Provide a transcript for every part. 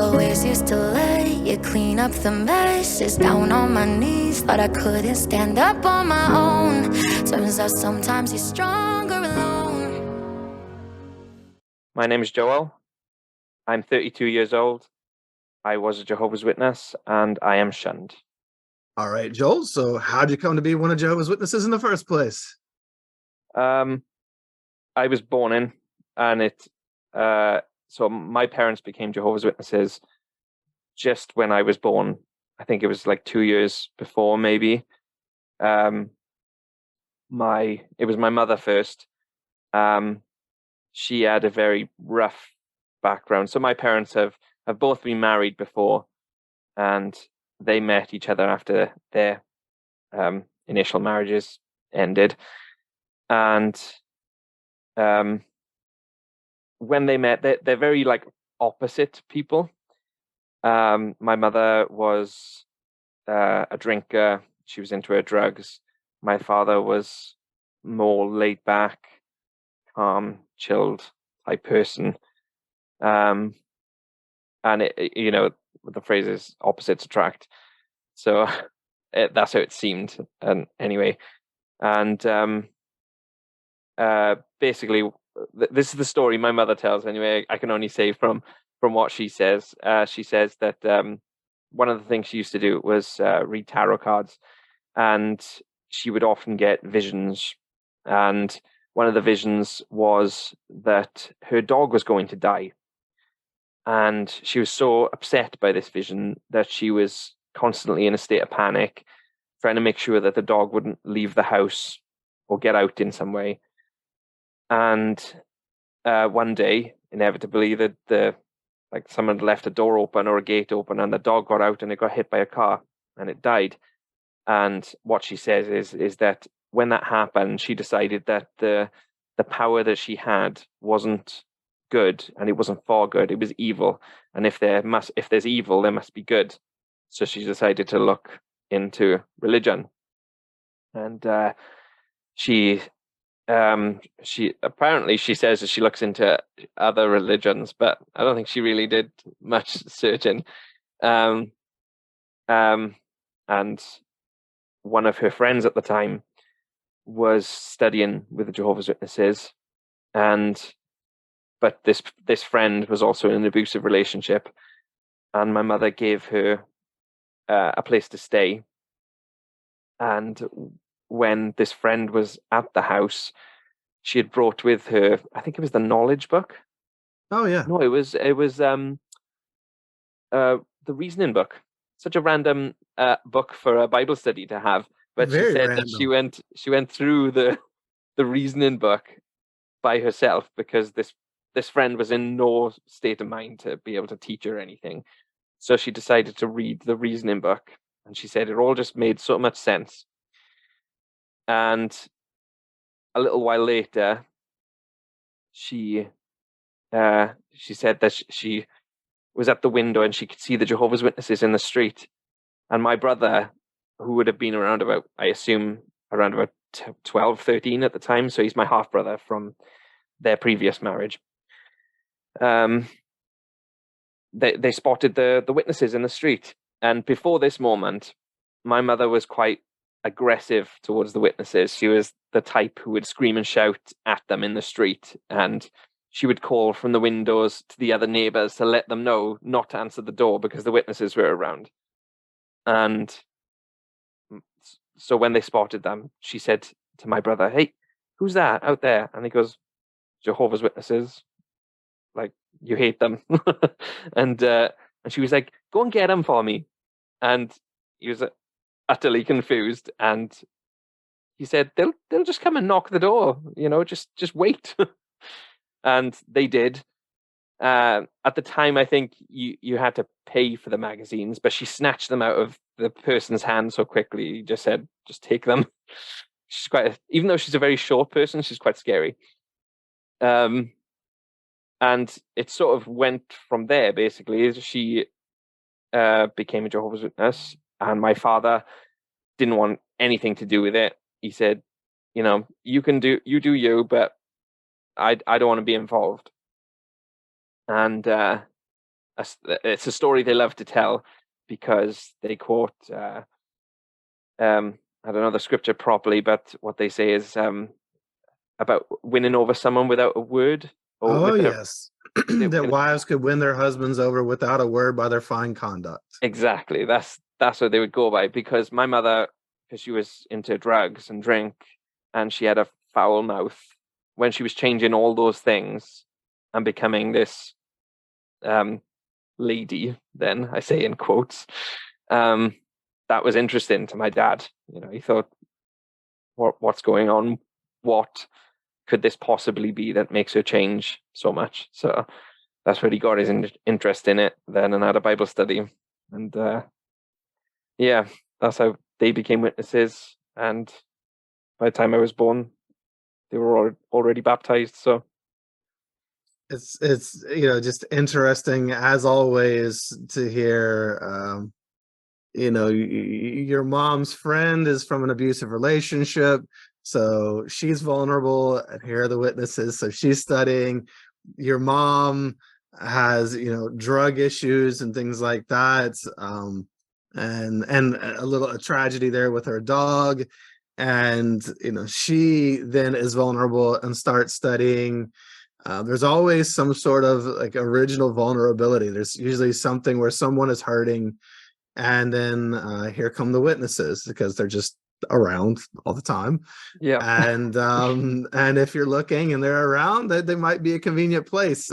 always used to lay you clean up the messes. Down on my knees, thought I couldn't stand up on my own. Turns out sometimes you're stronger alone. My name is Joel. I'm 32 years old. I was a Jehovah's Witness, and I am shunned. All right, Joel. So how'd you come to be one of Jehovah's Witnesses in the first place? I was born in, and so my parents became Jehovah's Witnesses just when I was born. I think it was like 2 years before, maybe. It was my mother first. She had a very rough background. So my parents have both been married before, and they met each other after their initial marriages ended. And when they met, they're very like opposite people. My mother was a drinker. She was into her drugs. My father was more laid back, calm, chilled type person. And the phrase is opposites attract. So that's how it seemed. And anyway, and basically, this is the story my mother tells. Anyway, I can only say from what she says. She says that one of the things she used to do was read tarot cards, and she would often get visions. And one of the visions was that her dog was going to die. And she was so upset by this vision that she was constantly in a state of panic, trying to make sure that the dog wouldn't leave the house or get out in some way. And one day, inevitably, someone left a door open or a gate open, and the dog got out and it got hit by a car and it died. And what she says is that when that happened, she decided that the power that she had wasn't good, and it wasn't for good. It was evil, and if there's evil, there must be good. So she decided to look into religion, and she apparently, she says that she looks into other religions, but I don't think she really did much searching. And one of her friends at the time was studying with the Jehovah's Witnesses, but this friend was also in an abusive relationship, and my mother gave her a place to stay. And when this friend was at the house, she had brought with her, I think it was the knowledge book. Oh yeah. No, it was the reasoning book. Such a random book for a Bible study to have. But Very she said random. that she went through the reasoning book by herself because this friend was in no state of mind to be able to teach her anything. So she decided to read the reasoning book, and she said it all just made so much sense. And a little while later, she said that she was at the window and she could see the Jehovah's Witnesses in the street. And my brother, who would have been around about 12, 13 at the time, so he's my half brother from their previous marriage. They spotted the witnesses in the street, and before this moment, my mother was quite aggressive towards the witnesses. She was the type who would scream and shout at them in the street, and she would call from the windows to the other neighbors to let them know not to answer the door because the witnesses were around. And so when they spotted them, she said to my brother, "Hey, who's that out there?" And he goes, "Jehovah's Witnesses. Like, you hate them." and she was like, "Go and get them for me." And he was utterly confused, and he said, they'll just come and knock the door, just wait. And they did. At the time, I think you had to pay for the magazines, but she snatched them out of the person's hand so quickly. He just said, "Just take them." She's even though she's a very short person, she's quite scary. And it sort of went from there, basically. She became a Jehovah's Witness, and my father didn't want anything to do with it. He said, you do you, but I don't want to be involved. And it's a story they love to tell because they quote I don't know the scripture properly, but what they say is about winning over someone without a word, or Oh, with their yes. That wives could win their husbands over without a word by their fine conduct. exactly. That's what they would go by. Because my mother, because she was into drugs and drink, and she had a foul mouth, when she was changing all those things and becoming this lady, then I say in quotes, that was interesting to my dad. He thought, what's going on? What could this possibly be that makes her change so much? So that's where he got his interest in it then, and had a Bible study. And yeah, that's how they became witnesses. And by the time I was born, they were already baptized. So It's just interesting as always to hear your mom's friend is from an abusive relationship, so she's vulnerable, and here are the witnesses. So she's studying. Your mom has drug issues and things like that, and a tragedy there with her dog, and she then is vulnerable and starts studying. There's always some sort of like original vulnerability. There's usually something where someone is hurting, and then here come the witnesses because they're just around all the time. yeah. And if you're looking and they're around, they might be a convenient place.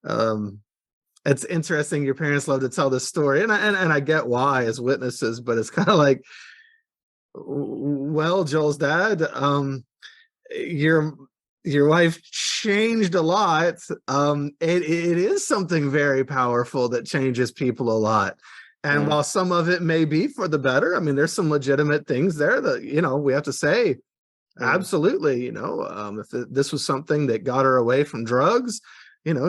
It's interesting. Your parents love to tell this story, and I get why as witnesses, but it's kind of like, well, Joel's dad, your wife changed a lot. It is something very powerful that changes people a lot. And while some of it may be for the better, I mean, there's some legitimate things there that, we have to say, absolutely, if this was something that got her away from drugs,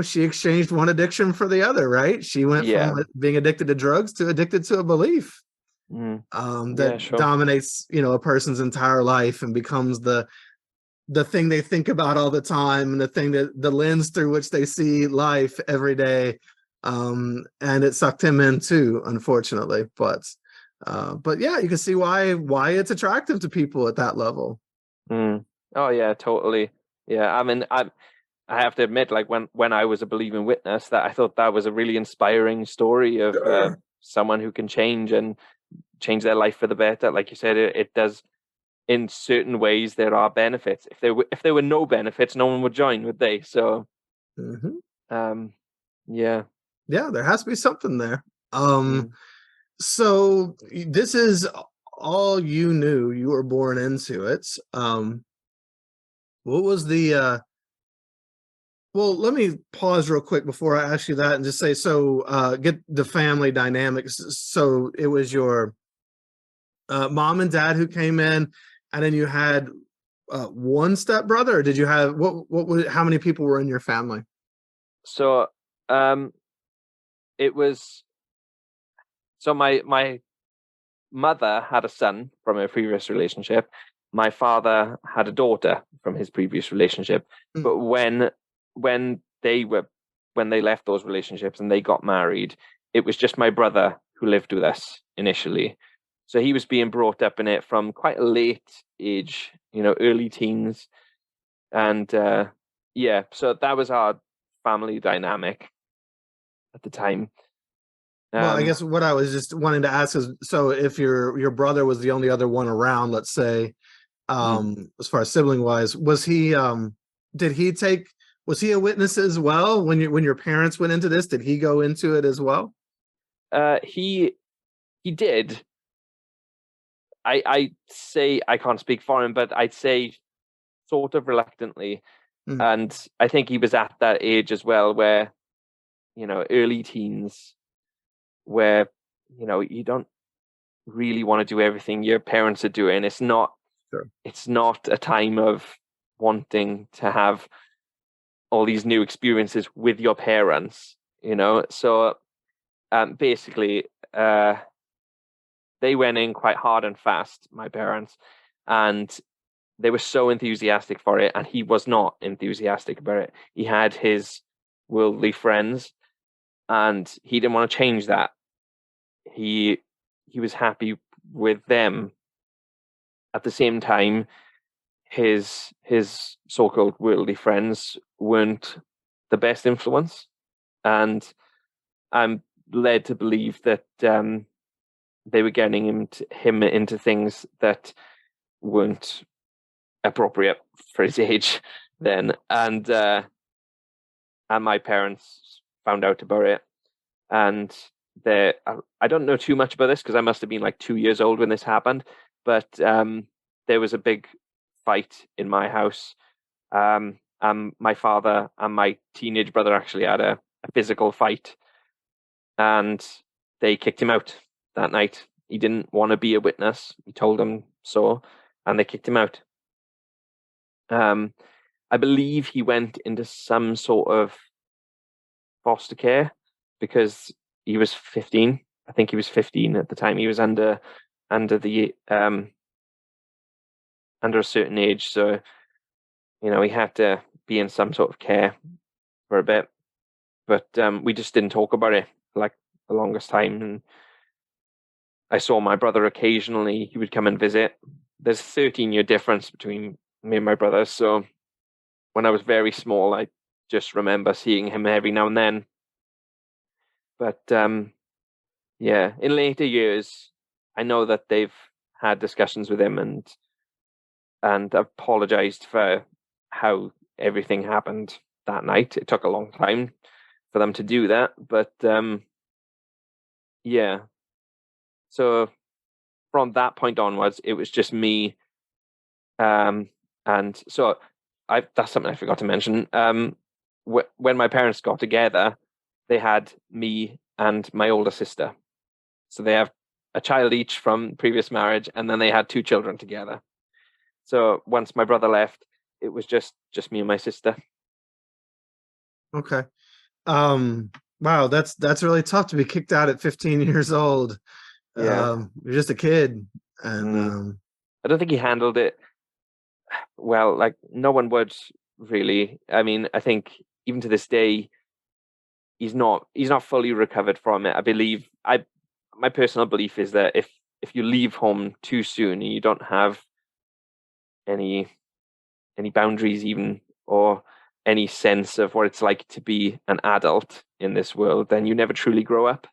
she exchanged one addiction for the other, right? She went from being addicted to drugs to addicted to a belief that Sure. dominates, a person's entire life and becomes the thing they think about all the time, and the lens through which they see life every day. And it sucked him in too, unfortunately. But yeah, you can see why it's attractive to people at that level. Oh yeah, totally. Yeah, I mean, I have to admit, like when I was a believing witness, that I thought that was a really inspiring story of someone who can change their life for the better. Like you said, it does. In certain ways, there are benefits. If there were no benefits, no one would join, would they? So, yeah, there has to be something there. So this is all you knew. You were born into it. What was the? Well, let me pause real quick before I ask you that, and just say, so get the family dynamics. So it was your mom and dad who came in, and then you had one stepbrother, or did you have how many people were in your family? So it was, so my mother had a son from her previous relationship. My father had a daughter from his previous relationship. But when they left those relationships and they got married, it was just my brother who lived with us initially. So he was being brought up in it from quite a late age, early teens. And so that was our family dynamic at the time. Well, I guess what I was just wanting to ask is, so if your brother was the only other one around, let's say, as far as sibling wise, was he was he a witness as well when your parents went into this? Did he go into it as well? He did. I say, I can't speak for him, but I'd say sort of reluctantly. And I think he was at that age as well where, early teens, where, you don't really want to do everything your parents are doing. It's not a time of wanting to have all these new experiences with your parents, So basically, they went in quite hard and fast, my parents, and they were so enthusiastic for it, and he was not enthusiastic about it. He had his worldly friends, and he didn't want to change that. He was happy with them. At the same time, his so-called worldly friends weren't the best influence, and I'm led to believe that they were getting him into things that weren't appropriate for his age then, and my parents found out about it, and I don't know too much about this because I must have been like 2 years old when this happened, but there was a big fight in my house. My father and my teenage brother actually had a physical fight, and they kicked him out that night. He didn't want to be a witness. He told them so, and they kicked him out. I believe he went into some sort of foster care because he was 15. I think he was 15 at the time. He was under a certain age, so he had to be in some sort of care for a bit. But we just didn't talk about it for like the longest time. And I saw my brother occasionally. He would come and visit. There's a 13-year difference between me and my brother, so when I was very small, I just remember seeing him every now and then. But yeah, in later years, I know that they've had discussions with him and apologized for how everything happened that night. It took a long time for them to do that, but yeah. So from that point onwards, it was just me. And so that's something I forgot to mention. When my parents got together, they had me and my older sister. So they have a child each from previous marriage, and then they had 2 children together. So once my brother left, it was just me and my sister. Okay. Wow, that's really tough to be kicked out at 15 years old. Yeah. You're just a kid, and I don't think he handled it well. Like, no one would really. I mean, I think even to this day, he's not fully recovered from it. I believe my personal belief is that if you leave home too soon and you don't have any boundaries even, or any sense of what it's like to be an adult in this world, then you never truly grow up.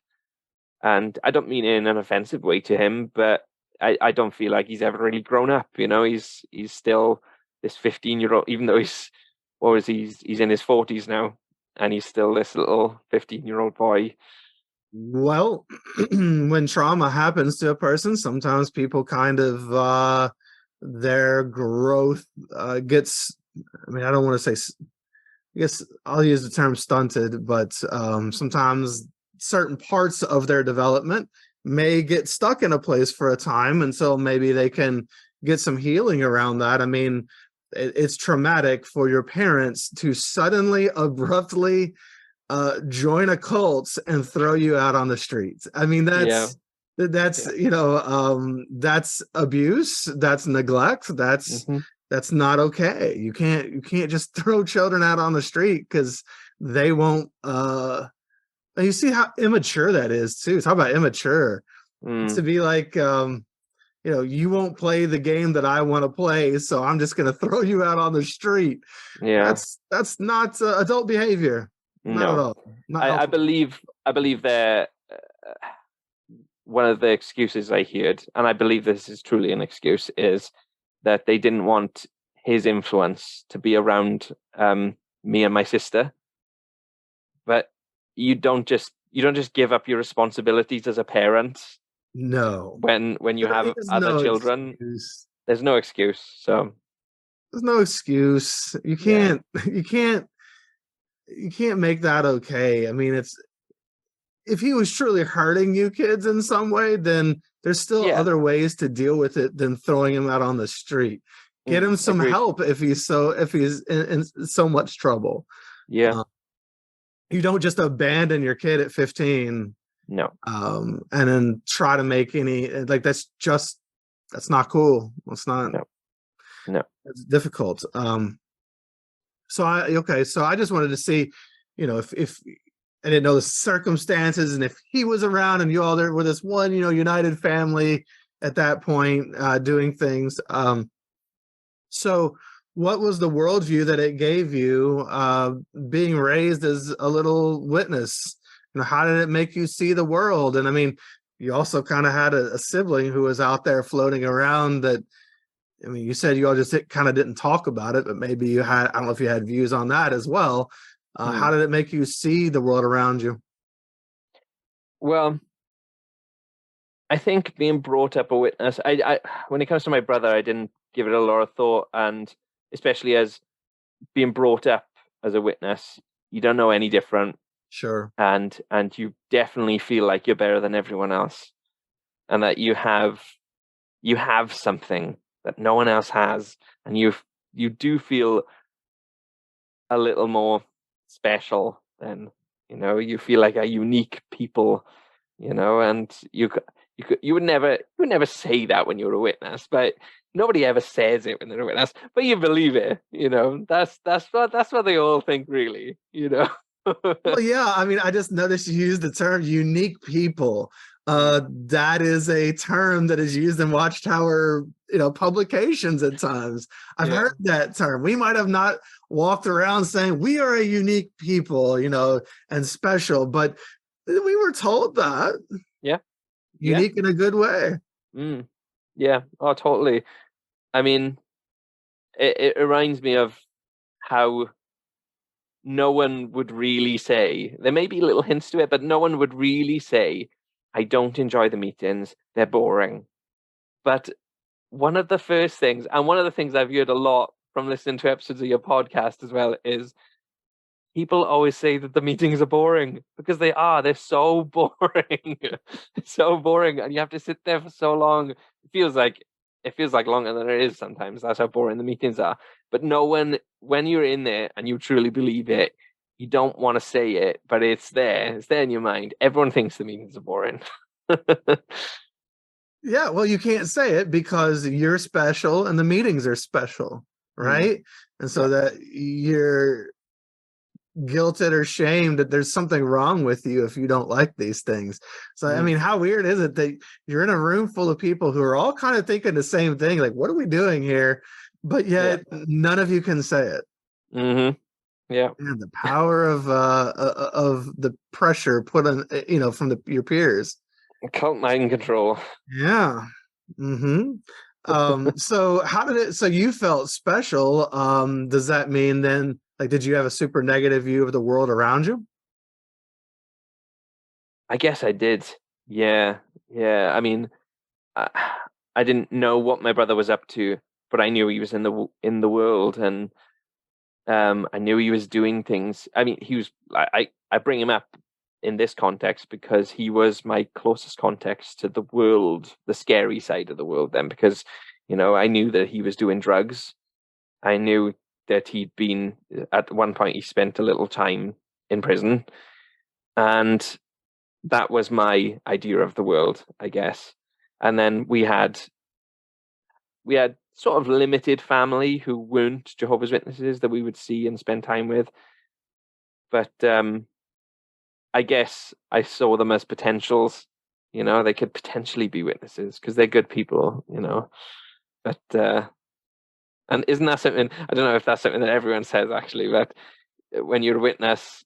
And I don't mean it in an offensive way to him, but I don't feel like he's ever really grown up. He's still this 15-year-old, even though he's in his 40s now, and he's still this little 15-year-old boy. well, when trauma happens to a person, sometimes people kind of their growth gets, I mean, I don't want to say, I guess I'll use the term stunted, but sometimes certain parts of their development may get stuck in a place for a time until maybe they can get some healing around that. I mean, it's traumatic for your parents to suddenly, abruptly join a cult and throw you out on the streets. I mean, that's that's abuse, that's neglect, that's not okay. You can't just throw children out on the street because they won't you see how immature that is too. Talk about immature. It's to be like you won't play the game that I want to play, so I'm just going to throw you out on the street. Yeah, that's not adult behavior. Not at all. I believe that one of the excuses I heard, and I believe this is truly an excuse, is that they didn't want his influence to be around me and my sister. But you don't just give up your responsibilities as a parent. No. When you have other children, excuse. There's no excuse. So there's no excuse. You can't make that okay. I mean, if he was truly hurting you kids in some way, then there's still other ways to deal with it than throwing him out on the street. Get him some help if he's in so much trouble. Yeah. You don't just abandon your kid at 15. No. And then try to make any, like, that's not cool. It's not. No. It's difficult. So I just wanted to see, if I didn't know the circumstances, and if he was around, and you all there were this one, united family at that point, doing things. So what was the worldview that it gave you, being raised as a little witness? How did it make you see the world? And I mean, you also kind of had a sibling who was out there floating around that, I mean, you said you all just kind of didn't talk about it, but maybe you had, I don't know if you had views on that as well. How did it make you see the world around you? Well, I think being brought up a witness, I when it comes to my brother, I didn't give it a lot of thought, and especially as being brought up as a witness, you don't know any different. Sure. And you definitely feel like you're better than everyone else, and that you have something that no one else has, and you do feel a little more special than, you feel like a unique people, and you would never say that when you're a witness, but nobody ever says it when they're a witness, but you believe it. That's what they all think, really. Well, yeah, I mean, I just noticed you use the term unique people. That is a term that is used in Watchtower, publications at times. I've heard that term. We might have not walked around saying we are a unique people, and special, but we were told that. Yeah. Unique in a good way. Yeah. Oh, totally. I mean, it reminds me of how no one would really say, there may be little hints to it, but no one would really say, I don't enjoy the meetings, they're boring. But one of the first things, and one of the things I've heard a lot from listening to episodes of your podcast as well, is people always say that the meetings are boring, because they're so boring. So boring, and you have to sit there for so long. It feels like longer than it is sometimes. That's how boring the meetings are. But when you're in there and you truly believe it, you don't want to say it, but it's there in your mind. Everyone thinks the meetings are boring. Yeah, well, you can't say it because you're special and the meetings are special, right? And so that you're guilted or shamed that there's something wrong with you if you don't like these things. So I mean, how weird is it that you're in a room full of people who are all kind of thinking the same thing, like, what are we doing here? But yet none of you can say it. Yeah. And the power of the pressure put on, from your peers. Cult mind control. Yeah. So so you felt special. Does that mean then, like, did you have a super negative view of the world around you? I guess I did. Yeah. I mean, I didn't know what my brother was up to, but I knew he was in the world, and I knew he was doing things. I mean, I bring him up in this context because he was my closest context to the world, the scary side of the world then, because, I knew that he was doing drugs. I knew that at one point, he spent a little time in prison, and that was my idea of the world, I guess. And then we had sort of limited family who weren't Jehovah's Witnesses that we would see and spend time with. But I guess I saw them as potentials. They could potentially be witnesses because they're good people, But and isn't that something? I don't know if that's something that everyone says actually, but when you're a witness,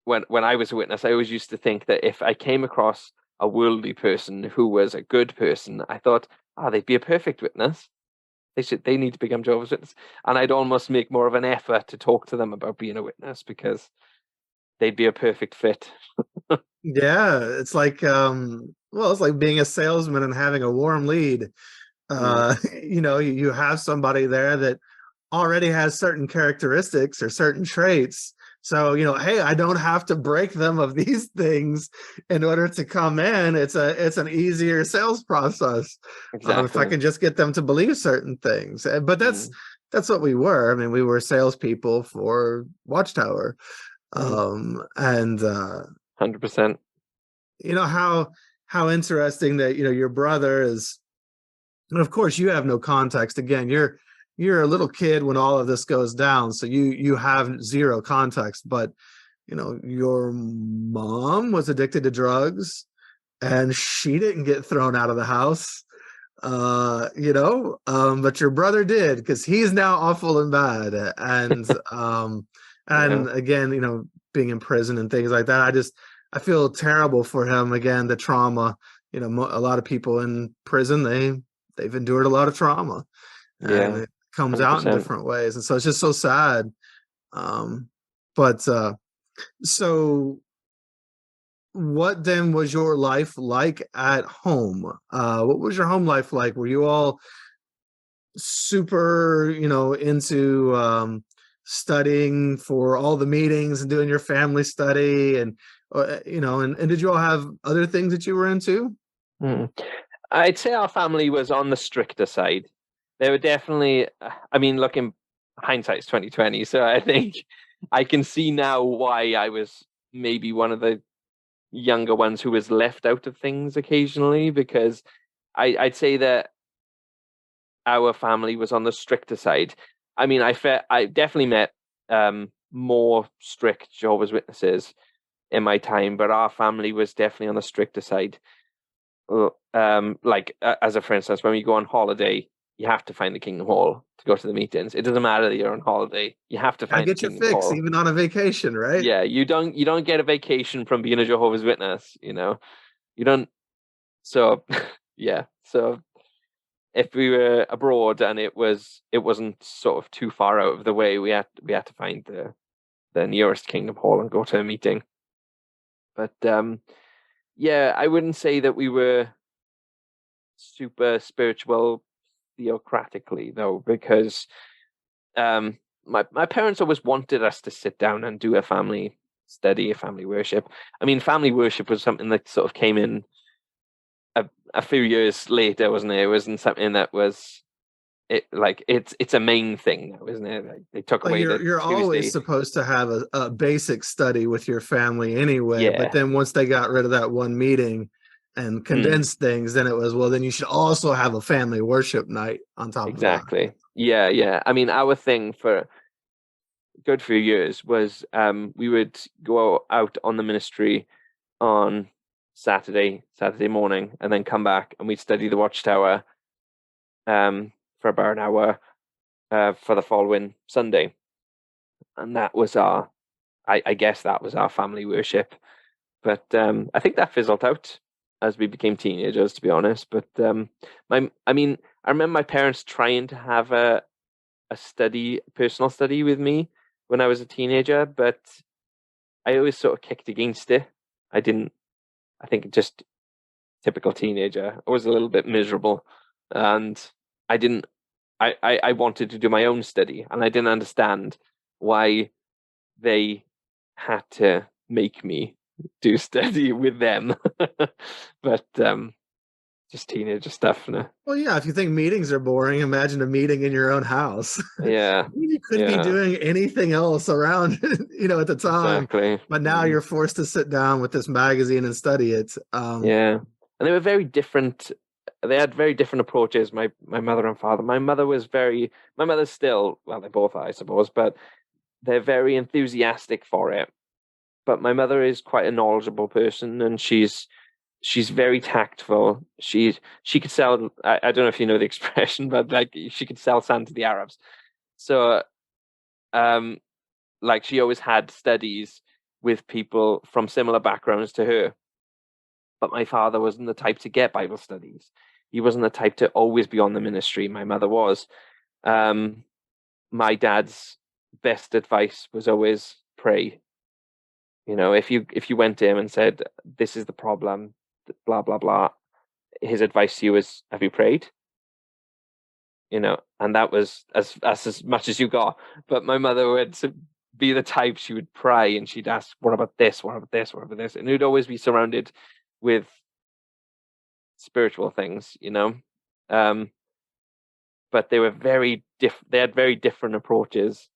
when I was a witness, I always used to think that if I came across a worldly person who was a good person, I thought, they'd be a perfect witness. They need to become Jehovah's Witness, and I'd almost make more of an effort to talk to them about being a witness because they'd be a perfect fit. Yeah, it's like it's like being a salesman and having a warm lead. You have somebody there that already has certain characteristics or certain traits. So, hey, I don't have to break them of these things in order to come in. It's an easier sales process. Exactly. If I can just get them to believe certain things. But that's what we were. I mean, we were salespeople for Watchtower. And 100%. How interesting that your brother is, and of course you have no context. Again, you're a little kid when all of this goes down, so you have zero context. But your mom was addicted to drugs and she didn't get thrown out of the house, but your brother did, because he's now awful and bad. And Yeah, again, being in prison and things like that, I feel terrible for him. Again, the trauma, a lot of people in prison, they've endured a lot of trauma, and yeah, it comes out in 100%. different ways. And so it's just so sad. But so what then was your life like at home? What was your home life like? Were you all super, into studying for all the meetings and doing your family study, and did you all have other things that you were into? Mm. I'd say our family was on the stricter side. They were definitely, I mean, looking hindsight's 2020, so I think I can see now why I was maybe one of the younger ones who was left out of things occasionally, because I'd say that our family was on the stricter side. I mean, I definitely met more strict Jehovah's Witnesses in my time, but our family was definitely on the stricter side. As a for instance, when we go on holiday, you have to find the Kingdom Hall to go to the meetings. It doesn't matter that you're on holiday; you have to I find the get your Kingdom fix Hall. even on a vacation, right? Yeah, you don't get a vacation from being a Jehovah's Witness. You don't. So yeah, so if we were abroad and it wasn't sort of too far out of the way, we had to find the nearest Kingdom Hall and go to a meeting. But yeah, I wouldn't say that we were super spiritual theocratically though, because my parents always wanted us to sit down and do a family study, a family worship. I mean, family worship was something that sort of came in a few years later, wasn't it? It wasn't something that was it's a main thing now, isn't it? Like, they took Well, away the you're always Tuesday. supposed to have a basic study with your family anyway, but Yeah. then once they got rid of that one meeting and Mm, condensed things, then it was, well, then you should also have a family worship night on top of that. exactly. Yeah, yeah. I mean, our thing for a good few years was we would go out on the ministry on Saturday morning, and then come back and we'd study the Watchtower for about an hour for the following Sunday. And that was I guess that was our family worship. But I think that fizzled out as we became teenagers, to be honest. But I remember my parents trying to have a personal study with me when I was a teenager, but I always sort of kicked against it. I didn't. I think just typical teenager. I was a little bit miserable, and I didn't. I wanted to do my own study, and I didn't understand why they had to make me do study with them. But just teenager stuff. No? Well, yeah, if you think meetings are boring, imagine a meeting in your own house. Yeah, You couldn't be yeah, doing anything else around, at the time, exactly. but now Mm, you're forced to sit down with this magazine and study it. yeah, and they were very different. They had very different approaches. My mother and father. My mother's still, well, they both are, I suppose, but they're very enthusiastic for it. But my mother is quite a knowledgeable person, and she's very tactful. She could sell. I don't know if you know the expression, but like she could sell sand to the Arabs. So um, like she always had studies with people from similar backgrounds to her. But my father wasn't the type to get Bible studies. He wasn't the type to always be on the ministry. My mother was. Um, my dad's best advice was always pray. If you went to him and said, "This is the problem," blah blah blah, his advice to you is, "Have you prayed?" And that was as much as you got. But my mother would be the type, she would pray and she'd ask, "What about this? What about this? What about this?" And it would always be surrounded with spiritual things. Um, but they were very they had very different approaches.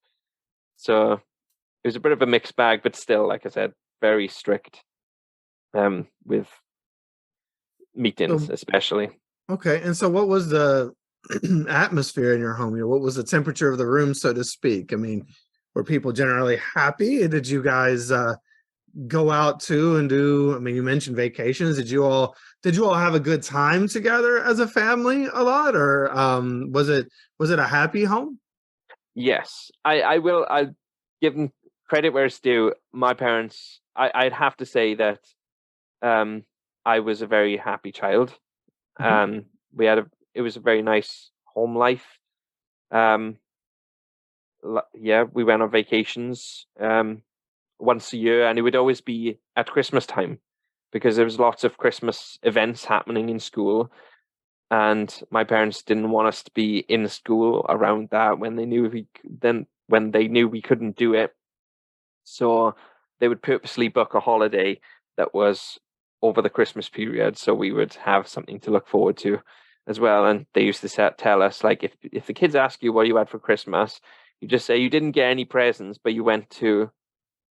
So it was a bit of a mixed bag, but still, like I said, very strict with meetings, So, especially. okay, and so what was the atmosphere in your home? What was the temperature of the room, so to speak? I mean, were people generally happy? Did you guys go out too and do, I mean, you mentioned vacations. Did you all have a good time together as a family a lot, or was it a happy home? Yes, I'll give them credit where it's due. My parents, I'd have to say that um, I was a very happy child. Mhm. It was a very nice home life. Um, yeah, we went on vacations once a year, and it would always be at Christmas time because there was lots of Christmas events happening in school, and my parents didn't want us to be in school around that when they knew we couldn't do it. So they would purposely book a holiday that was over the Christmas period, so we would have something to look forward to as well. And they used to tell us, like, if the kids ask you what you had for Christmas, you just say you didn't get any presents, but you went to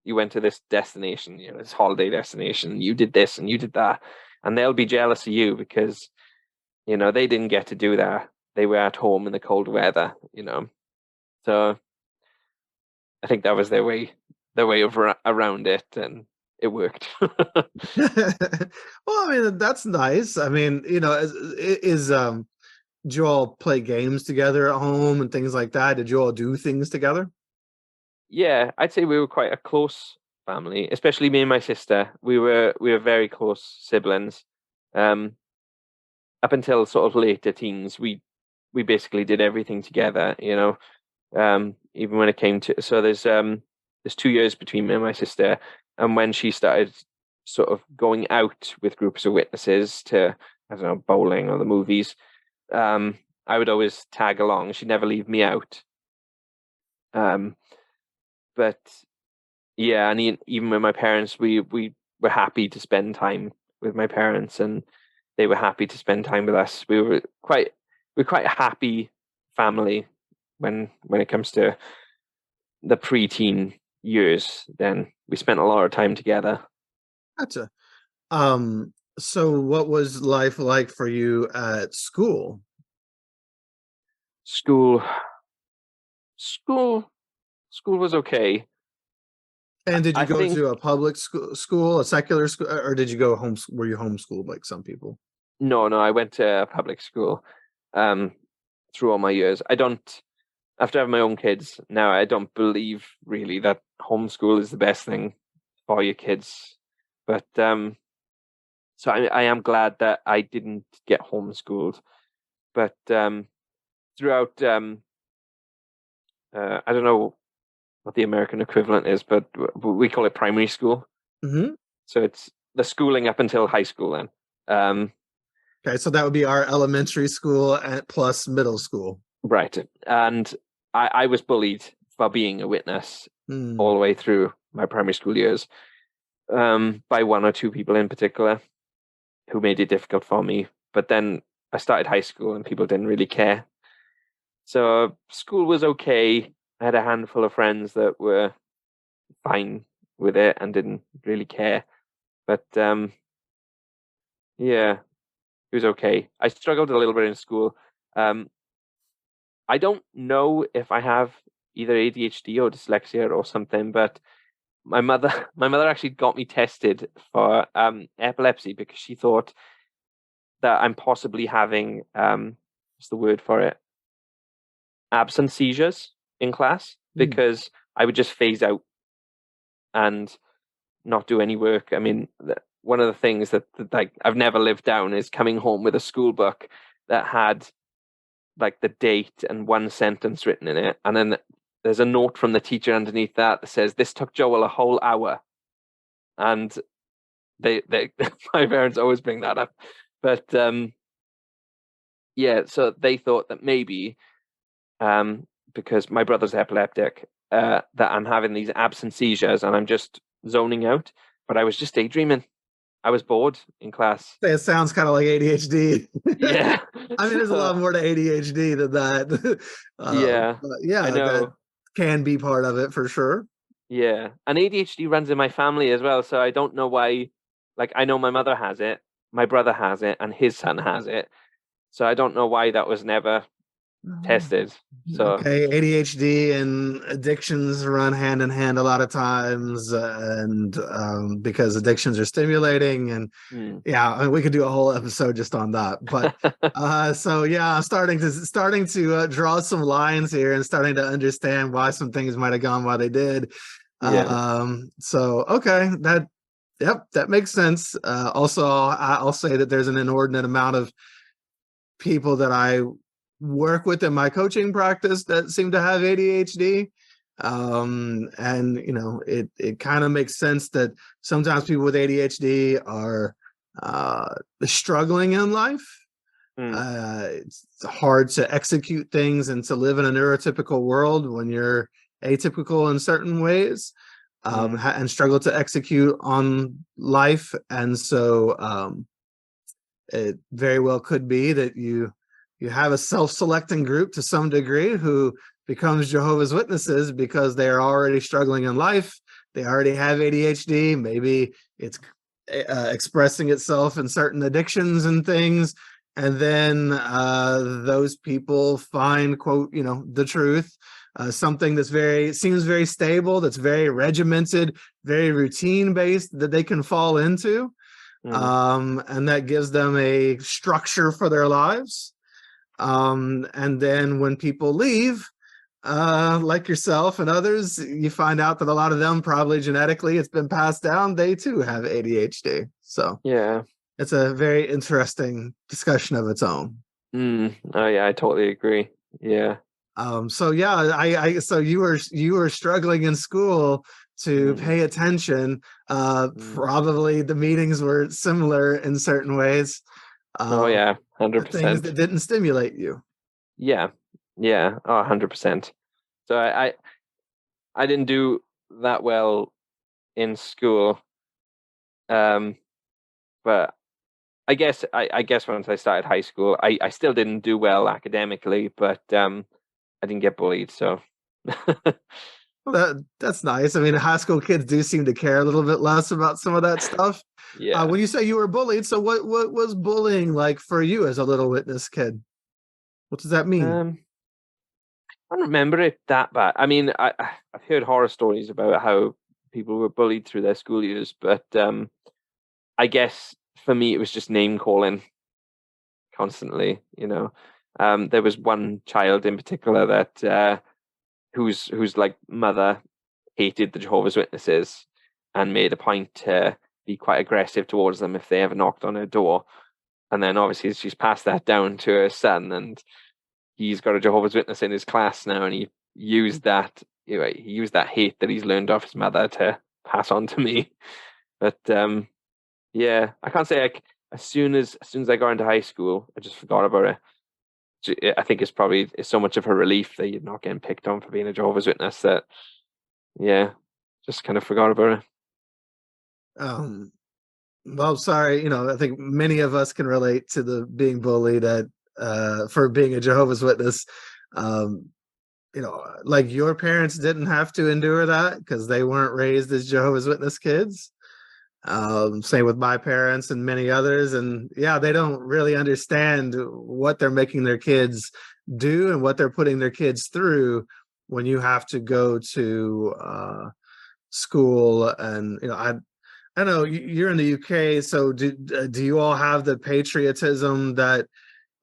this destination, this holiday destination. You did this and you did that, and they'll be jealous of you because they didn't get to do that. They were at home in the cold weather. So I think that was their way of around it, and it worked. Well, I mean, that's nice. I mean, did you all play games together at home and things like that? Did you all do things together? Yeah, I'd say we were quite a close family, especially me and my sister. We were very close siblings. Um, Up until sort of later teens, we basically did everything together. Even when it came to, so there's 2 years between me and my sister, and when she started sort of going out with groups of witnesses to, I don't know, bowling or the movies, I would always tag along. She'd never leave me out. um but yeah, and even with my parents, we were happy to spend time with my parents, and they were happy to spend time with us. We're quite a happy family when it comes to the preteen years. Then we spent a lot of time together. Gotcha. So what was life like for you at school? School, school, school was okay. And did you I go think to a public school, a secular school, or did you go home? Were you homeschooled like some people? no, no, I went to a public school um, through all my years. I don't. After having my own kids now, I don't believe really that homeschool is the best thing for your kids. But so I am glad that I didn't get homeschooled. But throughout, I don't know what the American equivalent is, but we call it primary school. Hmm. So it's the schooling up until high school. Then, um, Okay, so that would be our elementary school and plus middle school. right, and I was bullied for being a witness Hmm. all the way through my primary school years, by one or two people in particular who made it difficult for me. But then I started high school and people didn't really care. So school was okay. I had a handful of friends that were fine with it and didn't really care. But yeah, it was okay. I struggled a little bit in school. Um, I don't know if I have either ADHD or dyslexia or something, but my mother actually got me tested for epilepsy because she thought that I'm possibly having what's the word for it? Absent seizures in class, Hmm. because I would just phase out and not do any work. I mean, one of the things that like I've never lived down is coming home with a school book that had like the date and one sentence written in it, and then there's a note from the teacher underneath that says this took Joel a whole hour. And they my parents always bring that up. But yeah, so they thought that maybe because my brother's epileptic, that I'm having these absent seizures and I'm just zoning out. But I was just daydreaming. I was bored in class. It sounds kind of like ADHD. Yeah. I mean, there's a So lot more to ADHD than that. yeah, But I yeah, that know. can be part of it for sure. Yeah, and ADHD runs in my family as well. So I don't know why. Like, I know my mother has it, my brother has it, and his son has it. So I don't know why that was never tested. So Okay, ADHD and addictions run hand in hand a lot of times, and because addictions are stimulating, and yeah, I mean, we could do a whole episode just on that. But so yeah, I'm starting to draw some lines here and starting to understand why some things might have gone why they did. yeah. So okay, that makes sense. Also, I'll say that there's an inordinate amount of people that I work with in my coaching practice that seem to have ADHD. And you know, it kind of makes sense that sometimes people with ADHD are struggling in life. It's hard to execute things and to live in a neurotypical world when you're atypical in certain ways, and struggle to execute on life. And so it very well could be that you have a self-selecting group to some degree who becomes Jehovah's Witnesses because they are already struggling in life. They already have ADHD. Maybe it's expressing itself in certain addictions and things. And then those people find, quote, you know, the truth, something that's seems very stable, that's very regimented, very routine based, that they can fall into. And that gives them a structure for their lives. And then when people leave, like yourself and others, you find out that a lot of them, probably genetically, it's been passed down, they too have ADHD. So Yeah. it's a very interesting discussion of its own. Oh yeah, I totally agree. Yeah. So yeah, so you were struggling in school to pay attention. Probably the meetings were similar in certain ways. Oh yeah, Things 100%. that didn't stimulate you. Yeah. Yeah. Oh, 100%. So I didn't do that well in school. But I guess once I started high school, I still didn't do well academically, but I didn't get bullied, so Well, that's nice. I mean, high school kids do seem to care a little bit less about some of that stuff. yeah. When you say you were bullied, so what was bullying like for you as a little witness kid? What does that mean? I don't remember it that bad. I mean, I've heard horror stories about how people were bullied through their school years, but I guess for me it was just name calling constantly. You know, there was one child in particular that whose like mother hated the Jehovah's Witnesses and made a point to be quite aggressive towards them if they ever knocked on her door. And then obviously she's passed that down to her son, and he's got a Jehovah's Witness in his class now, and he used that he used that hate that he's learned off his mother to pass on to me. But yeah, I can't say like as soon as I got into high school, I just forgot about it. I think it's so much of a relief that you're not getting picked on for being a Jehovah's Witness that yeah, just kind of forgot about it. Well, sorry, you know, I think many of us can relate to the being bullied at for being a Jehovah's Witness. Um, you know, like your parents didn't have to endure that because they weren't raised as Jehovah's Witness kids. Same with my parents and many others. And yeah, they don't really understand what they're making their kids do and what they're putting their kids through when you have to go to school. And you know, I know you're in the UK, so do you all have the patriotism that,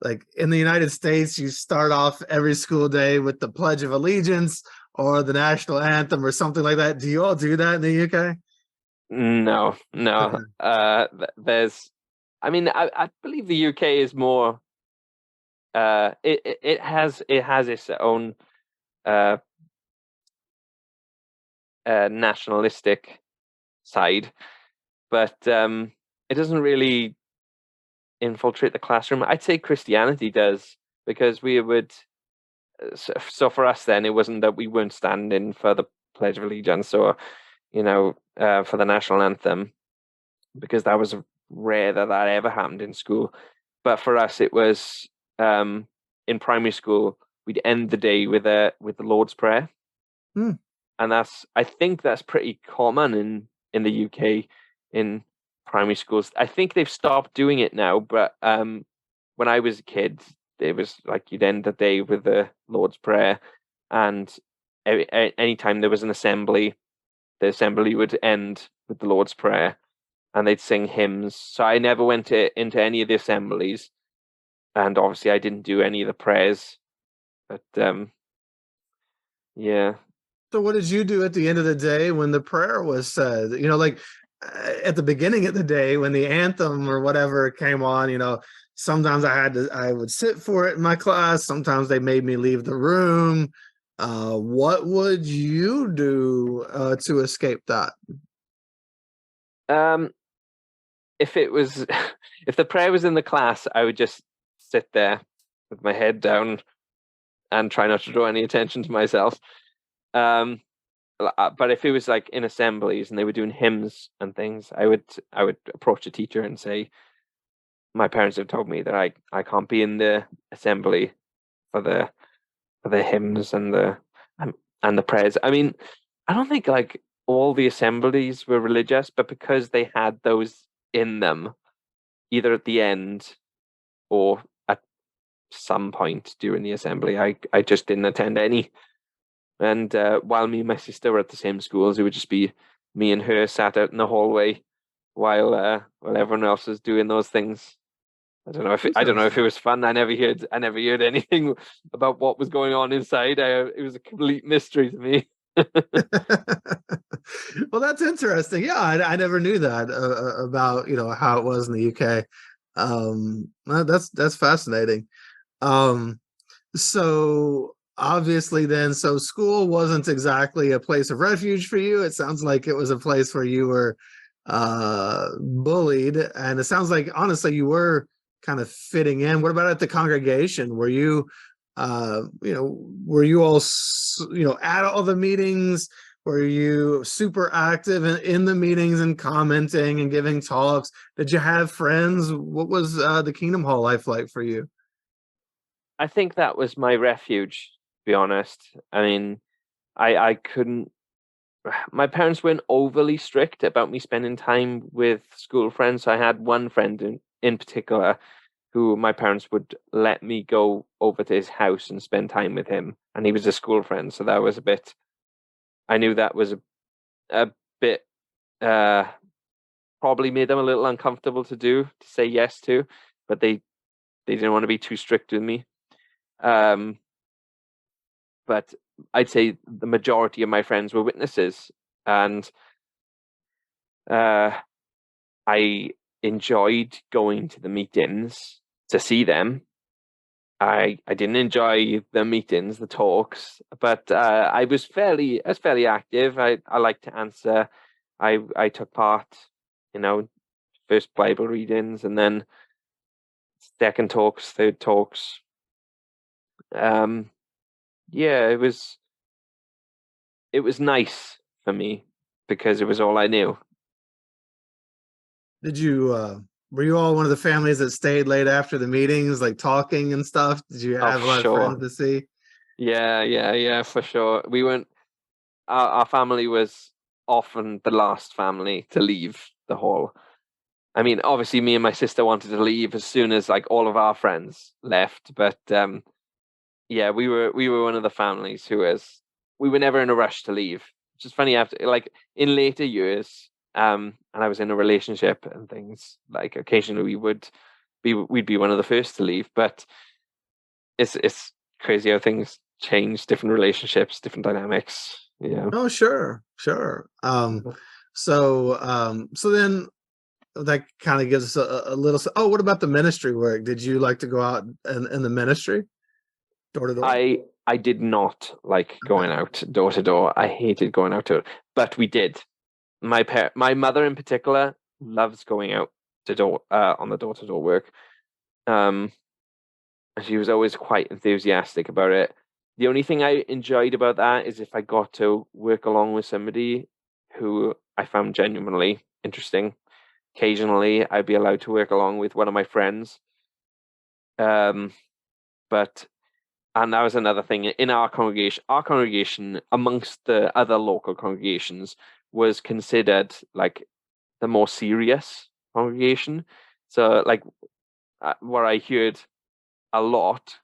like in the United States, you start off every school day with the Pledge of Allegiance or the national anthem or something like that? Do you all do that in the UK? No, no. Okay. There's, I mean, I believe the UK is more. It has its own uh, nationalistic side, but it doesn't really infiltrate the classroom. I'd say Christianity does because we would. So for us, then it wasn't that we weren't standing for the Pledge of Allegiance or, for the national anthem, because that was rare that ever happened in school. But for us, it was in primary school. We'd end the day with the Lord's Prayer, Hmm. and I think that's pretty common in the UK in primary schools. I think they've stopped doing it now, but when I was a kid, it was like you'd end the day with the Lord's Prayer, and anytime there was an assembly, the assembly would end with the Lord's Prayer, and they'd sing hymns. So I never went into any of the assemblies, and obviously I didn't do any of the prayers. But yeah. So what did you do at the end of the day when the prayer was said? Like at the beginning of the day when the anthem or whatever came on, sometimes I would sit for it in my class. Sometimes they made me leave the room. What would you do to escape that? If it was, if the prayer was in the class, I would just sit there with my head down and try not to draw any attention to myself. But if it was like in assemblies and they were doing hymns and things, I would approach the teacher and say, my parents have told me that I can't be in the assembly for the hymns and the prayers. I mean, I don't think like all the assemblies were religious, but because they had those in them, either at the end or at some point during the assembly, I just didn't attend any. And while me and my sister were at the same schools, it would just be me and her sat out in the hallway while everyone else was doing those things. I don't know if it was fun. I never heard anything about what was going on inside. It was a complete mystery to me. Well, that's interesting. Yeah, I never knew that about how it was in the UK. That's fascinating. So obviously then, so school wasn't exactly a place of refuge for you. It sounds like it was a place where you were bullied, and it sounds like honestly you were kind of fitting in. What about at the congregation? Were you were you all at all the meetings? Were you super active in the meetings and commenting and giving talks? Did you have friends? What was the Kingdom Hall life like for you? I think that was my refuge, to be honest. I mean, I couldn't. My parents weren't overly strict about me spending time with school friends. So I had one friend in particular who my parents would let me go over to his house and spend time with him. And he was a school friend. So that was a bit, I knew that was a bit, probably made them a little uncomfortable to say yes to, but they didn't want to be too strict with me. But I'd say the majority of my friends were witnesses, and I enjoyed going to the meetings to see them. I didn't enjoy the meetings, the talks, but I was fairly active. I liked to answer. I took part, first Bible readings and then second talks, third talks. Yeah, it was nice for me because it was all I knew. Did you were you all one of the families that stayed late after the meetings, like talking and stuff? Did you have a lot of friends to see? Yeah, for sure. We weren't. Our family was often the last family to leave the hall. I mean, obviously, me and my sister wanted to leave as soon as like all of our friends left, but yeah, we were one of the families we were never in a rush to leave. Which is funny after like in later years, and I was in a relationship and things, like occasionally we'd be one of the first to leave, but it's crazy how things change, different relationships, different dynamics. Yeah. Oh, sure. So then that kind of gives us a little. Oh, what about the ministry work? Did you like to go out in the ministry, door to door? I did not like going out door to door. I hated going out to, but we did. My mother in particular loves going out to door on the door to door work. She was always quite enthusiastic about it. The only thing I enjoyed about that is if I got to work along with somebody who I found genuinely interesting. Occasionally, I'd be allowed to work along with one of my friends. But and that was another thing in our congregation amongst the other local congregations was considered like the more serious congregation. So like what I heard a lot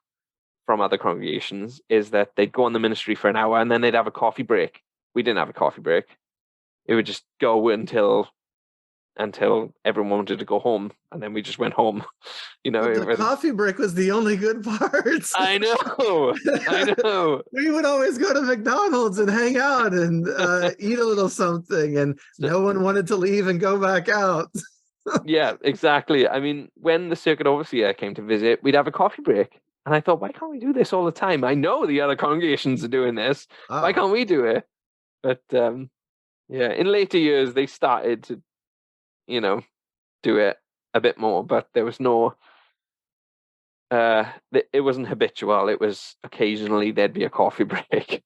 from other congregations is that they'd go on the ministry for an hour and then they'd have a coffee break. We didn't have a coffee break. It would just go until everyone wanted to go home, and then we just went home. But the coffee break was the only good part. I know. We would always go to McDonald's and hang out and eat a little something, and no one wanted to leave and go back out. Yeah, exactly. I mean, when the circuit overseer came to visit, we'd have a coffee break. And I thought, why can't we do this all the time? I know the other congregations are doing this. Oh. Why can't we do it? But yeah, in later years, they started to, do it a bit more. But there was no, it wasn't habitual. It was occasionally there'd be a coffee break.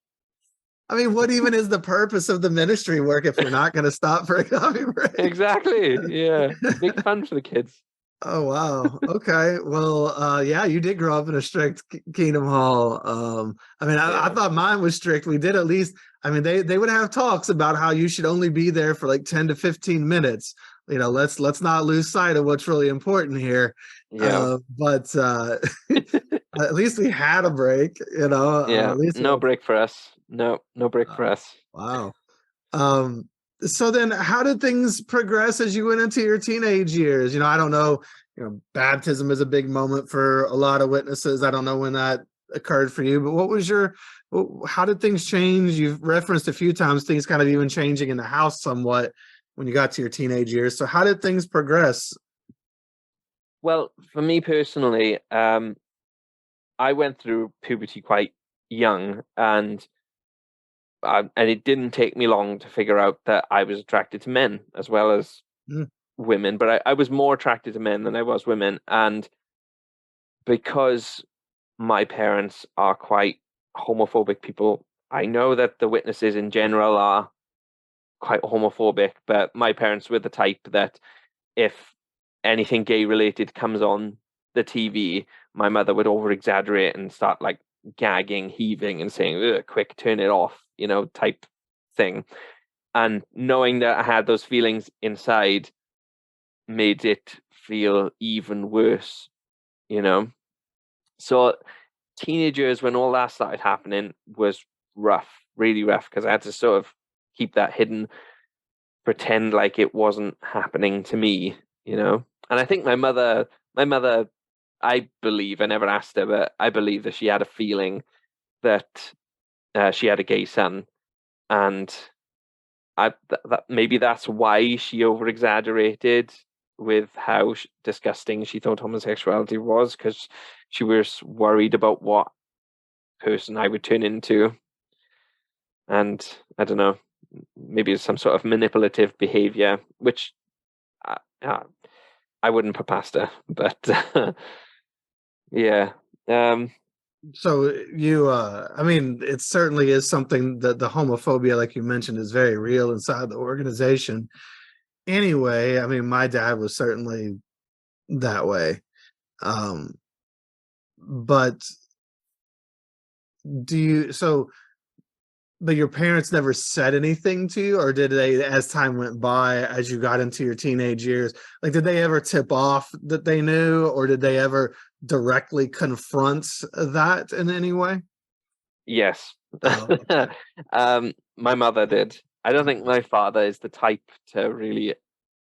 I mean, what even is the purpose of the ministry work if you're not going to stop for a coffee break? Exactly. Yeah. Big fun for the kids. Oh, wow. Okay. Well, yeah, you did grow up in a strict Kingdom Hall. I mean, I thought mine was strict. We did at least, I mean, they would have talks about how you should only be there for like 10 to 15 minutes. Let's not lose sight of what's really important here. Yeah. But at least we had a break, Yeah. at least No break for us. No break for us. Wow. So then how did things progress as you went into your teenage years? I don't know, baptism is a big moment for a lot of witnesses. I don't know when that occurred for you, but how did things change? You've referenced a few times things kind of even changing in the house somewhat when you got to your teenage years. So how did things progress? Well, for me personally, I went through puberty quite young, and it didn't take me long to figure out that I was attracted to men as well as women, but I was more attracted to men than I was women. And because my parents are quite homophobic people, I know that the witnesses in general are quite homophobic, but my parents were the type that if anything gay related comes on the TV, my mother would over exaggerate and start like gagging, heaving, and saying, quick, turn it off, type thing. And knowing that I had those feelings inside made it feel even worse, So teenagers, when all that started happening, was rough, really rough, because I had to sort of keep that hidden, pretend like it wasn't happening to me, And I think my mother, I believe, I never asked her, but I believe that she had a feeling that she had a gay son, and that maybe that's why she over exaggerated with how disgusting she thought homosexuality was, because she was worried about what person I would turn into. And I don't know, maybe it's some sort of manipulative behavior, which I wouldn't put past her, but yeah. So you, I mean, it certainly is something that the homophobia, like you mentioned, is very real inside the organization. Anyway, I mean, my dad was certainly that way. But but your parents never said anything to you, or did they, as time went by, as you got into your teenage years, like, did they ever tip off that they knew, or did they ever directly confront that in any way? Yes. Oh, okay. My mother did. I don't think my father is the type to really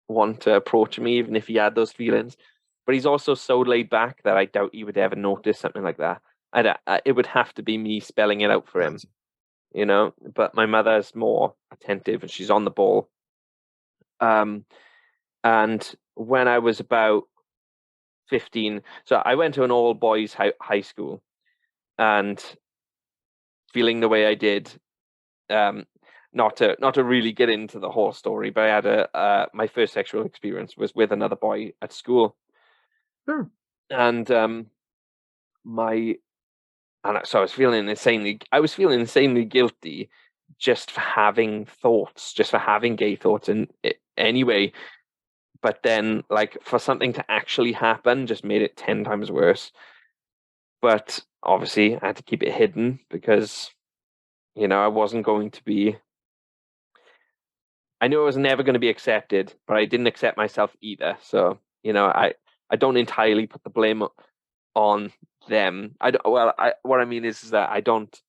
want to approach me, even if he had those feelings. But he's also so laid back that I doubt he would ever notice something like that. It would have to be me spelling it out for him, But my mother's more attentive and she's on the ball. And when I was about 15, so I went to an all boys high school, and feeling the way I did, not to really get into the whole story, but I had my first sexual experience was with another boy at school. Sure. And so I was feeling insanely guilty just for having gay thoughts anyway. But then, like, for something to actually happen just made it 10 times worse. But obviously I had to keep it hidden because, I wasn't going to be, I knew I was never going to be accepted, but I didn't accept myself either. So, I don't entirely put the blame on them. What I mean is that I don't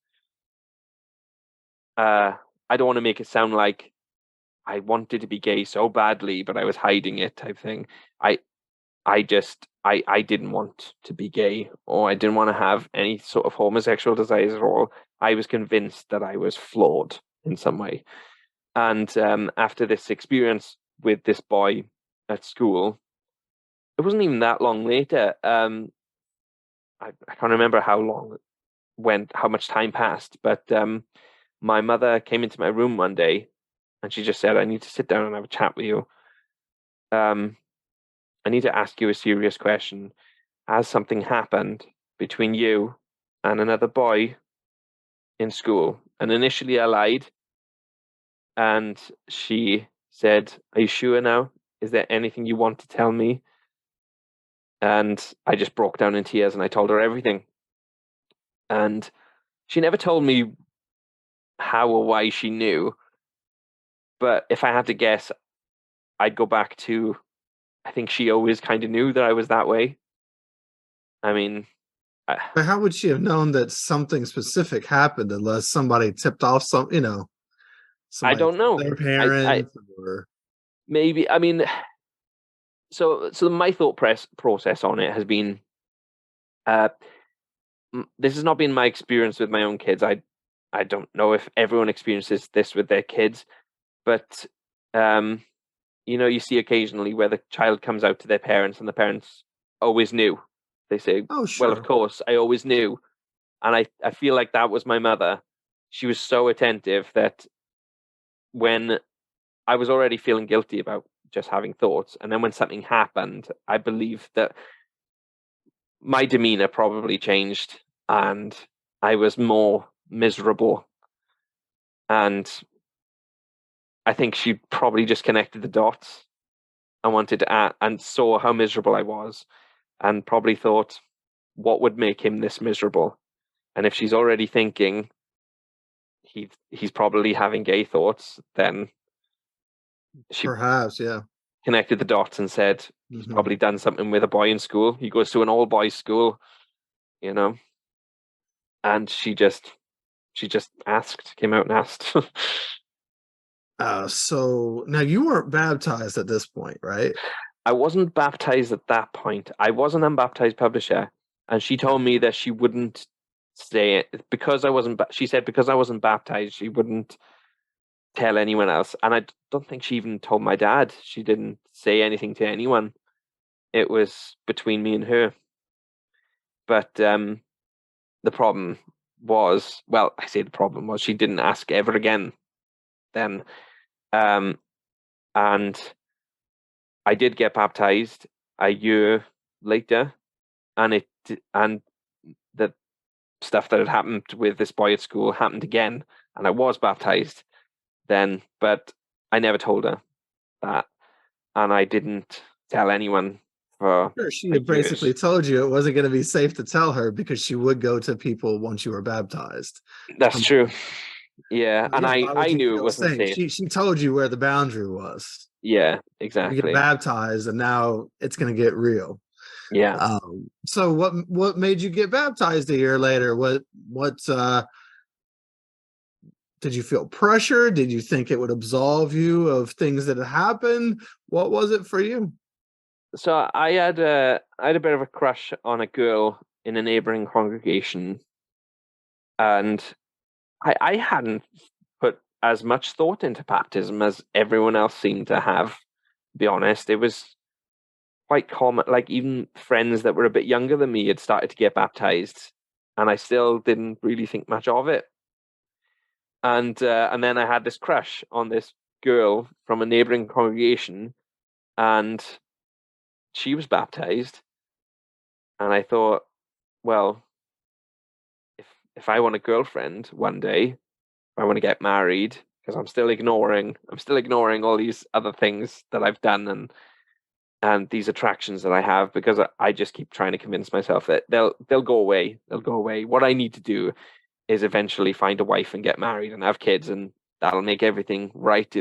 want to make it sound like I wanted to be gay so badly, but I was hiding it type thing. I didn't want to be gay, or I didn't want to have any sort of homosexual desires at all. I was convinced that I was flawed in some way. And after this experience with this boy at school, it wasn't even that long later. I can't remember how long how much time passed, but my mother came into my room one day and she just said, "I need to sit down and have a chat with you. I need to ask you a serious question. Has something happened between you and another boy in school?" And initially I lied, and she said, "Are you sure now? Is there anything you want to tell me?" And I just broke down in tears and I told her everything. And she never told me how or why she knew. But if I had to guess, I'd go back to, I think she always kind of knew that I was that way. I mean, But how would she have known that something specific happened unless somebody tipped off I somebody, don't know. their I parents, or maybe, I mean, so my thought process on it has been, uh, this has not been my experience with my own kids. I don't know if everyone experiences this with their kids, but you see occasionally where the child comes out to their parents and the parents always knew. They say, oh "Well, of sure, course, I always knew." And I feel like that was my mother. She was so attentive that when I was already feeling guilty about just having thoughts, and then when something happened, I believe that my demeanor probably changed and I was more miserable. And I think she probably just connected the dots and wanted to and saw how miserable I was and probably thought, what would make him this miserable? And if she's already thinking he's probably having gay thoughts, then she perhaps, yeah. connected the dots and said he's Hmm. probably done something with a boy in school. He goes to an all boys school, you know, and she just came out and asked. So now you weren't baptized at this point, right? I wasn't baptized at that point. I was an unbaptized publisher, and she told me that she wouldn't say it because I wasn't. She said because I wasn't baptized, she wouldn't tell anyone else. And I don't think she even told my dad. She didn't say anything to anyone. It was between me and her. But the problem was, well, I say the problem was she didn't ask ever again. Then, um, and I did get baptized a year later, and and the stuff that had happened with this boy at school happened again, and I was baptized then, but I never told her that, and I didn't tell anyone for Sure, she had basically years. told you it wasn't going to be safe to tell her because she would go to people once you were baptized. That's Um, true. Yeah, and yeah, why would I you knew it feel wasn't safe? safe. She told you where the boundary was. Yeah, You get exactly. baptized, and now it's going to get real. Yeah. So what made you get baptized a year later? What did you feel pressure? Did you think it would absolve you of things that had happened? What was it for you? So I had a bit of a crush on a girl in a neighboring congregation, and I hadn't put as much thought into baptism as everyone else seemed to have. To be honest, it was quite common. Like even friends that were a bit younger than me had started to get baptized, and I still didn't really think much of it. And then I had this crush on this girl from a neighboring congregation, and she was baptized, and I thought, well, if I want a girlfriend one day, if I want to get married, because I'm still ignoring all these other things that I've done and these attractions that I have, because I just keep trying to convince myself that they'll go away. They'll go away. What I need to do is eventually find a wife and get married and have kids, and that'll make everything right.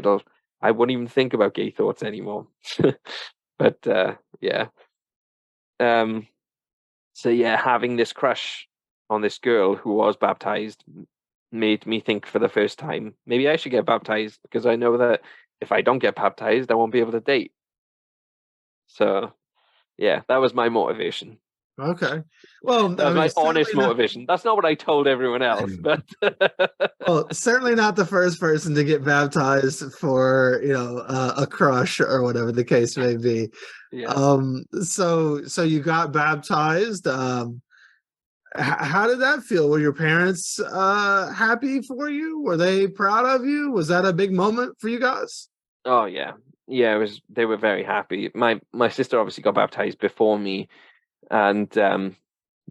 I won't even think about gay thoughts anymore. But yeah. Um So yeah, having this crush on this girl who was baptized made me think for the first time, maybe I should get baptized, because I know that if I don't get baptized, I won't be able to date. So yeah, that was my motivation. Okay. Well, That I was mean, my honest certainly not. motivation. That's not what I told everyone else, but Well, certainly not the first person to get baptized for, a crush or whatever the case may be. yeah. So you got baptized. How did that feel? Were your parents happy for you? Were they proud of you? Was that a big moment for you guys? Oh yeah. Yeah, it was. They were very happy. My sister obviously got baptized before me, and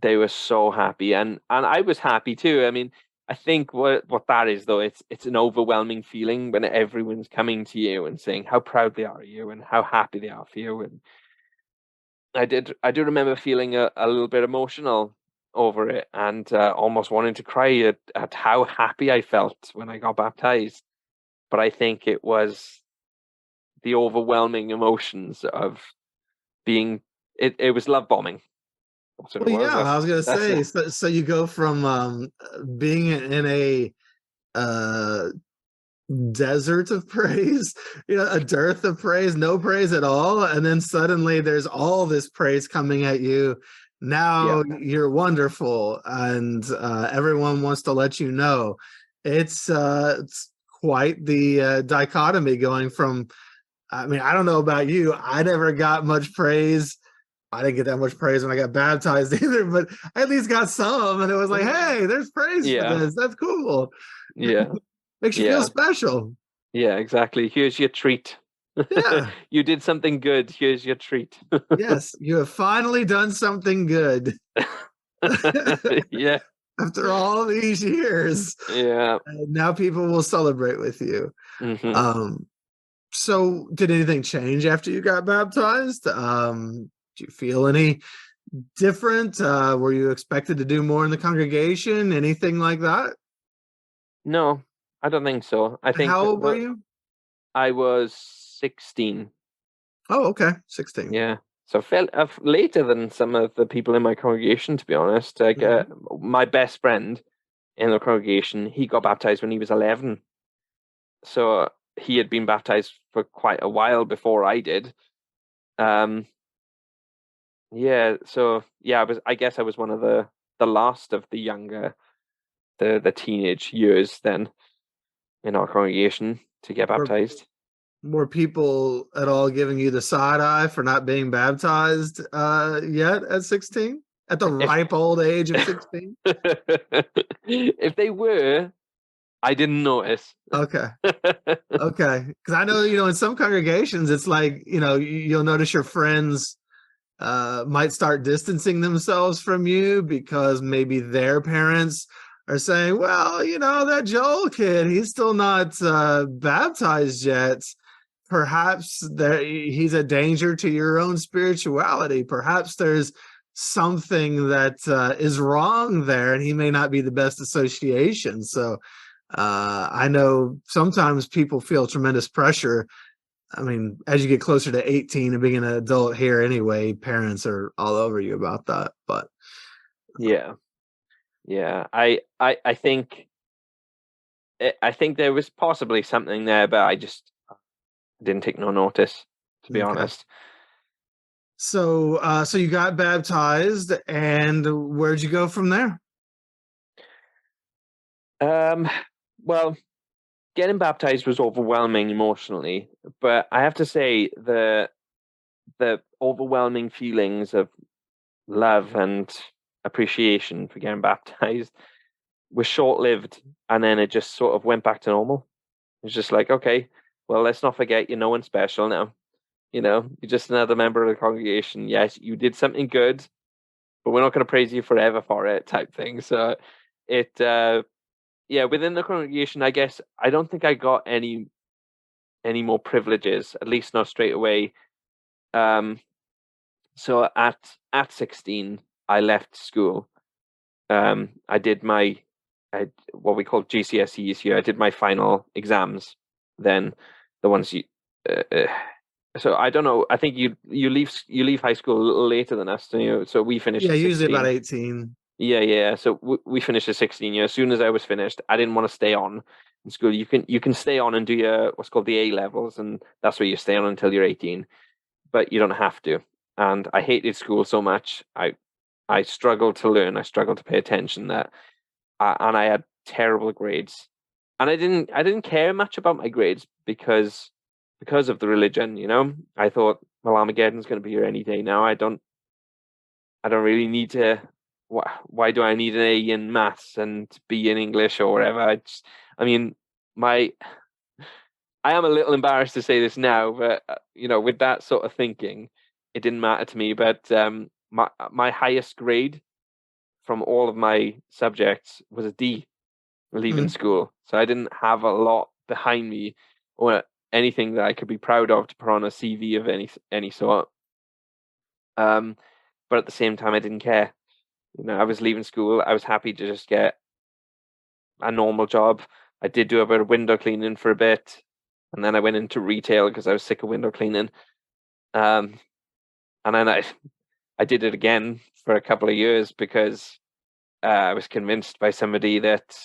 they were so happy, and I was happy too. I mean, I think what that is, though, it's an overwhelming feeling when everyone's coming to you and saying how proud they are of you and how happy they are for you. And I do remember feeling a little bit emotional over it, and almost wanting to cry at how happy I felt when I got baptized. But I think it was the overwhelming emotions of being, it was love bombing. That's what it Well, was. yeah, I was gonna That's say. So you go from being in a uh desert of praise, a dearth of praise, no praise at all, and then suddenly there's all this praise coming at you. yeah. Now you're wonderful, and everyone wants to let you know. It's quite the dichotomy going from. I mean, I don't know about you. I never got much praise. I didn't get that much praise when I got baptized either, but I at least got some, and it was like, hey, there's praise for Yeah. this. That's cool. Yeah. Makes you feel Yeah. special. Yeah, exactly. Here's your treat. Yeah. You did something good. Here's your treat. Yes, you have finally done something good. Yeah. After all these years, Yeah. now people will celebrate with you. hmm Um, so did anything change after you got baptized? Do you feel any different? Were you expected to do more in the congregation? Anything like that? No, I don't think so. I think How old were you? I was 16. Oh, okay, 16. Yeah. So I felt later than some of the people in my congregation, to be honest. Like Mhm. my best friend in the congregation, he got baptized when he was 11. So he had been baptized for quite a while before I did. Um, yeah. So yeah, I guess I was one of the last of the younger, the teenage years then in our congregation to get Were baptized. were people at all giving you the side eye for not being baptized yet at 16? At the If ripe old age of 16? if they were, I didn't notice. Okay. Okay. Because I know, in some congregations, it's like, you'll notice your friends might start distancing themselves from you because maybe their parents are saying, well, that Joel kid, he's still not baptized yet. Perhaps he's a danger to your own spirituality. Perhaps there's something that is wrong there, and he may not be the best association. So I know sometimes people feel tremendous pressure. I mean, as you get closer to 18 and being an adult here anyway, parents are all over you about that. But Yeah, yeah. I think there was possibly something there, but I just didn't take no notice, to be okay. honest. So you got baptized, and where'd you go from there? Um, well, getting baptized was overwhelming emotionally, but I have to say the overwhelming feelings of love and appreciation for getting baptized was short lived, and then it just sort of went back to normal. It's just like, okay, well, let's not forget you're no one special now. You're just another member of the congregation. Yes, you did something good, but we're not going to praise you forever for it, type thing. So it, yeah, within the congregation, I guess I don't think I got any more privileges, at least not straight away. Um, so at 16, I left school. I did what we call GCSEs here. I did my final exams, then the ones you, uh, uh, So I don't know. I think you leave high school a little later than us, don't you? So we finished Yeah, at usually about 16. 18. Yeah, yeah. So we finished at 16. Yeah. As soon as I was finished, I didn't want to stay on in school. You can stay on and do your what's called the A levels, and that's where you stay on until you're 18. But you don't have to. And I hated school so much. I struggled to learn. I struggled to pay attention. And I had terrible grades. And I didn't care much about my grades because of the religion. I thought, well, Armageddon's going to be here any day now. I don't really need to. Why do I need an A in maths and B in English or whatever? I mean, my I am a little embarrassed to say this now, but with that sort of thinking, it didn't matter to me. But my highest grade from all of my subjects was a D leaving Mm. school, so I didn't have a lot behind me or anything that I could be proud of to put on a CV of any sort. Um, but at the same time, I didn't care. I was leaving school. I was happy to just get a normal job. I did do a bit of window cleaning for a bit, and then I went into retail because I was sick of window cleaning. Um, and then I did it again for a couple of years because I was convinced by somebody that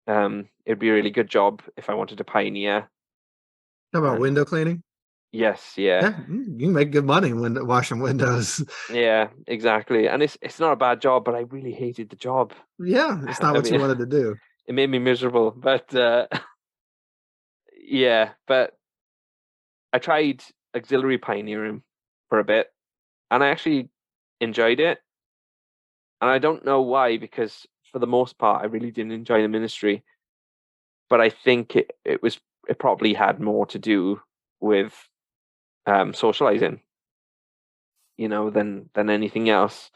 it'd be a really good job if I wanted to pioneer. How about And window cleaning? yes, yeah, Yeah, you can make good money when washing windows. yeah, exactly. And it's not a bad job, but I really hated the job. Yeah, it's not I what you mean, wanted to do. it made me miserable. But yeah, but I tried auxiliary pioneering for a bit, and I actually enjoyed it. And I don't know why, because for the most part, I really didn't enjoy the ministry. But I think it probably had more to do with socializing, than anything else.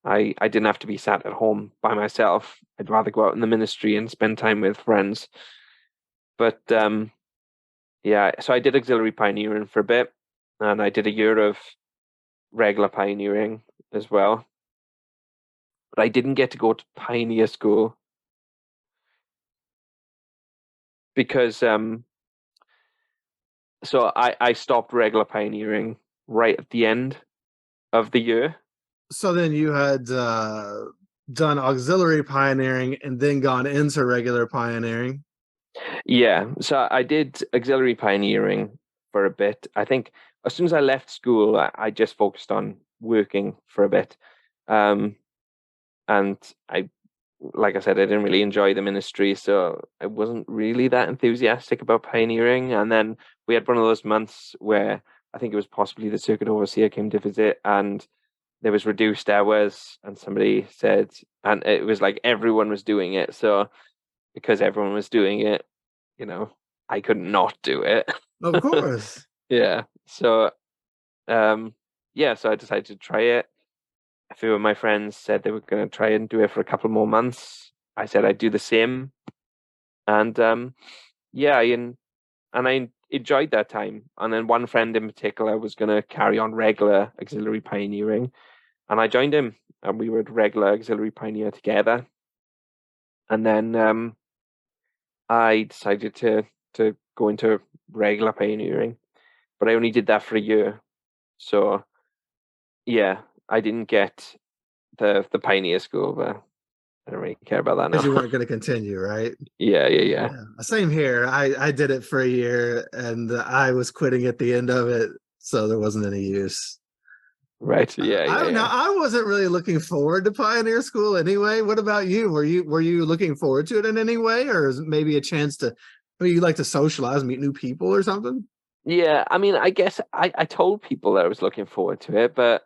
I didn't have to be sat at home by myself. I'd rather go out in the ministry and spend time with friends. But yeah, so I did auxiliary pioneering for a bit, and I did a year of regular pioneering as well. But I didn't get to go to pioneer school because so I stopped regular pioneering right at the end of the year. So then you had done auxiliary pioneering and then gone into regular pioneering. Yeah, so I did auxiliary pioneering for a bit. I think as soon as I left school, I just focused on working for a bit. Um, and like I said, I didn't really enjoy the ministry, so I wasn't really that enthusiastic about pioneering. And then we had one of those months where I think it was possibly the circuit overseer came to visit, and there was reduced hours, and somebody said, and it was like everyone was doing it. So because everyone was doing it, you know, I could not do it. Of course. Yeah. So so I decided to try it. A few of my friends said they were going to try and do it for a couple more months. I said I'd do the same, and and I enjoyed that time. And then one friend in particular was going to carry on regular auxiliary pioneering, and I joined him, and we would regular auxiliary pioneer together. And then I decided to go into regular pioneering, but I only did that for a year. So yeah, I didn't get the pioneer school, but I don't really care about that Because you now. weren't going to continue, right? Yeah, yeah, yeah. Yeah. Same here. I did it for a year and I was quitting at the end of it, so there wasn't any use. Right. Yeah, I yeah, don't know. yeah. I wasn't really looking forward to Pioneer School anyway. What about you? Were you looking forward to it in any way, or is it maybe a chance to maybe you like to socialize, meet new people or something? Yeah, I mean, I guess I told people that I was looking forward to it, but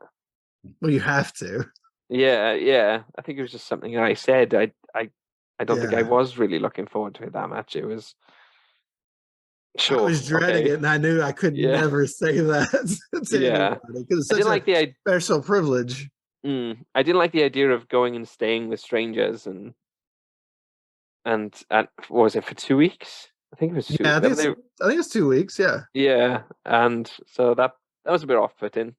Well, you have to. yeah, yeah. I think it was just something I said. I don't think I Yeah. was really looking forward to it that much. It was I sure, was dreading okay. it and I knew I could Yeah. never say that to Yeah. anybody because it's I such didn't a like the special privilege. I didn't like the idea of going and staying with strangers and what was it for 2 weeks? I think it was two. Yeah, That was I think it's 2 weeks. Yeah. yeah, and so that was a bit off-putting.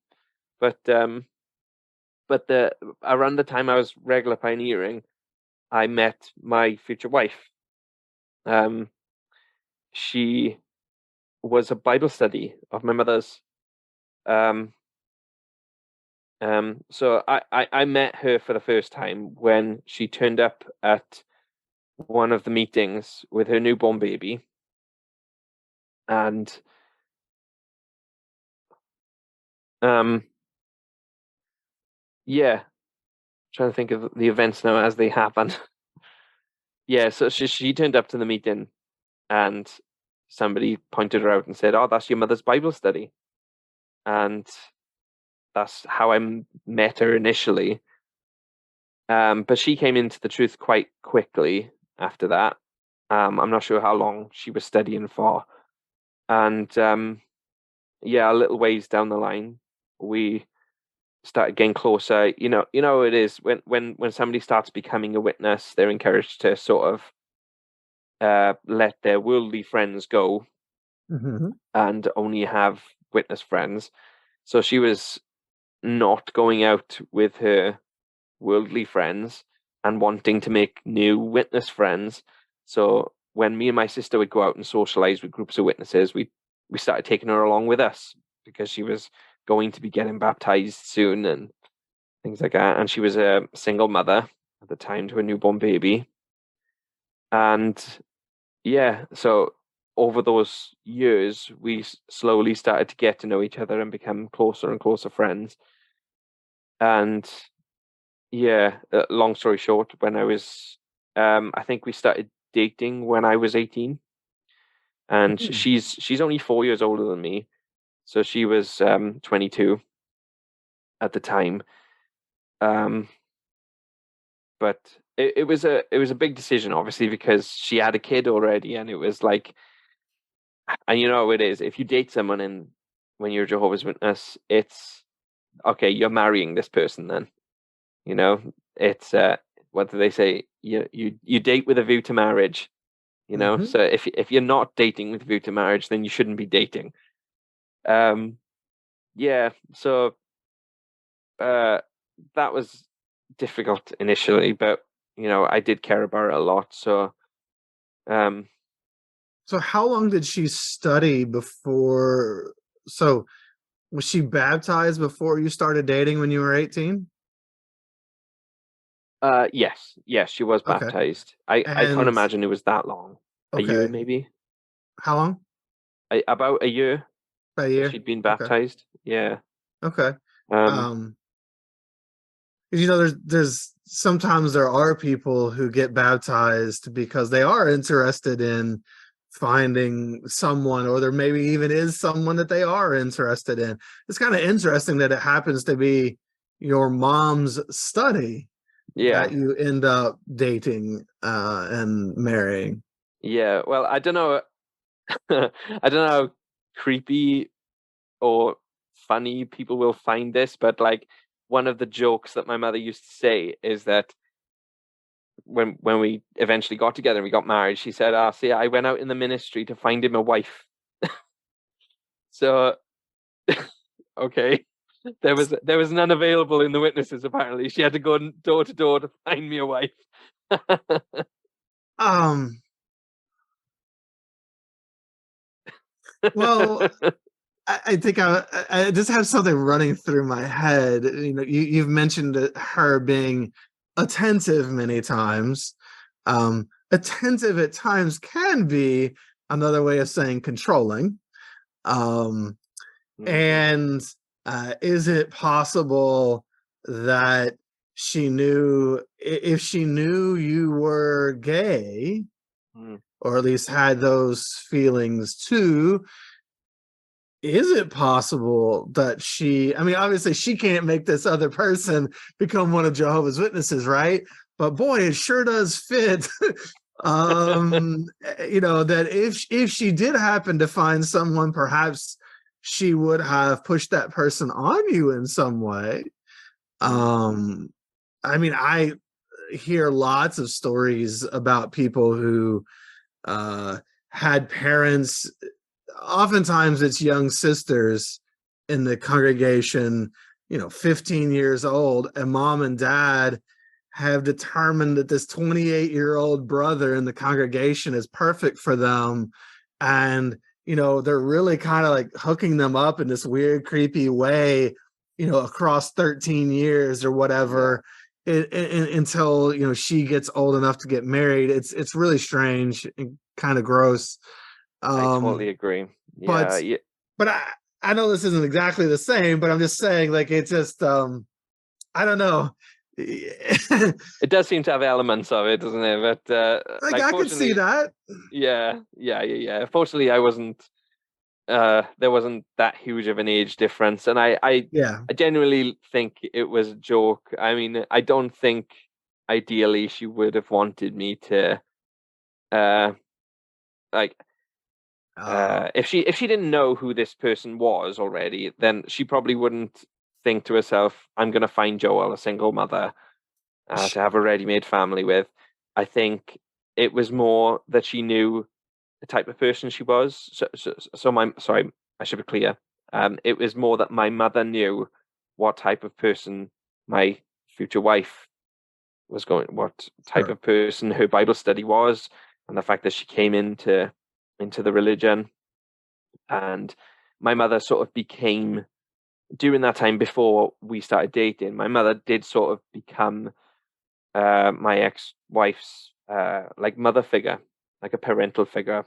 But the around the time I was regular pioneering, I met my future wife. Um, she was a Bible study of my mother's. So I met her for the first time when she turned up at one of the meetings with her newborn baby. And yeah, trying to think of the events now as they happen. Yeah, so she turned up to the meeting and somebody pointed her out and said, "Oh, that's your mother's Bible study." And that's how I met her initially. But she came into the truth quite quickly after that. I'm not sure how long she was studying for. And yeah, a little ways down the line, we started getting closer. You know it is when somebody starts becoming a witness, they're encouraged to sort of let their worldly friends go and only have witness friends. So she was not going out with her worldly friends and wanting to make new witness friends. So when me and my sister would go out and socialize with groups of witnesses, we started taking her along with us because she was going to be getting baptized soon and things like that. And she was a single mother at the time to a newborn baby. And yeah, so over those years, we slowly started to get to know each other and become closer and closer friends. And yeah, long story short, when I was, I think we started dating when I was 18, and she's only 4 years older than me, so she was 22 at the time. Um, but it was a big decision, obviously, because she had a kid already, and it was like, and you know how it is, if you date someone and when you're a Jehovah's Witness, it's okay, you're marrying this person then. You know, it's what do they say? You date with a view to marriage. So if you're not dating with a view to marriage, then you shouldn't be dating. Um, yeah. So that was difficult initially, but I did care about it a lot. So um, So how long did she study before? So was she baptized before you started dating when you were 18? yes, she was Okay. baptized. I can't And imagine it was that long. A year, okay. maybe. How long? About a year A that year? she'd been Okay. baptized. Yeah. Okay. Um, Um, there's sometimes there are people who get baptized because they are interested in finding someone, or there maybe even is someone that they are interested in. It's kind of interesting that it happens to be your mom's study yeah. that you end up dating and marrying. Yeah. Well, I don't know. I don't know how creepy or funny people will find this, but like one of the jokes that my mother used to say is that when we eventually got together and we got married, she said, "Ah, see, I went out in the ministry to find him a wife." So okay, there was none available in the witnesses. Apparently, she had to go door to door to find me a wife. Um, well, I think I just have something running through my head. You've mentioned her being attentive many times. Attentive at times can be another way of saying controlling. Um, Mhm. and is it possible that she knew, if she knew you were gay, Mm. or at least had those feelings too? Is it possible that I mean, obviously she can't make this other person become one of Jehovah's Witnesses, right? But boy, it sure does fit. That if she did happen to find someone, perhaps she would have pushed that person on you in some way. Mm. Um, I mean, I hear lots of stories about people who uh had parents, oftentimes it's young sisters in the congregation, 15 years old, and mom and dad have determined that this 28-year-old brother in the congregation is perfect for them, and they're really kind of like hooking them up in this weird, creepy way, across 13 years or whatever, until she gets old enough to get married. It's really strange and kind of gross. I totally agree. But Yeah. but I know this isn't exactly the same, but I'm just saying, like, it's just I don't know. It does seem to have elements of it, doesn't it? But Like, I could see that. yeah. Fortunately, I wasn't. There wasn't that huge of an age difference, and I genuinely think it was a joke. I mean, I don't think ideally she would have wanted me to, like, if she didn't know who this person was already, then she probably wouldn't think to herself, "I'm going to find Joel a single mother to have a ready-made family with." I think it was more that she knew the type of person she was. Sorry, I should be clear. It was more that my mother knew what type of person my future wife was what type of person her Bible study was, and the fact that she came into the religion. And my mother sort of became, during that time before we started dating, my mother did sort of become my ex-wife's like mother figure, like a parental figure.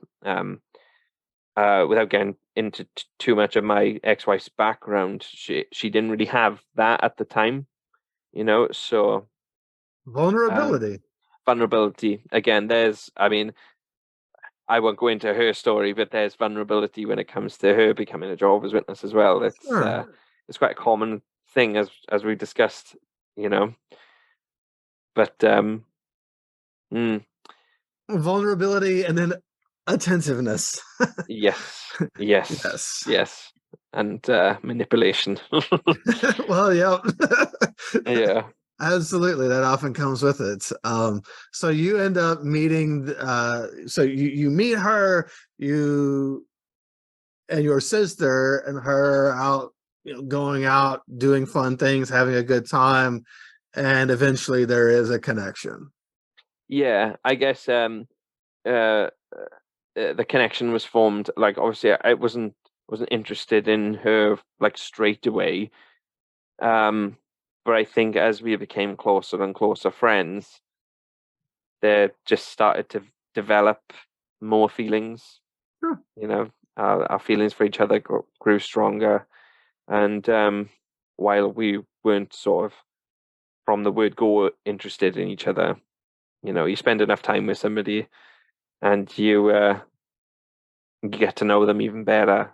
Without getting into too much of my ex-wife's background, she didn't really have that at the time, so Vulnerability. vulnerability. Again, I won't go into her story, but there's vulnerability when it comes to her becoming a Jehovah's Witness as well. It's quite a common thing, as we discussed, but vulnerability, and then attentiveness. yes, Yes. and manipulation. Well, yeah. Yeah. Absolutely, that often comes with it. So you end up meeting, so you meet her, you and your sister and her out, going out, doing fun things, having a good time, and eventually there is a connection. Yeah, I guess the connection was formed. Like, obviously, I wasn't interested in her like straight away. But I think as we became closer and closer friends, there just started to develop more feelings. Sure. Our feelings for each other grew stronger, and while we weren't sort of from the word go interested in each other, you spend enough time with somebody, and you get to know them even better.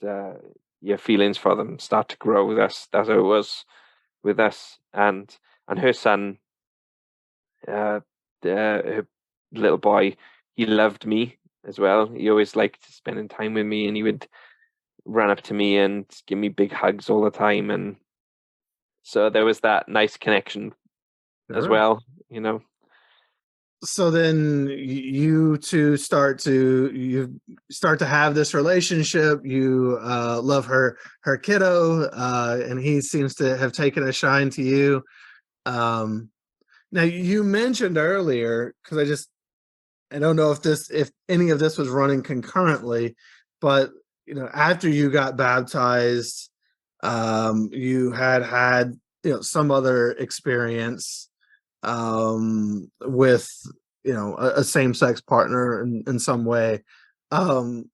And, your feelings for them start to grow. That's how it was with us, and her son, her little boy, he loved me as well. He always liked spending time with me, and he would run up to me and give me big hugs all the time, and so there was that nice connection as well. So then you two start to have this relationship. You love her kiddo, and he seems to have taken a shine to you. Now, you mentioned earlier, because I don't know if any of this was running concurrently, but after you got baptized, you had some other experience with a same-sex partner in some way.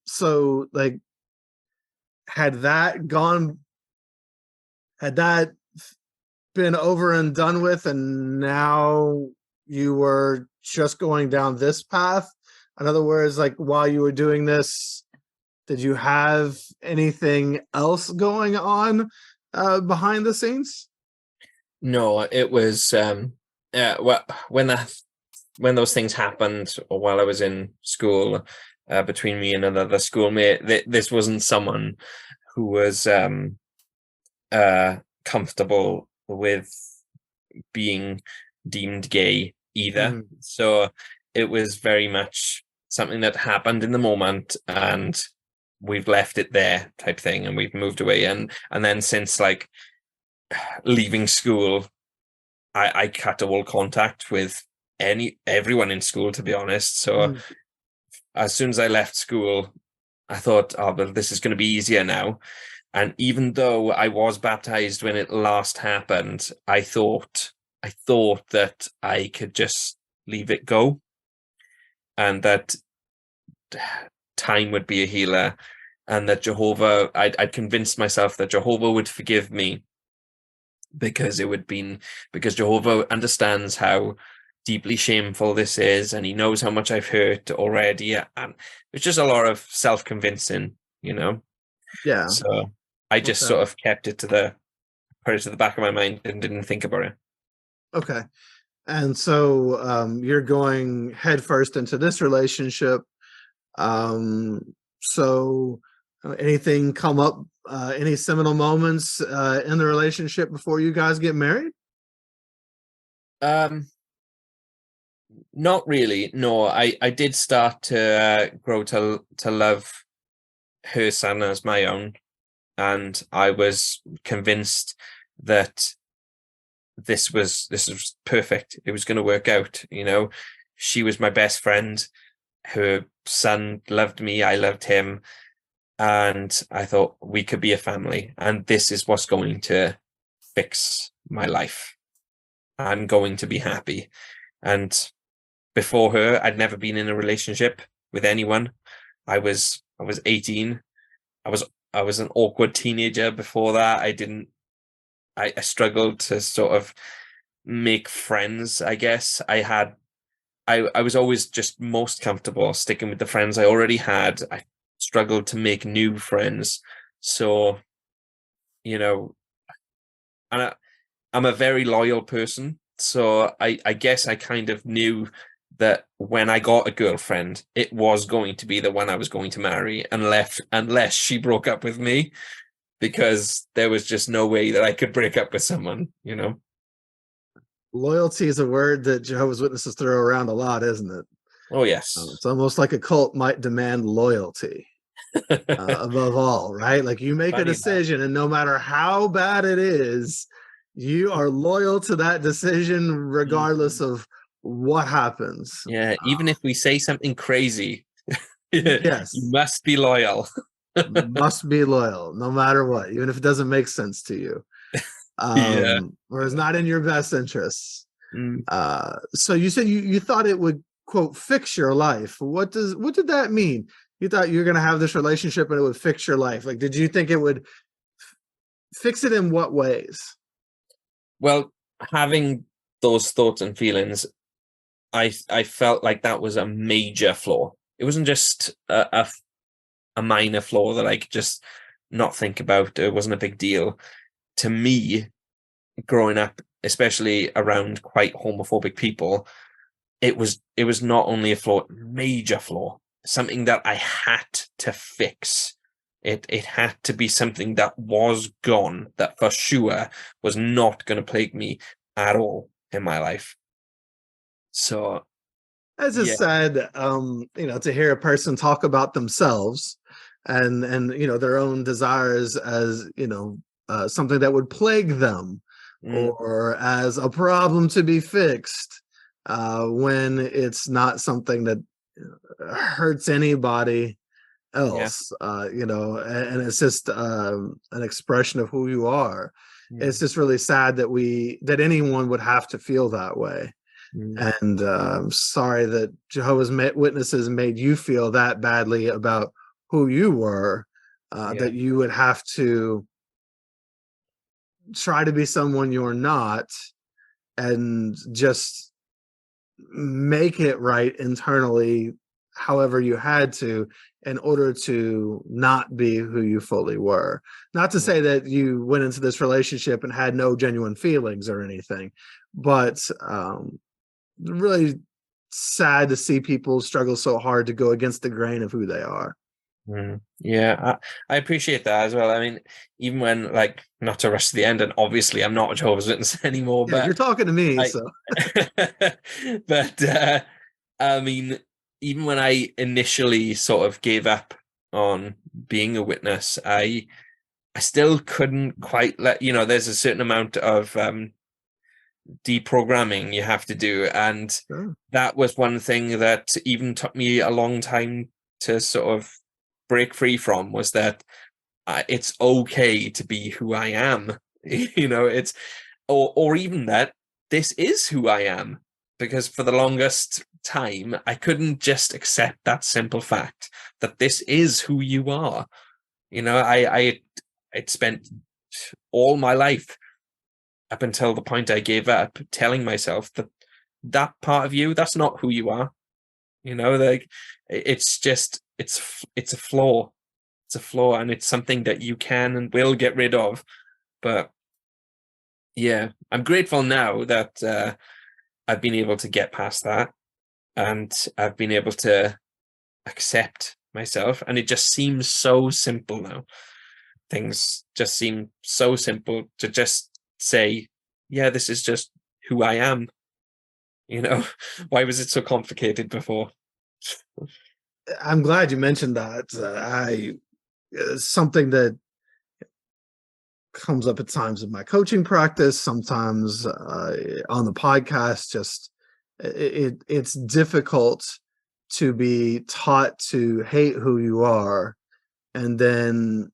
So, like, had that been over and done with, and now you were just going down this path? In other words, like, while you were doing this, did you have anything else going on behind the scenes? No, it was well, when those things happened, or while I was in school, between me and another schoolmate, this wasn't someone who was comfortable with being deemed gay either. So it was very much something that happened in the moment, and we've left it there, type thing, and we've moved away. And then since, like, leaving school, I cut all contact with everyone in school, to be honest. So as soon as I left school, I thought, oh, well, this is going to be easier now. And even though I was baptized when it last happened, I thought that I could just leave it go, and that time would be a healer, and that Jehovah, I'd convinced myself that Jehovah would forgive me because Jehovah understands how deeply shameful this is, and he knows how much I've hurt already. And it's just a lot of self-convincing, Yeah. So I just Okay. sort of put it to the back of my mind and didn't think about it. Okay. And so you're going headfirst into this relationship. So anything come up, any seminal moments in the relationship before you guys get married? Not really. No, I did start to grow to love her son as my own, and I was convinced that this was perfect. It was going to work out. She was my best friend. Her son loved me. I loved him. And I thought we could be a family. And this is what's going to fix my life. I'm going to be happy. And before her, I'd never been in a relationship with anyone. I was 18. I was an awkward teenager before that. I struggled to sort of make friends, I guess. I was always just most comfortable sticking with the friends I already had. I struggled to make new friends. So, and I'm a very loyal person. So I guess I kind of knew that when I got a girlfriend, it was going to be the one I was going to marry, unless she broke up with me, because there was just no way that I could break up with someone, Loyalty is a word that Jehovah's Witnesses throw around a lot, isn't it? Oh, yes. It's almost like a cult might demand loyalty above all, right? Like you make a decision, and no matter how bad it is, you are loyal to that decision regardless of what happens. Yeah, even if we say something crazy, yes, you must be loyal. must be loyal no matter what, even if it doesn't make sense to you, or is not in your best interests. So you said you thought it would, quote, fix your life. What did that mean? You thought you were going to have this relationship and it would fix your life. Like, did you think it would fix it in what ways? Well, having those thoughts and feelings, I felt like that was a major flaw. It wasn't just a minor flaw that I could just not think about. It wasn't a big deal. To me, growing up, especially around quite homophobic people, it was not only a flaw, major flaw, something that I had to fix. It had to be something that was gone, that for sure was not going to plague me at all in my life. So, as I said, to hear a person talk about themselves and their own desires as something that would plague them or as a problem to be fixed, when it's not something that hurts anybody else, and it's just an expression of who you are. It's just really sad that anyone would have to feel that way. And I'm sorry that Jehovah's Witnesses made you feel that badly about who you were, that you would have to try to be someone you're not and just make it right internally however you had to in order to not be who you fully were. Not to say that you went into this relationship and had no genuine feelings or anything, but really sad to see people struggle so hard to go against the grain of who they are. Yeah, I appreciate that as well. I mean, even when, like, not to rush to the end, and obviously I'm not a Jehovah's Witness anymore, but you're talking to me, so. But I mean, even when I initially sort of gave up on being a witness, I still couldn't quite there's a certain amount of deprogramming you have to do, and that was one thing that even took me a long time to sort of break free from was that it's okay to be who I am. It's or even that this is who I am, because for the longest time I couldn't just accept that simple fact that this is who you are. I'd spent all my life up until the point I gave up telling myself that part of you, that's not who you are. Like it's a flaw. It's a flaw, and it's something that you can and will get rid of. But yeah, I'm grateful now that I've been able to get past that, and I've been able to accept myself, and it just seems so simple now. Things just seem so simple to just say, yeah, this is just who I am. Why was it so complicated before? I'm glad you mentioned that. Something that comes up at times in my coaching practice, sometimes on the podcast. Just it's difficult to be taught to hate who you are, and then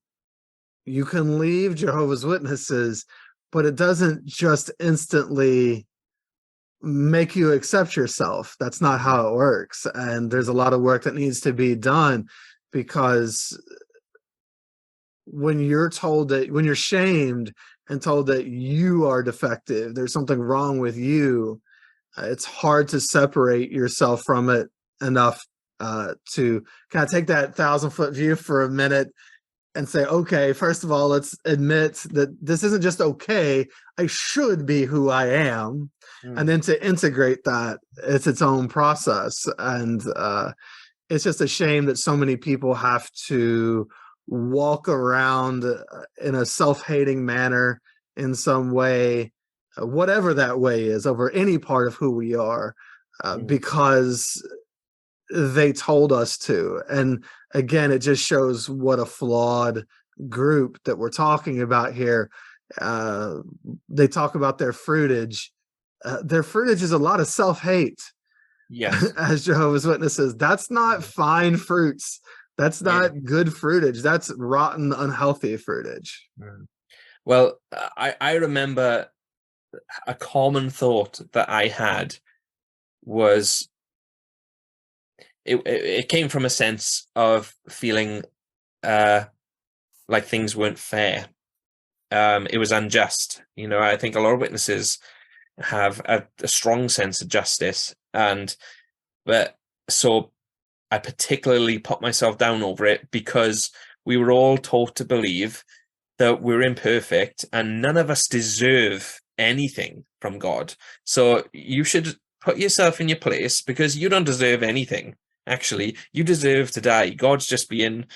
you can leave Jehovah's Witnesses, but it doesn't just instantly make you accept yourself. That's not how it works. And there's a lot of work that needs to be done, because when you're shamed and told that you are defective, there's something wrong with you, it's hard to separate yourself from it enough to kind of take that 1,000-foot view for a minute and say, okay, first of all, let's admit that this isn't just okay, I should be who I am. And then to integrate that, it's its own process. And it's just a shame that so many people have to walk around in a self-hating manner in some way, whatever that way is, over any part of who we are, because they told us to. And again, it just shows what a flawed group that we're talking about here. They talk about their fruitage. Their fruitage is a lot of self-hate. Yes. As Jehovah's Witnesses, that's not fine fruits. That's not good fruitage. That's rotten, unhealthy fruitage. Well, I remember a common thought that I had was it came from a sense of feeling like things weren't fair. It was unjust. I think a lot of witnesses have a strong sense of justice, but so I particularly put myself down over it, because we were all taught to believe that we're imperfect and none of us deserve anything from God. So you should put yourself in your place, because you don't deserve anything. Actually, you deserve to die. God's just being,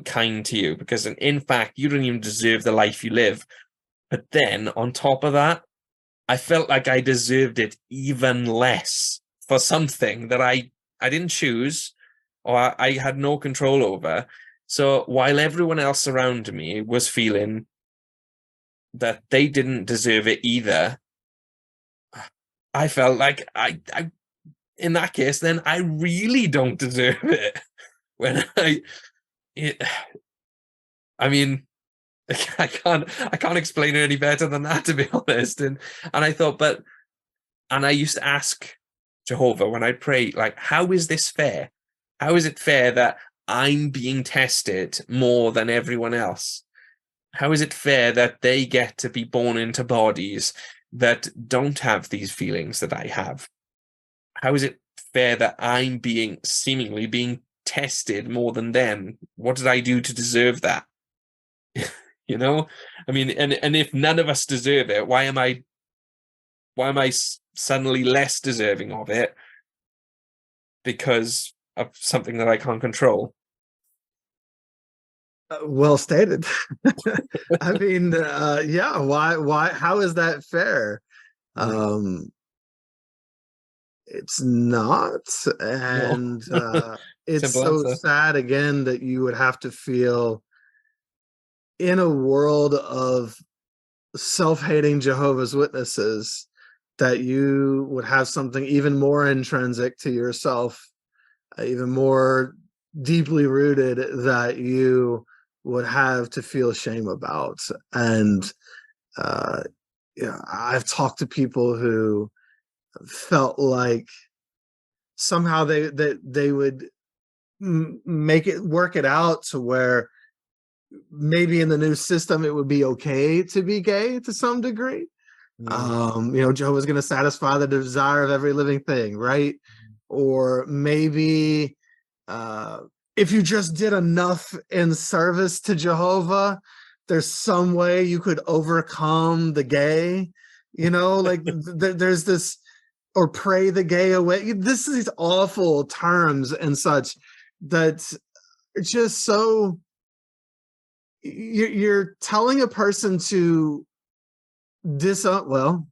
kind to you, because in fact, you don't even deserve the life you live. But then on top of that, I felt like I deserved it even less for something that I didn't choose, or I had no control over. So while everyone else around me was feeling that they didn't deserve it either, I felt like I in that case, then I really don't deserve it. When I mean, I can't explain it any better than that, to be honest. And I thought, and I used to ask Jehovah when I pray, like, how is this fair? How is it fair that I'm being tested more than everyone else? How is it fair that they get to be born into bodies that don't have these feelings that I have? How is it fair that I'm seemingly being tested more than them? What did I do to deserve that? I mean, and if none of us deserve it, why am I suddenly less deserving of it because of something that I can't control? Well stated. I mean, yeah, why, how is that fair? It's not. And it's so sad, again, that you would have to feel in a world of self-hating Jehovah's Witnesses that you would have something even more intrinsic to yourself, even more deeply rooted that you would have to feel shame about. And yeah, I've talked to people who felt like somehow they would make it work it out to where maybe in the new system it would be okay to be gay to some degree. Jehovah's going to satisfy the desire of every living thing, right? Or maybe if you just did enough in service to Jehovah, there's some way you could overcome the gay, like there's this, or pray the gay away. This is these awful terms and such that just so you're telling a person to disown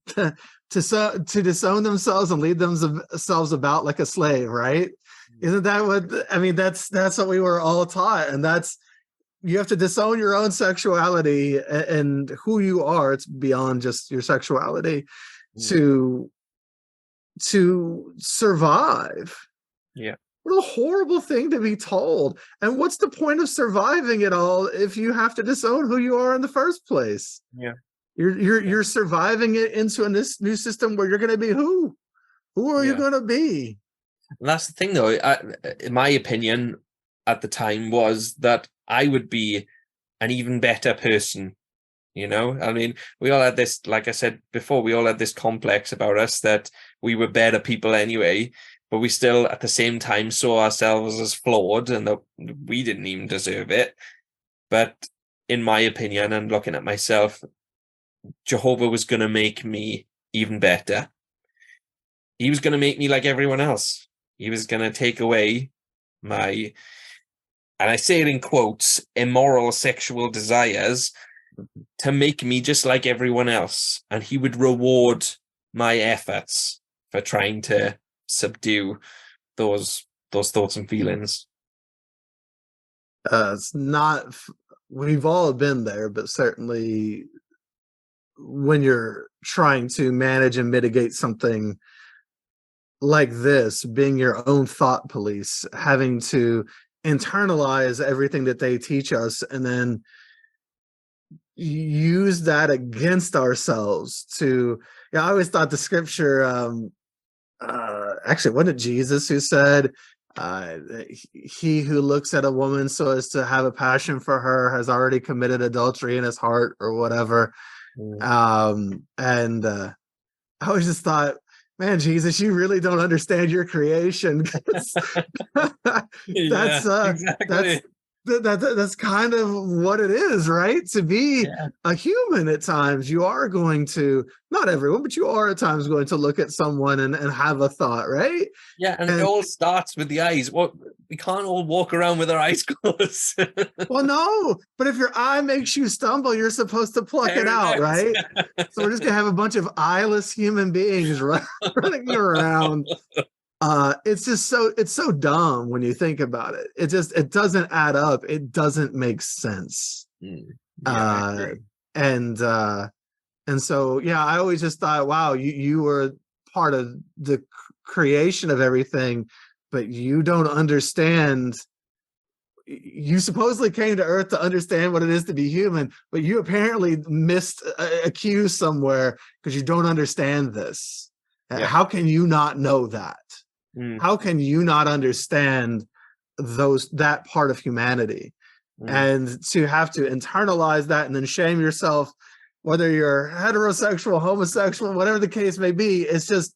to disown themselves and lead themselves about like a slave, right? Isn't that what I mean? That's what we were all taught, and that's, you have to disown your own sexuality and who you are. It's beyond just your sexuality to survive. Yeah. What a horrible thing to be told. And what's the point of surviving it all if you have to disown who you are in the first place? Yeah. You're surviving it into a new system where you're going to be who? Who are you going to be? That's the thing, though. In my opinion, at the time, was that I would be an even better person. I mean, we all had this, like I said before, we all had this complex about us that we were better people anyway, but we still, at the same time, saw ourselves as flawed and that we didn't even deserve it. But in my opinion, and looking at myself, Jehovah was going to make me even better. He was going to make me like everyone else. He was going to take away my, and I say it in quotes, immoral sexual desires to make me just like everyone else. And he would reward my efforts for trying to subdue those thoughts and feelings. It's not, we've all been there, but certainly when you're trying to manage and mitigate something like this, being your own thought police, having to internalize everything that they teach us and then use that against ourselves to, I always thought the scripture, actually, wasn't it Jesus who said, he who looks at a woman so as to have a passion for her has already committed adultery in his heart, or whatever. And I always just thought, man, Jesus, you really don't understand your creation. That's kind of what it is, right? To be a human at times, you are going to, not everyone, but you are at times going to look at someone and have a thought, right? Yeah, and it all starts with the eyes. Well, we can't all walk around with our eyes closed. Well, no, but if your eye makes you stumble, you're supposed to pluck it out, right? So we're just gonna have a bunch of eyeless human beings running around. It's so dumb when you think about it. It doesn't add up. It doesn't make sense. And so I always just thought, wow, you were part of the creation of everything, but you don't understand. You supposedly came to Earth to understand what it is to be human, but you apparently missed a cue somewhere because you don't understand this. How can you not know that? How can you not understand that part of humanity? And to have to internalize that and then shame yourself, whether you're heterosexual, homosexual, whatever the case may be, it's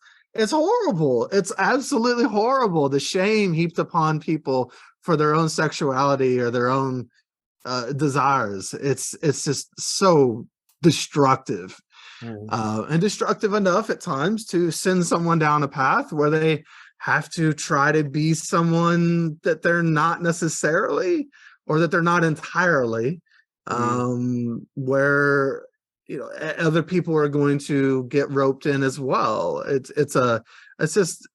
horrible. It's absolutely horrible. The shame heaped upon people for their own sexuality or their own desires. It's just so destructive. And destructive enough at times to send someone down a path where they have to try to be someone that they're not necessarily, or that they're not entirely, where other people are going to get roped in as well. It's just,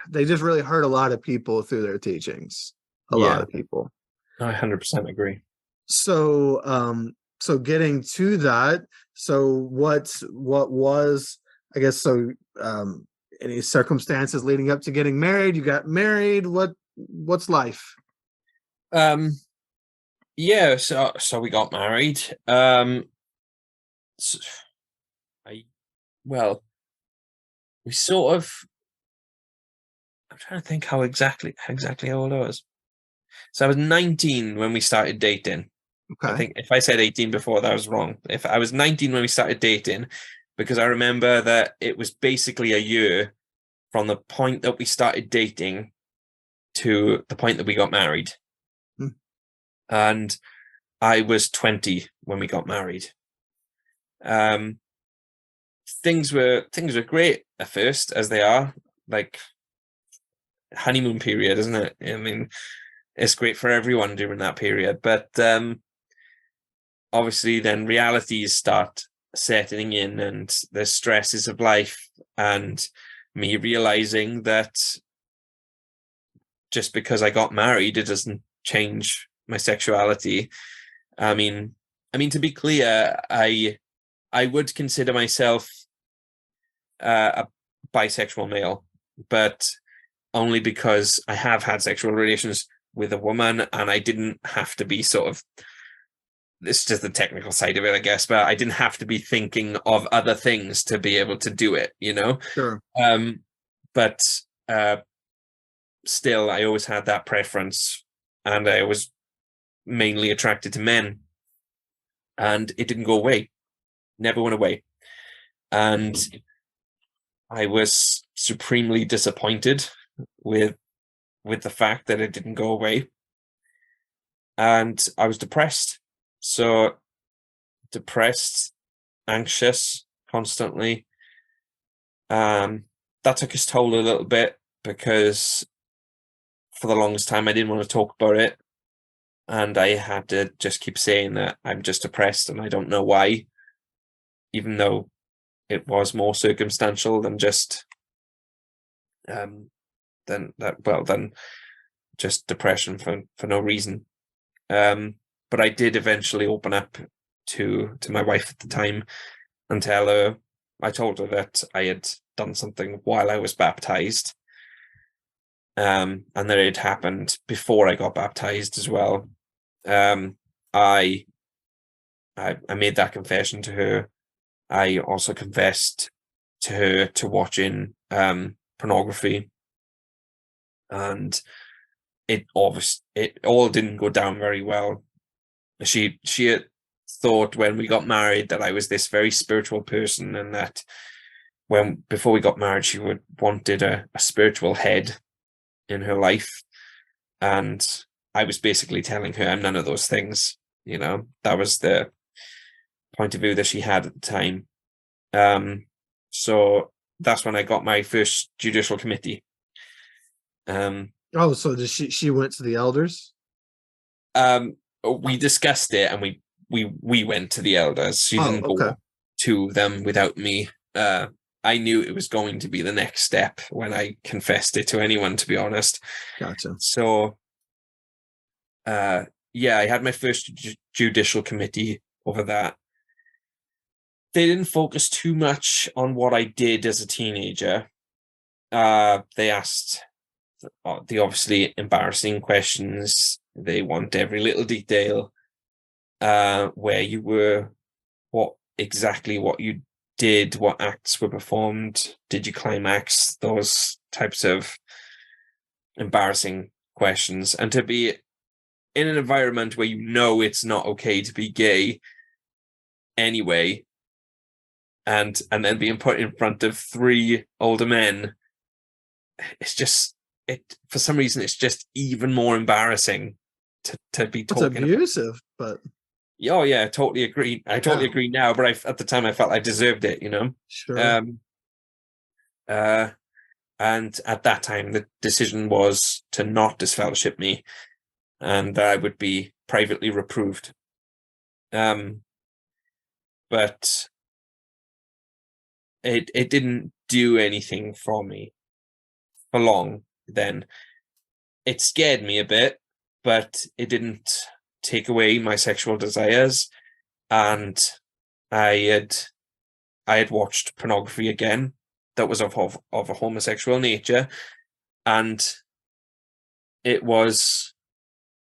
they just really hurt a lot of people through their teachings. A lot of people. I 100% agree. So so getting to that, so what was, I guess, so any circumstances leading up to getting married? You got married. What's life? Yeah, so we got married. So well, we sort of. I'm trying to think how exactly how old I was. So I was 19 when we started dating. I Okay. think if I said 18 before, that was wrong. If I was 19 when we started dating, because I remember that it was basically a year from the point that we started dating to the point that we got married. Hmm. And I was 20 when we got married. Things were great at first, as they are, like honeymoon period, isn't it? I mean, it's great for everyone during that period, but obviously then realities start setting in, and the stresses of life, and me realizing that just because I got married, it doesn't change my sexuality. I mean, to be clear, I would consider myself a bisexual male, but only because I have had sexual relations with a woman, and I didn't have to be sort of, this is just the technical side of it, I guess, but I didn't have to be thinking of other things to be able to do it, you know? Sure. But still, I always had that preference, and I was mainly attracted to men, and it didn't go away, never went away. And I was supremely disappointed with the fact that it didn't go away, and I was depressed. So depressed, anxious constantly. That took its toll a little bit, because for the longest time I didn't want to talk about it, and I had to just keep saying that I'm just depressed and I don't know why, even though it was more circumstantial than just than just depression for no reason. But I did eventually open up to my wife at the time and I told her that I had done something while I was baptized, and that it happened before I got baptized as well. I made that confession to her. I also confessed to her to watching pornography, and it all didn't go down very well. She had thought when we got married that I was this very spiritual person, and that before we got married, she wanted a spiritual head in her life, and I was basically telling her I'm none of those things. You know, that was the point of view that she had at the time. So that's when I got my first judicial committee. Oh, so she went to the elders? We discussed it, and we went to the elders. She didn't go to them without me. I knew it was going to be the next step when I confessed it to anyone, to be honest. Gotcha. So, yeah, I had my first judicial committee over that. They didn't focus too much on what I did as a teenager. They asked the obviously embarrassing questions. They want every little detail, where you were, what you did, what acts were performed, did you climax, those types of embarrassing questions. And to be in an environment where you know it's not okay to be gay anyway, and then being put in front of 3 older men, it's just, for some reason it's just even more embarrassing to be talking. It's abusive, but oh yeah, I totally agree. I totally agree now, but at the time I felt I deserved it, you know. Sure. And at that time the decision was to not disfellowship me, and I would be privately reproved. But it didn't do anything for me for long then. It scared me a bit, but it didn't take away my sexual desires. And I had watched pornography again that was of a homosexual nature, and it was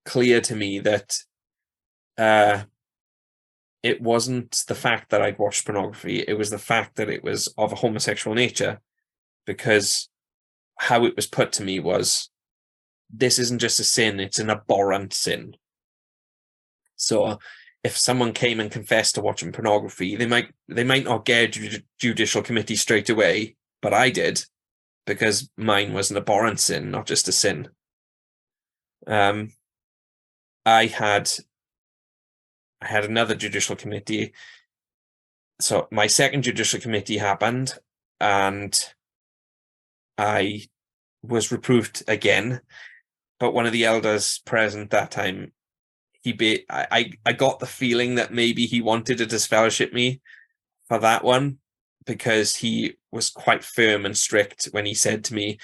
clear to me that it wasn't the fact that I'd watched pornography, it was the fact that it was of a homosexual nature, because how it was put to me was, this isn't just a sin, it's an abhorrent sin. So if someone came and confessed to watching pornography, they might not get a judicial committee straight away, but I did, because mine was an abhorrent sin, not just a sin. I had another judicial committee. So my second judicial committee happened, and I was reproved again. But one of the elders present that time, I got the feeling that maybe he wanted to disfellowship me for that one, because he was quite firm and strict when he said to me,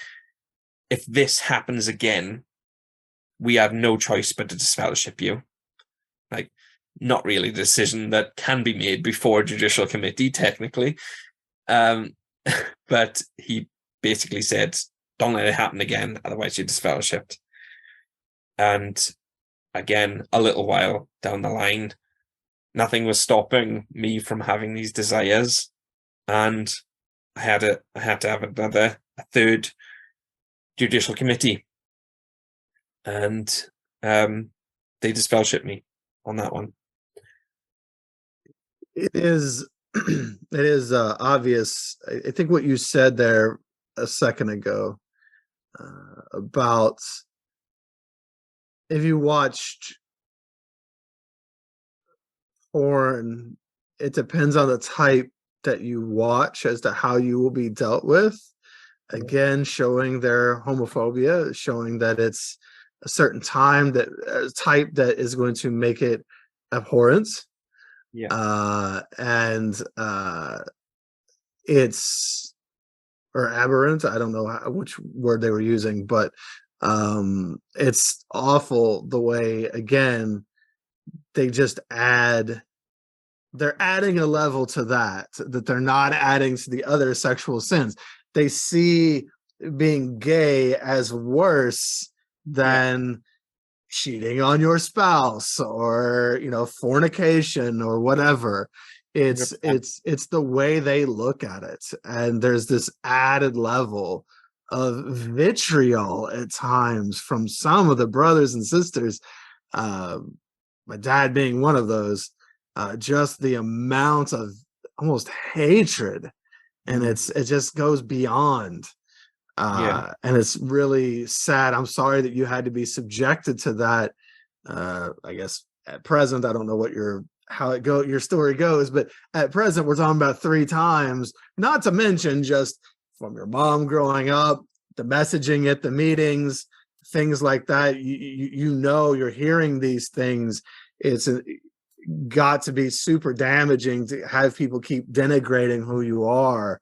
if this happens again, we have no choice but to disfellowship you. Like, not really a decision that can be made before a judicial committee, technically. But he basically said, don't let it happen again, otherwise you're disfellowshipped. And again, a little while down the line, nothing was stopping me from having these desires. And I had to have a third judicial committee. And they disfellowshipped me on that one. It is obvious. I think what you said there a second ago about if you watched porn, it depends on the type that you watch as to how you will be dealt with. Again, showing their homophobia, showing that it's a certain type that is going to make it abhorrent. It's or aberrant. I don't know which word they were using, but it's awful the way, again, they just they're adding a level to that they're not adding to the other sexual sins. They see being gay as worse than cheating on your spouse or, fornication or whatever. It's the way they look at it. And there's this added level of vitriol at times from some of the brothers and sisters, my dad being one of those, just the amount of almost hatred, and it just goes beyond. And it's really sad. I'm sorry that you had to be subjected to that. I guess at present, I don't know what your story goes, but at present we're talking about 3 times, not to mention just from your mom growing up, the messaging at the meetings, things like that. You're hearing these things. It's got to be super damaging to have people keep denigrating who you are,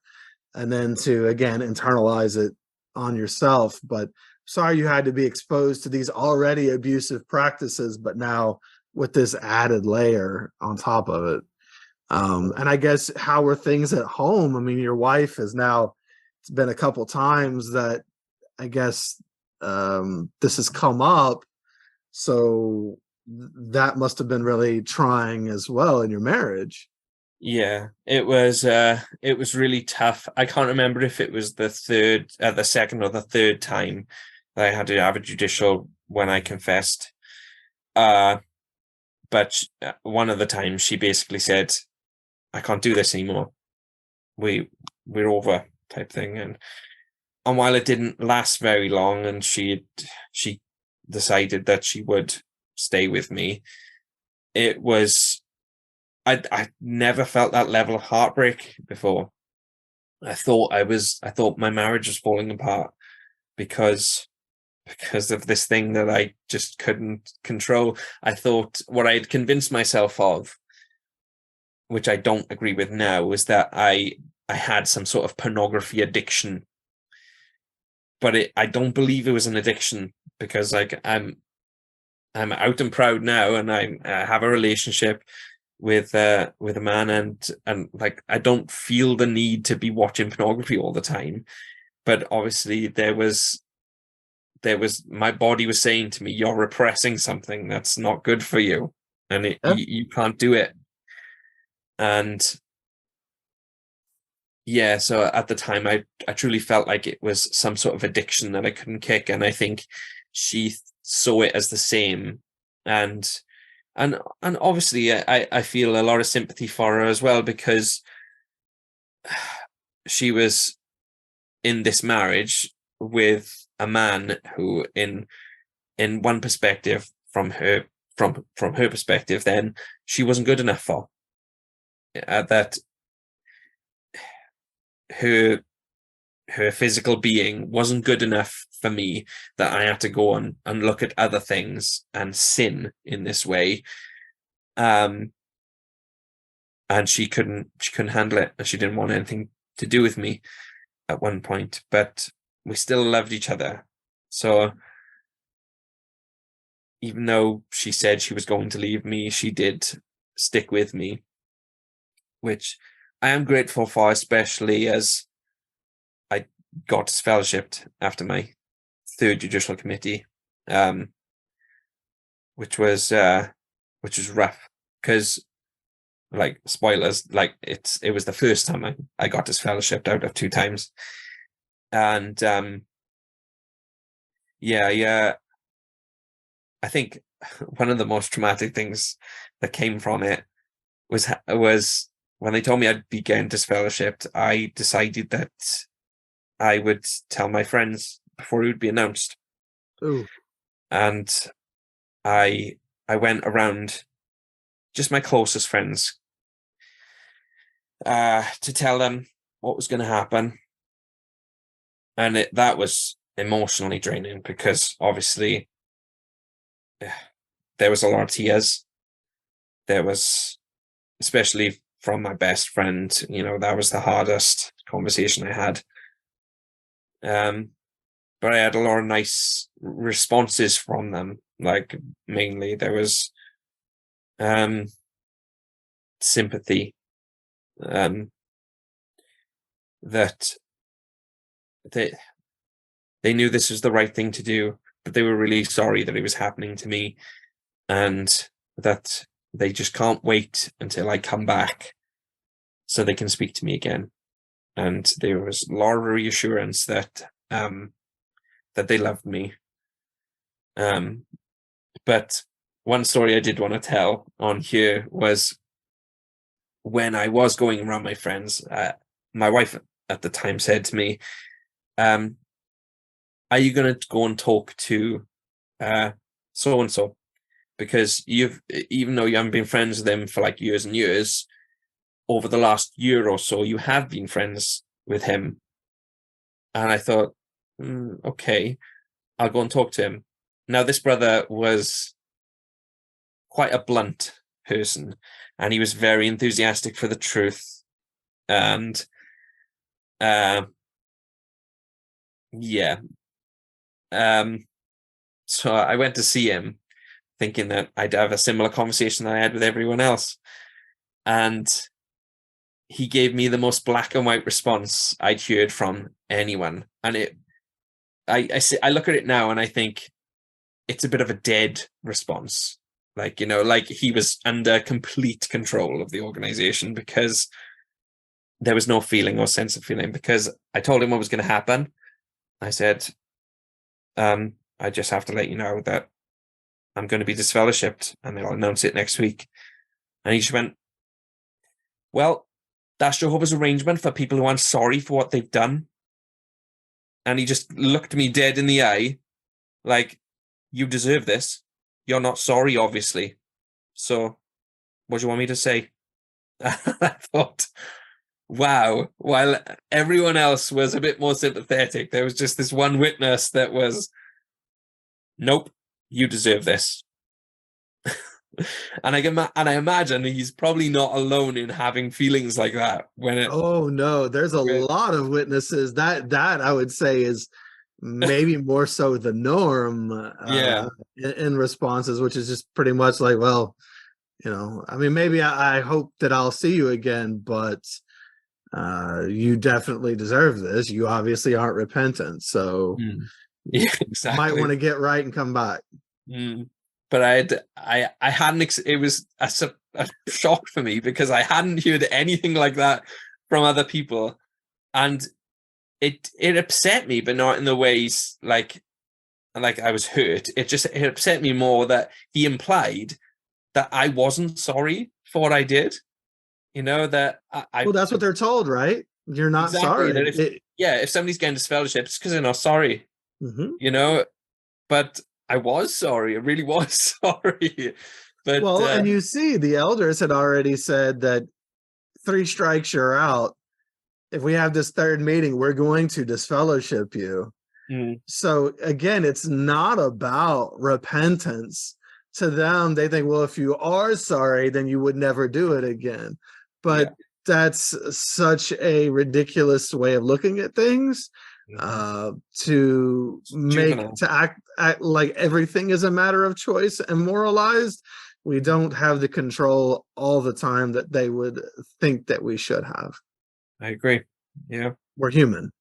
and then to, again, internalize it on yourself. But sorry you had to be exposed to these already abusive practices, but now with this added layer on top of it. And I guess, how were things at home? I mean, your wife has now, it's been a couple times that I guess this has come up. So that must have been really trying as well in your marriage. Yeah, it was really tough. I can't remember if it was the second or the third time that I had to have a judicial when I confessed. But one of the times she basically said, I can't do this anymore. We're over, type thing. And while it didn't last very long, and she decided that she would stay with me, it was, I never felt that level of heartbreak before. I thought my marriage was falling apart because of this thing that I just couldn't control. I thought what I had convinced myself of, which I don't agree with now, was that I had some sort of pornography addiction. But I don't believe it was an addiction, because I'm out and proud now, and I have a relationship with a man, and like, I don't feel the need to be watching pornography all the time. But obviously there was my body was saying to me, you're repressing something that's not good for you, and you can't do it. And yeah, so at the time I truly felt like it was some sort of addiction that I couldn't kick, and I think she saw it as the same. And obviously I feel a lot of sympathy for her as well, because she was in this marriage with a man who, in one perspective, from her perspective, then she wasn't good enough for. That her physical being wasn't good enough for me, that I had to go on and look at other things and sin in this way. And she couldn't handle it, and she didn't want anything to do with me at one point, but we still loved each other. So even though she said she was going to leave me, she did stick with me, which I am grateful for, especially as I got disfellowshipped after my third judicial committee, which was rough, because, like, spoilers, like, it was the first time I got disfellowshipped out of 2 times. And yeah, I think one of the most traumatic things that came from it was when they told me I'd be getting disfellowshipped. I decided that I would tell my friends before it would be announced. Ooh. And I went around just my closest friends to tell them what was going to happen. And that was emotionally draining, because obviously there was a lot of tears. There was, especially from my best friend, that was the hardest conversation I had. But I had a lot of nice responses from them. Like, mainly there was sympathy, that they knew this was the right thing to do, but they were really sorry that it was happening to me, and that they just can't wait until I come back so they can speak to me again. And there was a lot of reassurance that they loved me. But one story I did want to tell on here was when I was going around my friends. My wife at the time said to me, are you going to go and talk to so-and-so? Because even though you haven't been friends with them for like years and years, over the last year or so, you have been friends with him. And I thought, okay, I'll go and talk to him. Now, this brother was quite a blunt person, and he was very enthusiastic for the truth. And so I went to see him, thinking that I'd have a similar conversation that I had with everyone else. And he gave me the most black and white response I'd heard from anyone. And I look at it now and I think it's a bit of a dead response. Like, like he was under complete control of the organization, because there was no feeling or sense of feeling, because I told him what was going to happen. I said, I just have to let you know that I'm going to be disfellowshipped, and they'll announce it next week. And he just went, well, that's Jehovah's arrangement for people who aren't sorry for what they've done. And he just looked me dead in the eye, like, you deserve this. You're not sorry, obviously. So what do you want me to say? I thought, wow, while everyone else was a bit more sympathetic, there was just this one witness that was, nope, you deserve this. And I imagine he's probably not alone in having feelings like that. Oh no, there's a lot of witnesses that I would say is maybe more so the norm. In responses, which is just pretty much like, well, I mean, maybe I hope that I'll see you again, but you definitely deserve this. You obviously aren't repentant, so Yeah, exactly. Might want to get right and come back. But I hadn't. It was a shock for me because I hadn't heard anything like that from other people, and it upset me, but not in the ways like I was hurt. It upset me more that he implied that I wasn't sorry for what I did. You know, that well, that's what they're told, right? You're not exactly, sorry. that if somebody's getting disfellowship, it's because they're not sorry. You know, but I was sorry. I really was sorry. But well, and you see, the elders had already said that 3 strikes, you're out. If we have this third meeting, we're going to disfellowship you. So again, it's not about repentance. To them, they think, well, if you are sorry, then you would never do it again. But that's such a ridiculous way of looking at things, to act like everything is a matter of choice and moralized. We don't have the control all the time that they would think that we should have. I agree. Yeah, we're human.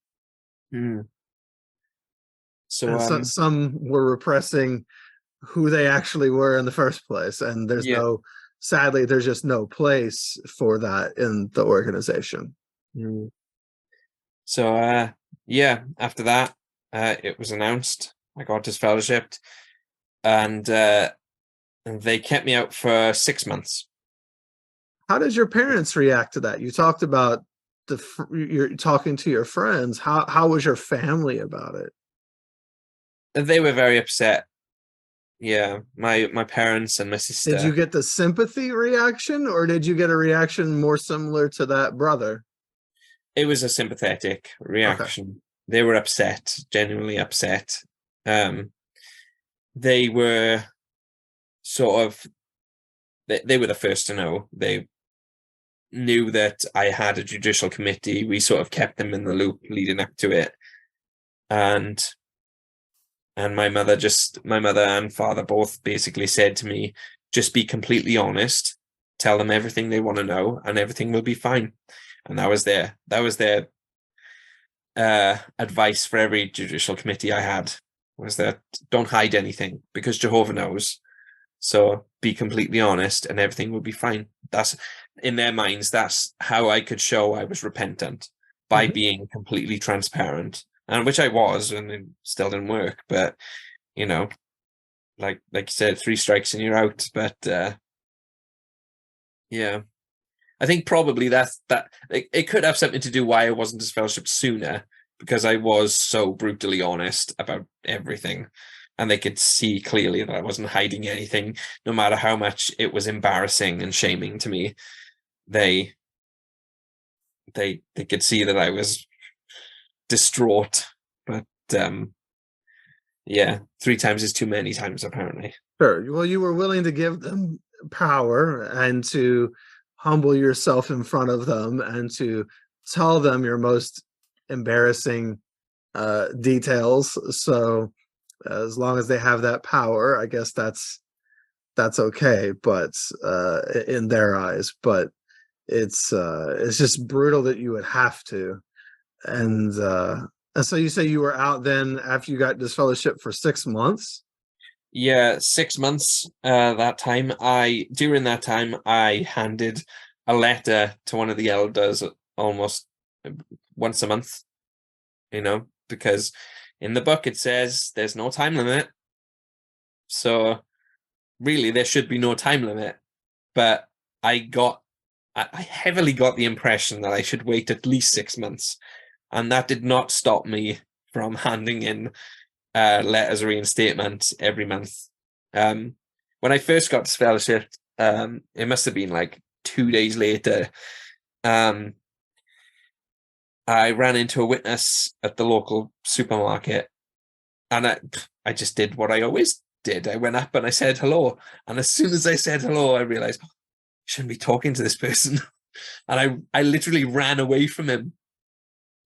So some were repressing who they actually were in the first place, and there's sadly there's just no place for that in the organization. So after that, it was announced I got disfellowshipped, and they kept me out for 6 months. How did your parents react to that? You talked about you're talking to your friends. How was your family about it? They were very upset. Yeah, my parents and my sister. Did you get the sympathy reaction, or did you get a reaction more similar to that brother? It was a sympathetic reaction. Okay. They were upset, genuinely upset. They were sort of, they were the first to know. They knew that I had a judicial committee. We sort of kept them in the loop leading up to it. And my mother and father both basically said to me, just be completely honest, tell them everything they want to know, and everything will be fine. And that was their advice for every judicial committee I had, was that don't hide anything, because Jehovah knows. So be completely honest and everything will be fine. That's, in their minds, that's how I could show I was repentant, by being completely transparent. And which I was, and it still didn't work. But, you know, like you said, 3 strikes and you're out. But yeah, I think probably that it could have something to do why I wasn't disfellowshipped sooner, because I was so brutally honest about everything, and they could see clearly that I wasn't hiding anything, no matter how much it was embarrassing and shaming to me. They could see that I was distraught. But 3 times is too many times, apparently. Sure. Well, you were willing to give them power and to humble yourself in front of them and to tell them your most embarrassing details. So as long as they have that power, I guess that's okay, but in their eyes. But it's just brutal that you would have to. And so you say you were out then after you got disfellowship for 6 months? Yeah, 6 months. During that time, I handed a letter to one of the elders almost once a month, because in the book it says there's no time limit. So really there should be no time limit. But I heavily got the impression that I should wait at least 6 months. And that did not stop me from handing in letters of reinstatement every month. When I first got disfellowshipped, it must have been like 2 days later, I ran into a witness at the local supermarket, and I just did what I always did. I went up and I said hello, and as soon as I said hello, I realized I shouldn't be talking to this person. And I literally ran away from him,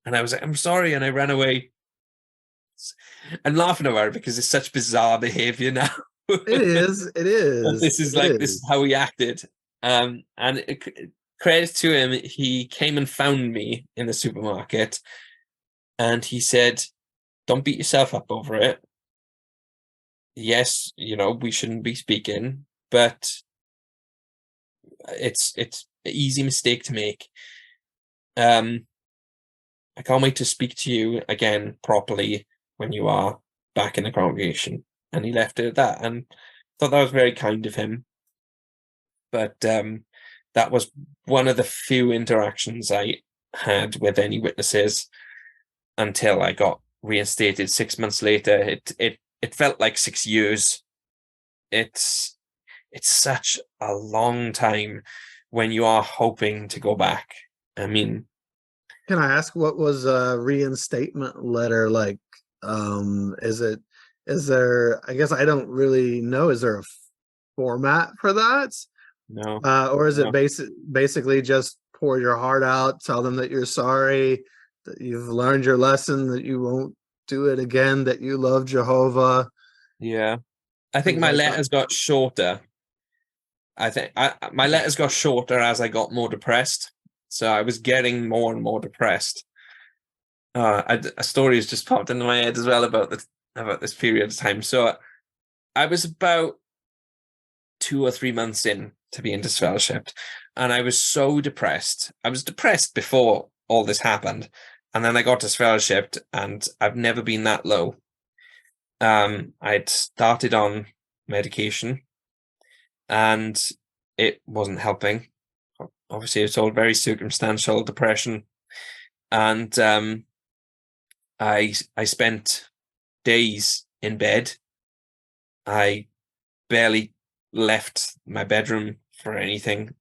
and I was like, I'm sorry, and I ran away. I'm laughing about it because it's such bizarre behavior now. It is. This is how he acted. And credit to him, he came and found me in the supermarket, and he said, don't beat yourself up over it. Yes, we shouldn't be speaking, but it's an easy mistake to make. I can't wait to speak to you again properly when you are back in the congregation. And he left it at that, and thought that was very kind of him. But that was one of the few interactions I had with any witnesses until I got reinstated 6 months later. It felt like 6 years. It's such a long time when you are hoping to go back. I mean, can I ask, what was a reinstatement letter like? Is there, I guess I don't really know, is there a format for that? no. Or is No. it basically just pour your heart out, tell them that you're sorry, that you've learned your lesson, that you won't do it again, that you love Jehovah? Yeah. I think Things my like that. letters got shorter. I think my letters got shorter as I got more depressed. So I was getting more and more depressed. A story has just popped into my head as well about this period of time. So I was about 2 or 3 months in to being disfellowshipped, and I was so depressed. I was depressed before all this happened, and then I got disfellowshipped, and I've never been that low. I'd started on medication, and it wasn't helping. Obviously, it's all very circumstantial depression, and I spent days in bed. I barely left my bedroom for anything.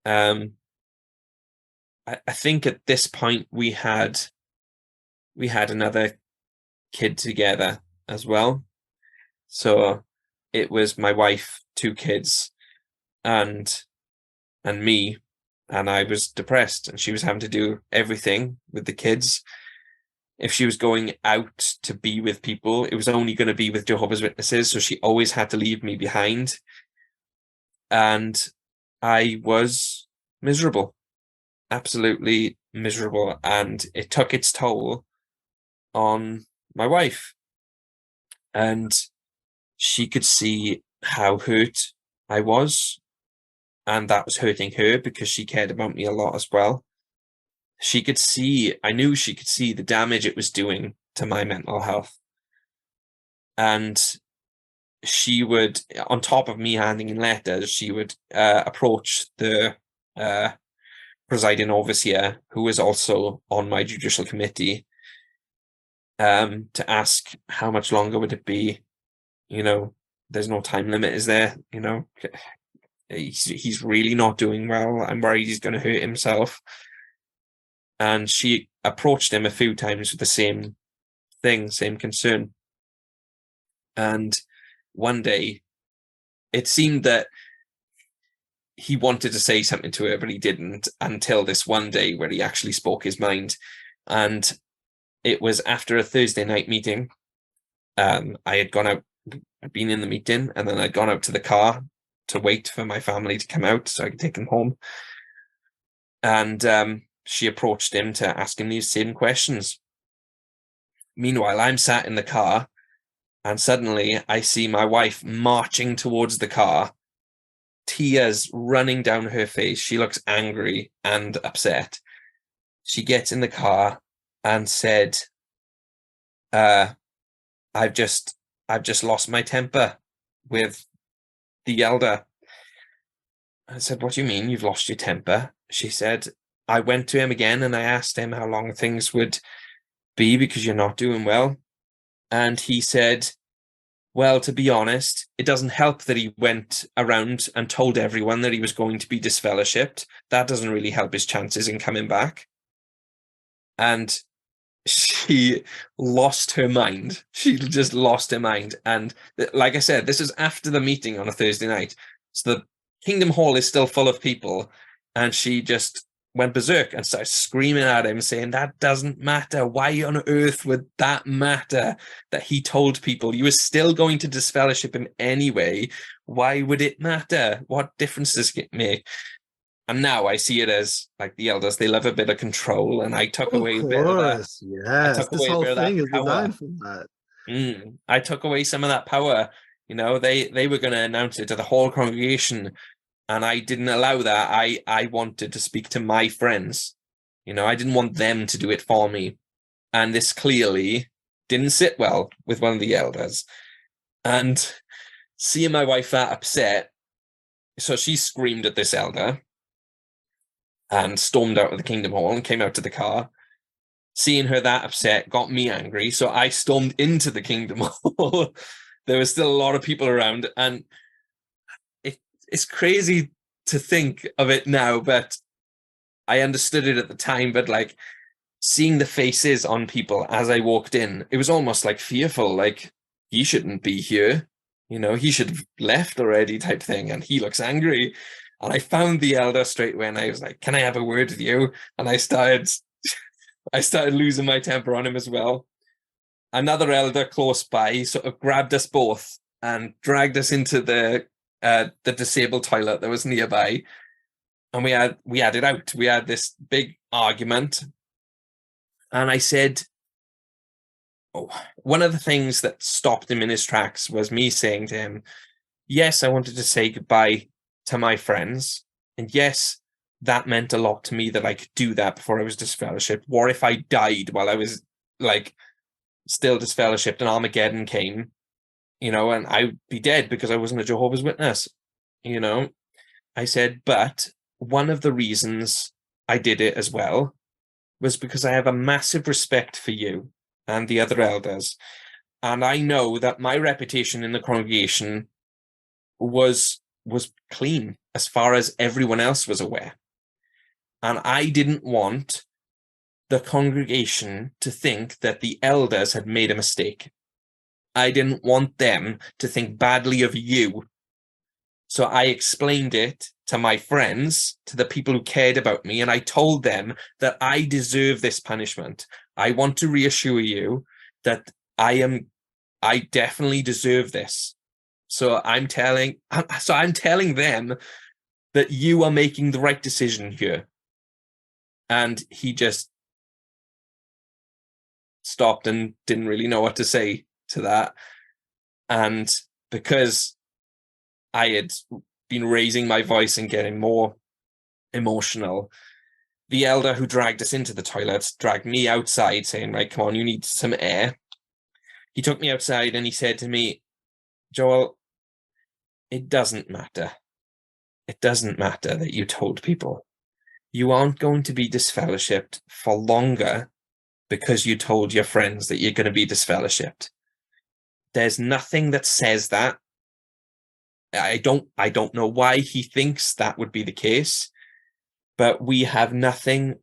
I think at this point we had another kid together as well. So it was my wife, 2 kids, and me, and I was depressed, and she was having to do everything with the kids. If she was going out to be with people, it was only going to be with Jehovah's Witnesses, so she always had to leave me behind. And I was miserable, absolutely miserable, and it took its toll on my wife. And she could see how hurt I was, and that was hurting her because she cared about me a lot as well. I knew she could see the damage it was doing to my mental health. And she would, on top of me handing in letters, she would approach the presiding overseer, who was also on my judicial committee, to ask how much longer would it be. There's no time limit, is there? He's really not doing well. I'm worried he's going to hurt himself. And she approached him a few times with the same thing, same concern. And one day, it seemed that he wanted to say something to her, but he didn't, until this one day where he actually spoke his mind. And it was after a Thursday night meeting. I had gone out, I'd been in the meeting, and then I'd gone out to the car to wait for my family to come out so I could take them home. And she approached him to ask him these same questions. Meanwhile, I'm sat in the car, and suddenly I see my wife marching towards the car, tears running down her face. She looks angry and upset. She gets in the car and said, I've just lost my temper with the elder. I said, what do you mean you've lost your temper? She said, I went to him again and I asked him how long things would be because you're not doing well. And he said, well, to be honest, it doesn't help that he went around and told everyone that he was going to be disfellowshipped. That doesn't really help his chances in coming back. And she lost her mind. She just lost her mind. And like I said, this is after the meeting on a Thursday night. So the Kingdom Hall is still full of people. And she just went berserk and started screaming at him, saying, that doesn't matter. Why on earth would that matter that he told people? You were still going to disfellowship him anyway. Why would it matter? What difference does it make? And now I see it as like the elders, they love a bit of control, and I took Of away a bit of that. course, I yes. took This away a whole bit of that thing is power. designed for that. I took away some of that power. You know, they were going to announce it to the whole congregation, and I didn't allow that. I wanted to speak to my friends. You know, I didn't want them to do it for me. And this clearly didn't sit well with one of the elders. And seeing my wife that upset, so she screamed at this elder and stormed out of the Kingdom Hall and came out to the car. Seeing her that upset got me angry, so I stormed into the Kingdom Hall. There was still a lot of people around, and it's crazy to think of it now, but I understood it at the time. But like seeing the faces on people as I walked in, it was almost like fearful, like he shouldn't be here, you know, he should have left already type thing, and he looks angry. And I found the elder straight away, and I was like, can I have a word with you? And I started losing my temper on him as well. Another elder close by sort of grabbed us both and dragged us into the disabled toilet that was nearby, and we had it out. We had this big argument, and I said, oh, one of the things that stopped him in his tracks was me saying to him, yes, I wanted to say goodbye to my friends, and yes, that meant a lot to me that I could do that before I was disfellowshipped. What if I died while I was like still disfellowshipped and Armageddon came, you know, and I'd be dead because I wasn't a Jehovah's Witness, you know? I said, but one of the reasons I did it as well was because I have a massive respect for you and the other elders. And I know that my reputation in the congregation was clean as far as everyone else was aware. And I didn't want the congregation to think that the elders had made a mistake. I didn't want them to think badly of you. So I explained it to my friends, to the people who cared about me, and I told them that I deserve this punishment. I want to reassure you that I definitely deserve this. So I'm telling them that you are making the right decision here. And he just stopped and didn't really know what to say to that. And because I had been raising my voice and getting more emotional, the elder who dragged us into the toilet dragged me outside saying, right, come on, you need some air. He took me outside and he said to me, Joel, it doesn't matter. It doesn't matter that you told people. You aren't going to be disfellowshipped for longer because you told your friends that you're going to be disfellowshipped. There's nothing that says that. I don't know why he thinks that would be the case, but we have nothing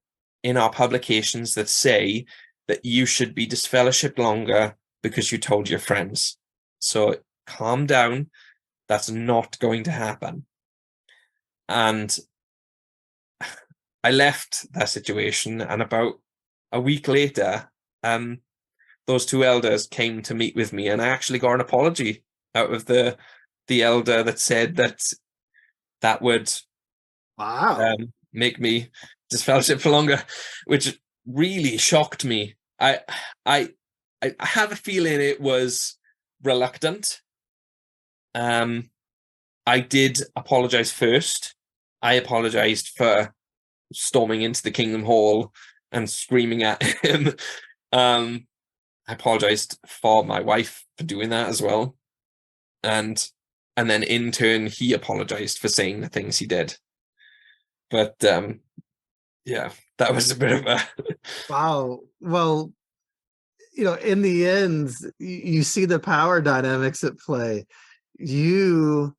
in our publications that say that you should be disfellowshipped longer because you told your friends. So calm down. That's not going to happen. And I left that situation, and about a week later, those two elders came to meet with me, and I actually got an apology out of the elder that said that would make me disfellowship for longer, which really shocked me. I have a feeling it was reluctant. I did apologize first. I apologized for storming into the Kingdom Hall and screaming at him. I apologized for my wife for doing that as well. And then in turn, he apologized for saying the things he did. But yeah, that was a bit of a... Wow. Well, you know, in the end, you see the power dynamics at play. You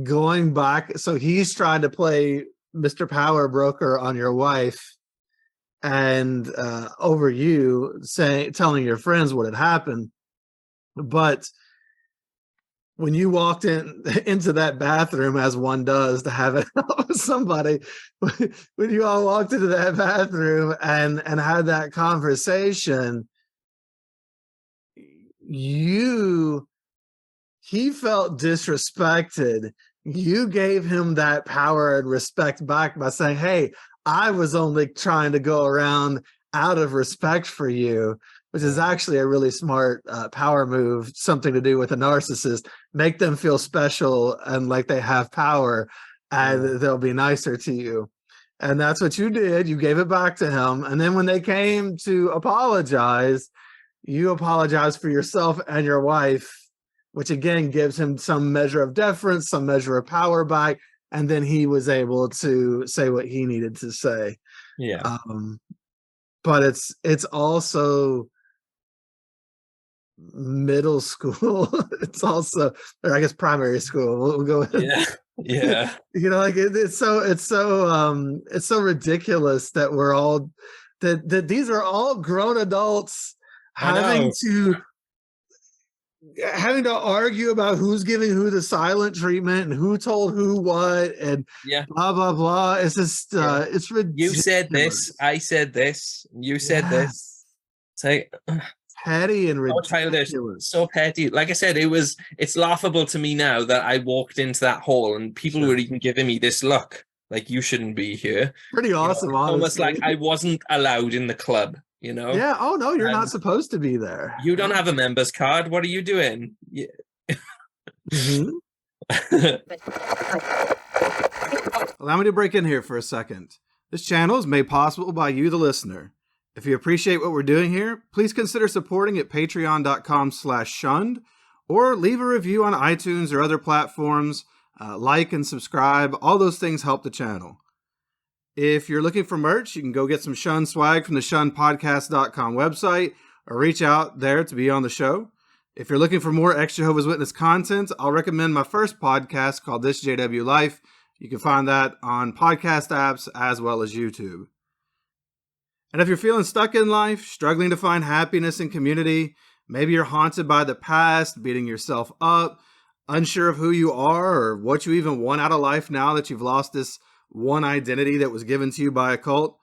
going back, so he's trying to play Mr. Power Broker on your wife and over you, telling your friends what had happened. But when you walked into that bathroom, as one does to have it with somebody, when you all walked into that bathroom and had that conversation, he felt disrespected You gave him that power and respect back by saying, hey, I was only trying to go around out of respect for you, which is actually a really smart power move, something to do with a narcissist. Make them feel special and like they have power, and they'll be nicer to you. And that's what you did. You gave it back to him. And then when they came to apologize, you apologized for yourself and your wife, which again gives him some measure of deference, some measure of power back. And then he was able to say what he needed to say. Yeah. But it's also middle school. It's also, or I guess primary school. We'll go with Yeah. You know, like it's so ridiculous that we're all that these are all grown adults having to argue about who's giving who the silent treatment and who told who what and blah blah blah. It's just it's ridiculous. You said this, I said this, you said this. It's like petty and ridiculous. Childish, so petty. Like I said, it's laughable to me now that I walked into that hall and people were even giving me this look like you shouldn't be here. Pretty awesome, honestly. Almost like I wasn't allowed in the club. You know? Yeah. Oh no, you're not supposed to be there. You don't have a members card. What are you doing? Yeah. Allow me to break in here for a second. This channel is made possible by you, the listener. If you appreciate what we're doing here, please consider supporting at patreon.com/shunned or leave a review on iTunes or other platforms. Like and subscribe. All those things help the channel. If you're looking for merch, you can go get some Shun swag from the shunnedpodcast.com website or reach out there to be on the show. If you're looking for more ex-Jehovah's Witness content, I'll recommend my first podcast called This JW Life. You can find that on podcast apps as well as YouTube. And if you're feeling stuck in life, struggling to find happiness and community, maybe you're haunted by the past, beating yourself up, unsure of who you are or what you even want out of life now that you've lost this one identity that was given to you by a cult,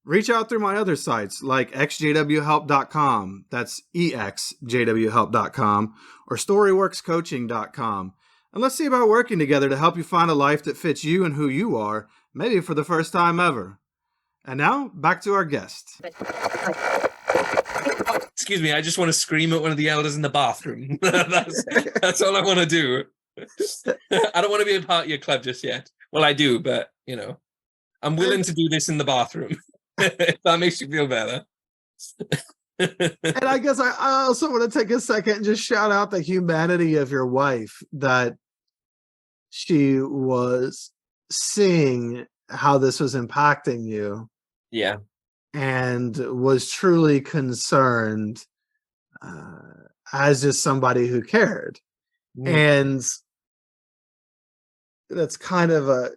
reach out through my other sites like exjwhelp.com, that's exjwhelp.com, or storyworkscoaching.com. And let's see about working together to help you find a life that fits you and who you are, maybe for the first time ever. And now, back to our guest. Excuse me, I just want to scream at one of the elders in the bathroom. That's all I want to do. I don't want to be a part of your club just yet. Well, I do, but, you know, I'm willing to do this in the bathroom. If that makes you feel better. And I guess I also want to take a second and just shout out the humanity of your wife, that she was seeing how this was impacting you. Yeah. And was truly concerned as just somebody who cared. And that's kind of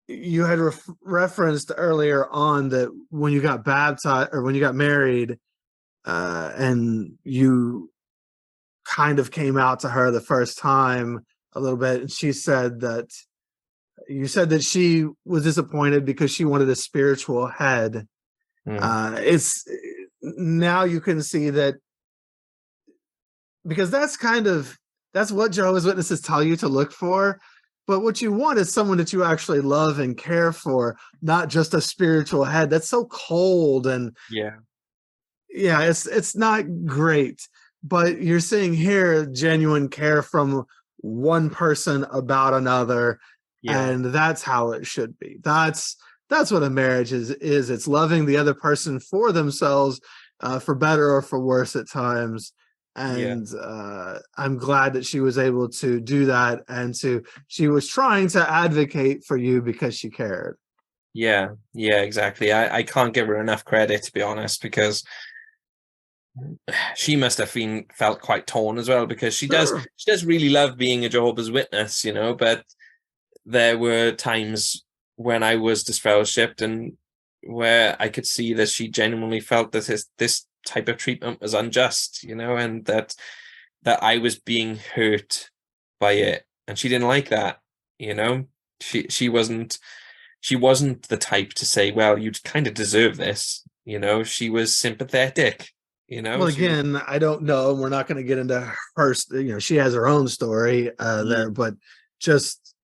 you had referenced earlier on that when you got baptized or when you got married and you kind of came out to her the first time a little bit, and she said that you said that she was disappointed because she wanted a spiritual head. It's now you can see that, because that's what Jehovah's Witnesses tell you to look for. But what you want is someone that you actually love and care for, not just a spiritual head. That's so cold and it's not great. But you're seeing here genuine care from one person about another, and that's how it should be. That's what a marriage is. It's loving the other person for themselves, for better or for worse at times. And I'm glad that she was able to do that, and she was trying to advocate for you because she cared. Yeah, exactly. I can't give her enough credit, to be honest, because she must have felt quite torn as well, because she does really love being a Jehovah's Witness, you know, but there were times when I was disfellowshipped and where I could see that she genuinely felt that this type of treatment was unjust, you know, and that I was being hurt by it, and she didn't like that, you know. She wasn't the type to say, well, you kind of deserve this, you know. She was sympathetic, you know. Well, again, I don't know, we're not going to get into her, you know, she has her own story there, but just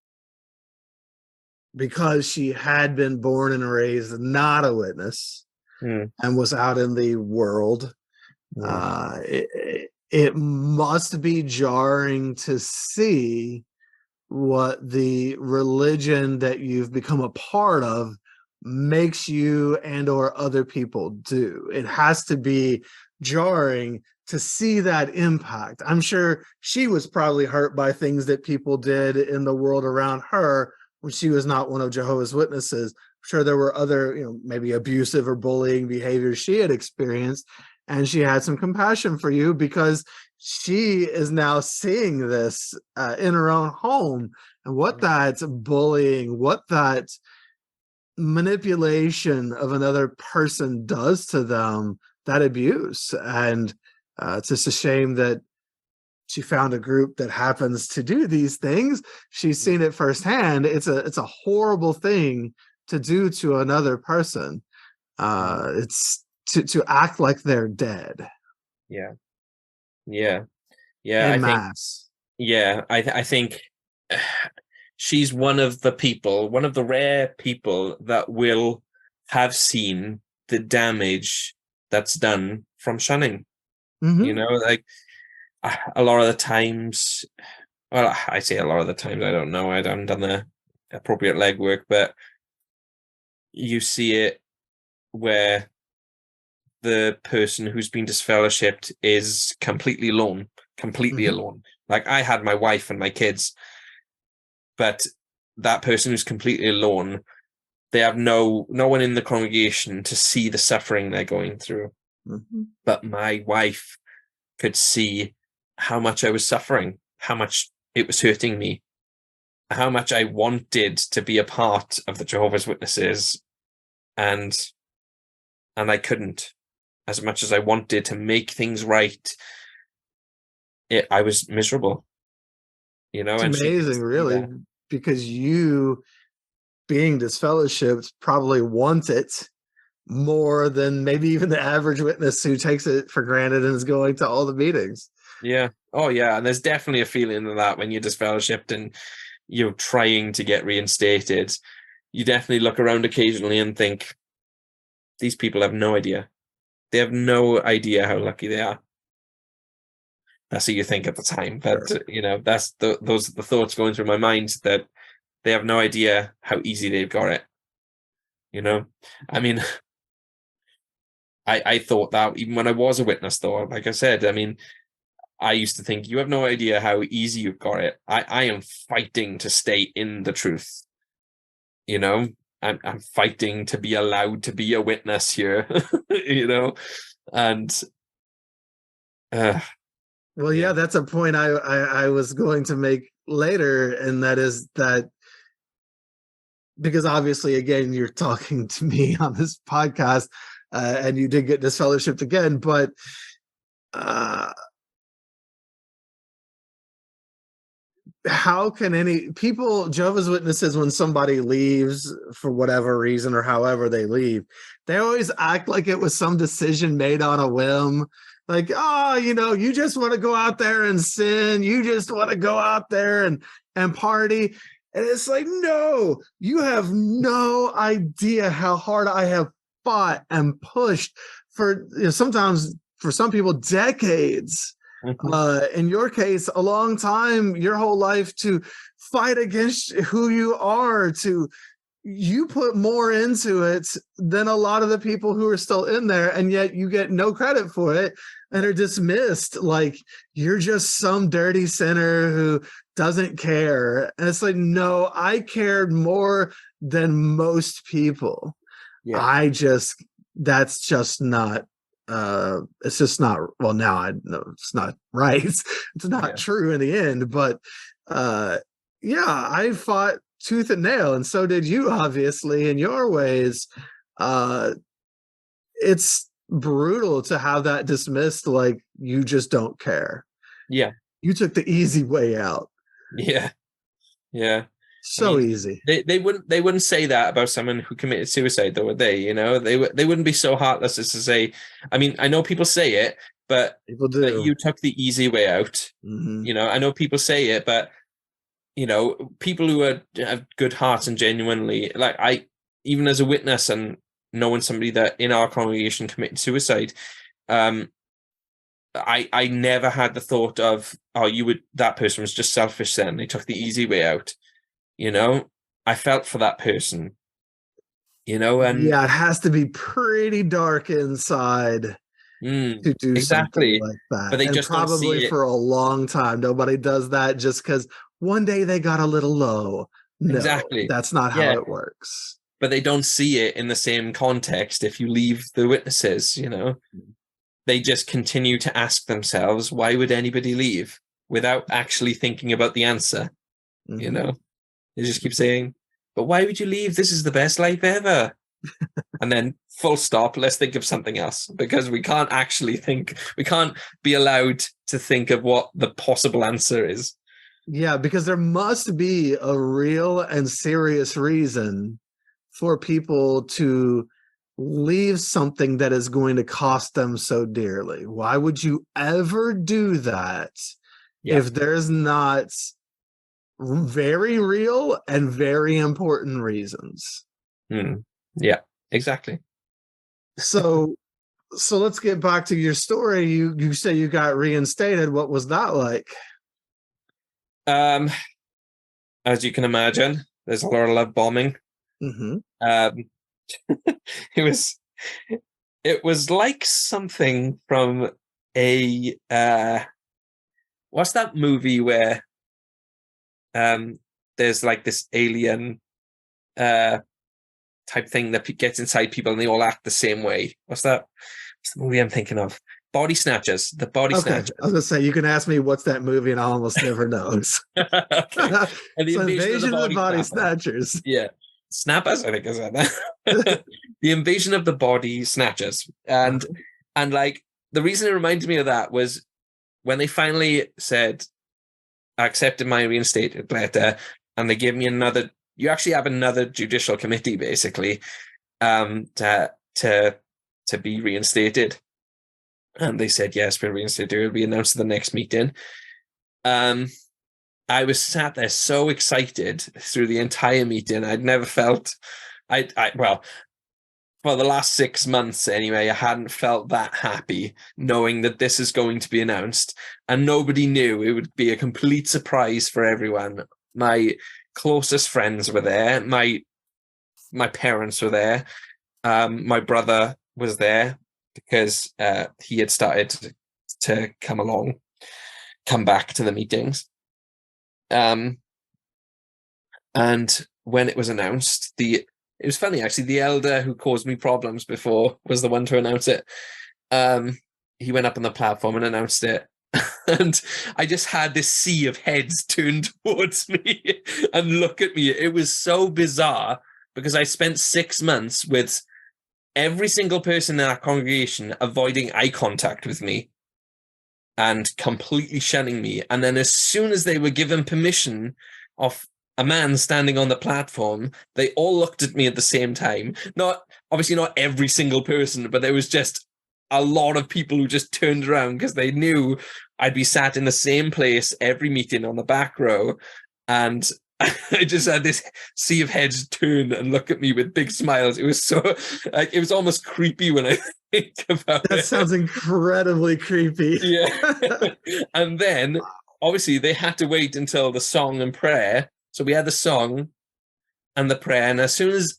because she had been born and raised not a witness and was out in the world, it must be jarring to see what the religion that you've become a part of makes you and or other people do. It has to be jarring to see that impact. I'm sure she was probably hurt by things that people did in the world around her when she was not one of Jehovah's Witnesses. I'm sure there were other, maybe abusive or bullying behaviors she had experienced, and she had some compassion for you because she is now seeing this in her own home, and what that bullying, what that manipulation of another person does to them, that abuse. And it's just a shame that she found a group that happens to do these things. She's seen it firsthand. It's a horrible thing to do to another person. It's to act like they're dead. Yeah. In mass. I think she's one of the rare people that will have seen the damage that's done from shunning. Like a lot of the times, well, I say a lot of the times, I don't know, I haven't done the appropriate legwork, but you see it where the person who's been disfellowshipped is completely alone. Like, I had my wife and my kids, but that person who's completely alone, they have no one in the congregation to see the suffering they're going through. But my wife could see how much I was suffering, how much it was hurting me, how much I wanted to be a part of the Jehovah's Witnesses, and I couldn't. As much as I wanted to make things right, I was miserable. It's amazing, really, because you, being disfellowshipped, probably want it more than maybe even the average witness who takes it for granted and is going to all the meetings. Yeah. Oh, yeah. And there's definitely a feeling of that when you're disfellowshipped and you're trying to get reinstated. You definitely look around occasionally and think, these people have no idea. They have no idea how lucky they are. That's what you think at the time. But, that's those are the thoughts going through my mind, that they have no idea how easy they've got it. I mean, I thought that even when I was a witness, though, like I said, I mean, I used to think, you have no idea how easy you've got it. I am fighting to stay in the truth. I'm fighting to be allowed to be a witness here, and well, that's a point I was going to make later, and that is that, because obviously, again, you're talking to me on this podcast, and you did get disfellowshipped again, but how can any people, Jehovah's Witnesses, when somebody leaves for whatever reason or however they leave, they always act like it was some decision made on a whim. Like, you just want to go out there and sin. You just want to go out there and party. And it's like, no, you have no idea how hard I have fought and pushed for, sometimes for some people, decades. In your case, a long time, your whole life, to fight against who you are. You put more into it than a lot of the people who are still in there, and yet you get no credit for it and are dismissed like you're just some dirty sinner who doesn't care. And it's like, no, I cared more than most people. That's just not it's just not, well, now I know it's not right. It's not true in the end, but I fought tooth and nail, and so did you, obviously, in your ways. It's brutal to have that dismissed like you just don't care. You took the easy way out. So easy. They wouldn't say that about someone who committed suicide, though, would they? They wouldn't be so heartless as to say. I mean, I know people say it, but people do. That you took the easy way out. I know people say it, but people who have good hearts and genuinely, like even as a witness and knowing somebody that in our congregation committed suicide, I never had the thought of, that person was just selfish then. They took the easy way out. I felt for that person, and yeah, it has to be pretty dark inside to do exactly. something like that. But they and just don't probably see it. for a long time, nobody does that just because one day they got a little low. No, Exactly. that's not how it works. But they don't see it in the same context if you leave the witnesses, They just continue to ask themselves, why would anybody leave, without actually thinking about the answer? Mm-hmm. They just keep saying, but why would you leave? This is the best life ever. And then full stop, let's think of something else, because we can't actually think, we can't be allowed to think of what the possible answer is. Yeah, because there must be a real and serious reason for people to leave something that is going to cost them so dearly. Why would you ever do that if there's not very real and very important reasons? Yeah, exactly. So let's get back to your story. You say you got reinstated. What was that like? As you can imagine, there's a lot of love bombing. Mm-hmm. It was like something from a what's that movie where there's like this alien type thing that gets inside people and they all act the same way. What's the movie I'm thinking of? Body Snatchers. The Body Snatchers. I was gonna say, you can ask me what's that movie and I'll almost never know. And the Invasion of the Body Snatchers. Yeah. Snappers, I think is that. The Invasion of the Body Snatchers. And like the reason it reminded me of that was when they finally said, I accepted my reinstated letter, and they gave me you actually have another judicial committee basically to be reinstated. And they said, yes, we're reinstated. It will be announced at the next meeting. I was sat there so excited through the entire meeting. I'd never felt, well, for the last 6 months anyway, I hadn't felt that happy knowing that this is going to be announced. And nobody knew. It would be a complete surprise for everyone. My closest friends were there. My parents were there. My brother was there because he had started to come back to the meetings. And when it was announced, it was funny actually. The elder who caused me problems before was the one to announce it. He went up on the platform and announced it. And I just had this sea of heads turned towards me and look at me. It was so bizarre because I spent 6 months with every single person in our congregation avoiding eye contact with me and completely shunning me. And then as soon as they were given permission of a man standing on the platform, they all looked at me at the same time. Obviously not every single person, but there was just a lot of people who just turned around because they knew I'd be sat in the same place every meeting on the back row. And I just had this sea of heads turn and look at me with big smiles. It was so, it was almost creepy when I think about it. That sounds incredibly creepy. Yeah. And then obviously they had to wait until the song and prayer. So we had the song and the prayer. And as soon as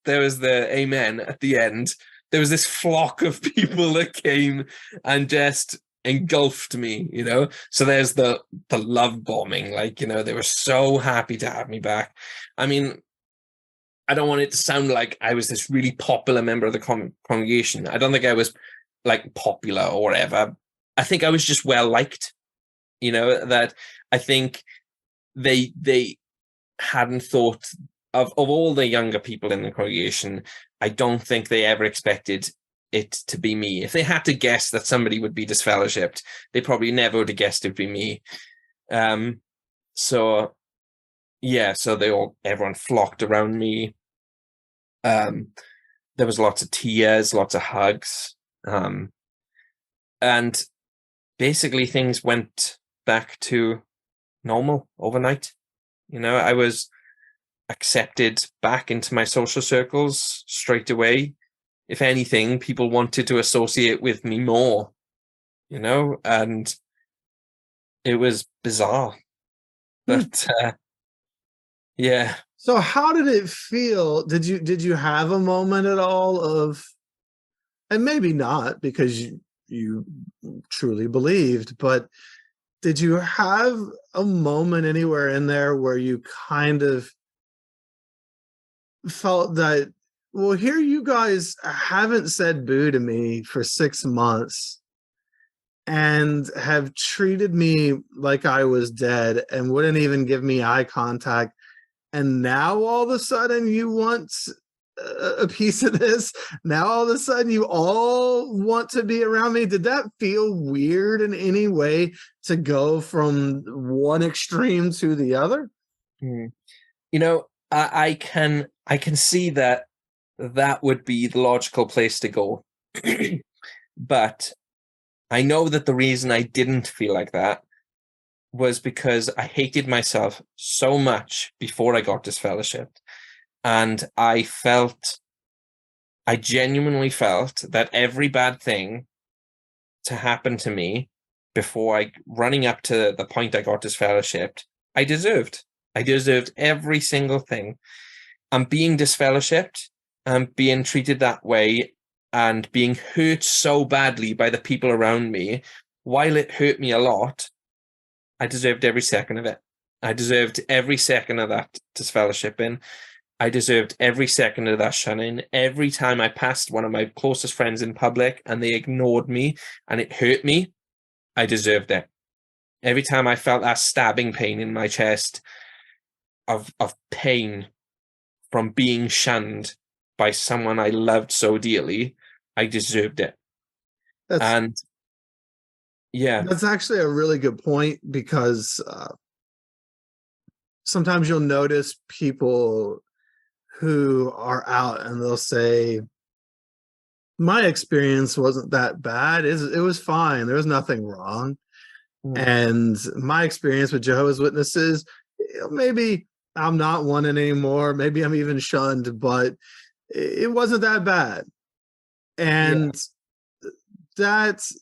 there was the amen at the end, there was this flock of people that came and just engulfed me, So there's the love bombing, they were so happy to have me back. I mean, I don't want it to sound like I was this really popular member of the congregation. I don't think I was like popular or whatever. I think I was just well liked, that I think they hadn't thought of all the younger people in the congregation. I don't think they ever expected it to be me. If they had to guess that somebody would be disfellowshipped, they probably never would have guessed it would be me. So everyone flocked around me. There was lots of tears, lots of hugs. And basically things went back to normal overnight. You know, I was accepted back into my social circles straight away. If anything, people wanted to associate with me more, you know, and it was bizarre. But yeah. So how did it feel? Did you have a moment at all of, and maybe not because you truly believed, but did you have a moment anywhere in there where you kind of felt that, well, here you guys haven't said boo to me for 6 months and have treated me like I was dead and wouldn't even give me eye contact, and now all of a sudden you want a piece of this? Now all of a sudden you all want to be around me? Did that feel weird in any way to go from one extreme to the other? You know, I can see that would be the logical place to go. But I know that the reason I didn't feel like that was because I hated myself so much before I got disfellowshipped. And I genuinely felt that every bad thing to happen to me before running up to the point I got disfellowshipped, I deserved. I deserved every single thing. I'm being disfellowshipped and being treated that way and being hurt so badly by the people around me. While it hurt me a lot, I deserved every second of it. I deserved every second of that disfellowshipping. I deserved every second of that shunning. Every time I passed one of my closest friends in public and they ignored me and it hurt me, I deserved it. Every time I felt that stabbing pain in my chest of pain from being shunned by someone I loved so dearly, I deserved it. That's actually a really good point, because sometimes you'll notice people who are out and they'll say, my experience wasn't that bad. It was fine. There was nothing wrong. And my experience with Jehovah's Witnesses, maybe I'm not one anymore. Maybe I'm even shunned, but it wasn't that bad. And that's,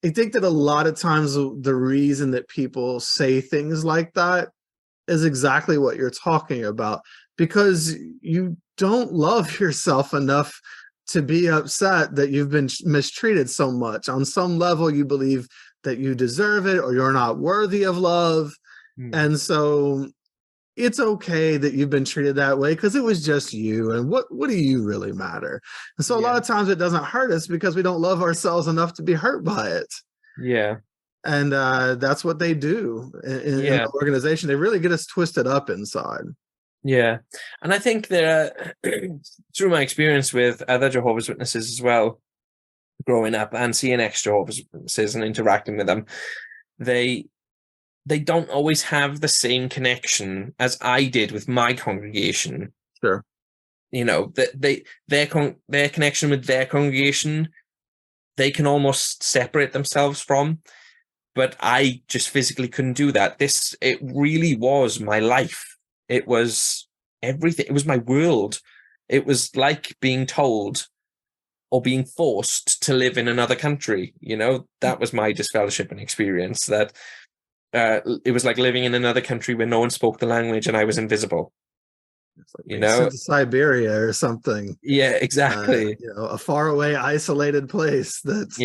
I think that a lot of times the reason that people say things like that is exactly what you're talking about, because you don't love yourself enough to be upset that you've been mistreated so much. On some level, you believe that you deserve it or you're not worthy of love. And so it's okay that you've been treated that way because it was just you. And what do you really matter? And so a lot of times it doesn't hurt us because we don't love ourselves enough to be hurt by it. Yeah. And that's what they do in the organization. They really get us twisted up inside. Yeah. And I think there are, through my experience with other Jehovah's Witnesses as well, growing up and seeing ex-Jehovah's Witnesses and interacting with them, they don't always have the same connection as I did with my congregation. Sure. You know, their connection with their congregation, they can almost separate themselves from, but I just physically couldn't do that. It really was my life. It was everything. It was my world. It was like being told or being forced to live in another country. You know, that was my disfellowshipping experience, that it was like living in another country where no one spoke the language and I was invisible. It's like sent to Siberia or something. Yeah, exactly. A faraway, isolated place. That's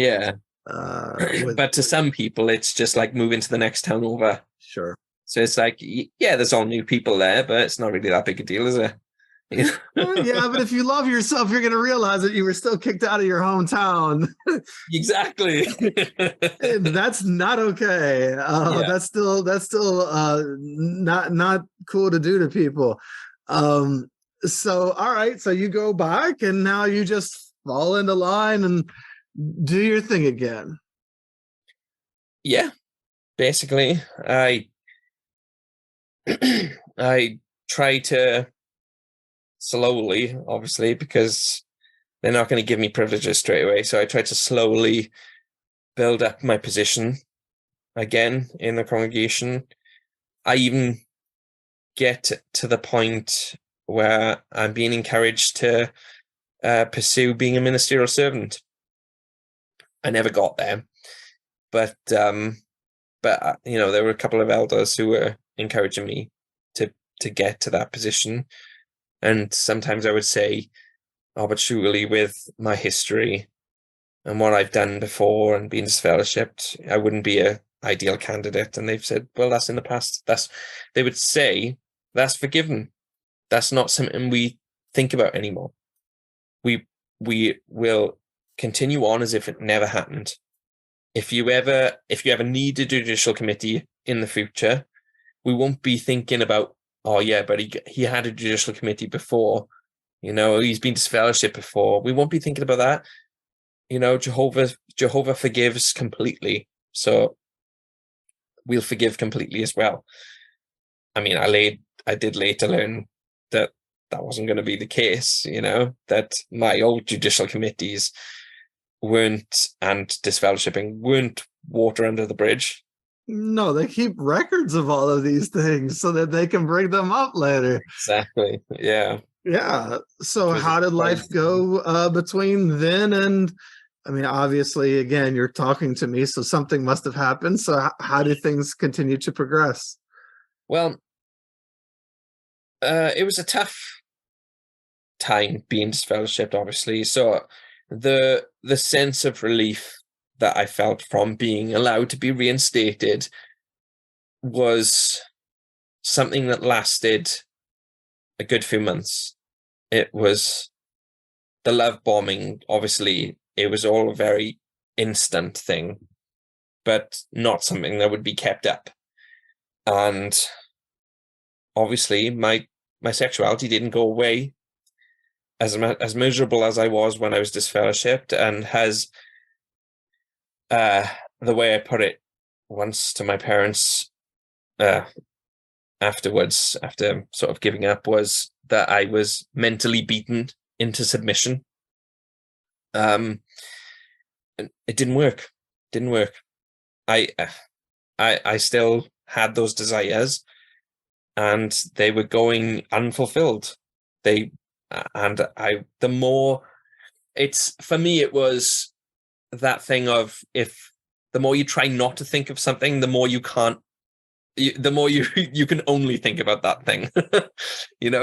but to some people, it's just like moving to the next town over. Sure. So it's like, there's all new people there, but it's not really that big a deal, is it? Yeah, but if you love yourself, you're going to realize that you were still kicked out of your hometown. Exactly. That's not okay. That's still not cool to do to people. So all right, so you go back and now you just fall into line and do your thing again. Yeah, basically, I try to slowly, obviously, because they're not going to give me privileges straight away. So I try to slowly build up my position again in the congregation. I even get to the point where I'm being encouraged to pursue being a ministerial servant. I never got there, but there were a couple of elders who were encouraging me to get to that position. And sometimes I would say, oh, but surely with my history and what I've done before and being disfellowshipped, I wouldn't be a ideal candidate. And they've said, well, that's in the past. They would say, that's forgiven. That's not something we think about anymore. We will continue on as if it never happened. If you ever need a judicial committee in the future, we won't be thinking about, oh yeah, but he had a judicial committee before, he's been disfellowshipped before. We won't be thinking about that. Jehovah forgives completely, so we'll forgive completely as well. I mean, I did later learn that wasn't going to be the case, that my old judicial committees weren't, and disfellowshipping weren't, water under the bridge. No, they keep records of all of these things so that they can bring them up later. Exactly. Yeah. Yeah. So how did life go between then and, I mean, obviously, again, you're talking to me, so something must have happened. So how did things continue to progress? Well, it was a tough time being disfellowshipped, obviously. So the sense of relief that I felt from being allowed to be reinstated was something that lasted a good few months. It was the love bombing, obviously, it was all a very instant thing, but not something that would be kept up. And obviously, my sexuality didn't go away. As miserable as I was when I was disfellowshipped, and has the way I put it once to my parents afterwards, after sort of giving up, was that I was mentally beaten into submission. And it didn't work. I still had those desires, and they were going unfulfilled. The more for me, it was that thing of, if the more you try not to think of something, the more you can't, the more you can only think about that thing.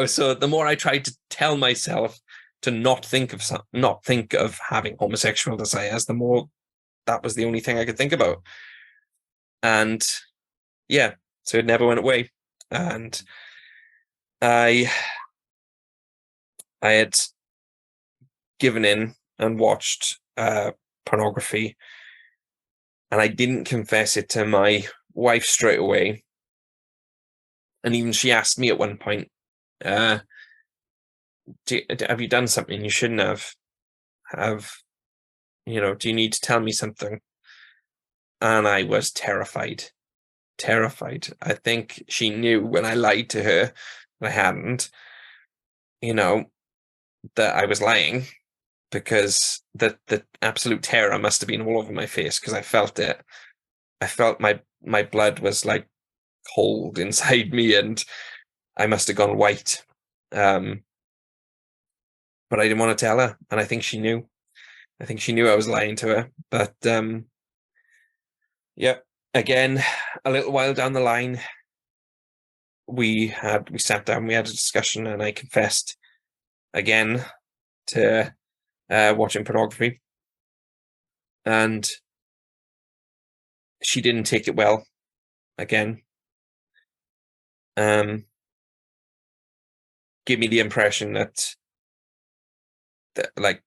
So the more I tried to tell myself to not think of having homosexual desires, the more that was the only thing I could think about. And yeah, so it never went away. And I had given in and watched pornography, and I didn't confess it to my wife straight away. And even she asked me at one point, have you done something you shouldn't have, do you need to tell me something? And I was terrified. I think she knew when I lied to her, and I hadn't, that I was lying, because the absolute terror must have been all over my face, because I felt it. I felt my blood was like cold inside me, and I must have gone white. But I didn't want to tell her, and I think she knew. I was lying to her. But yeah, again, a little while down the line, we sat down, we had a discussion, and I confessed again to watching pornography, and she didn't take it well again. Give me the impression that like,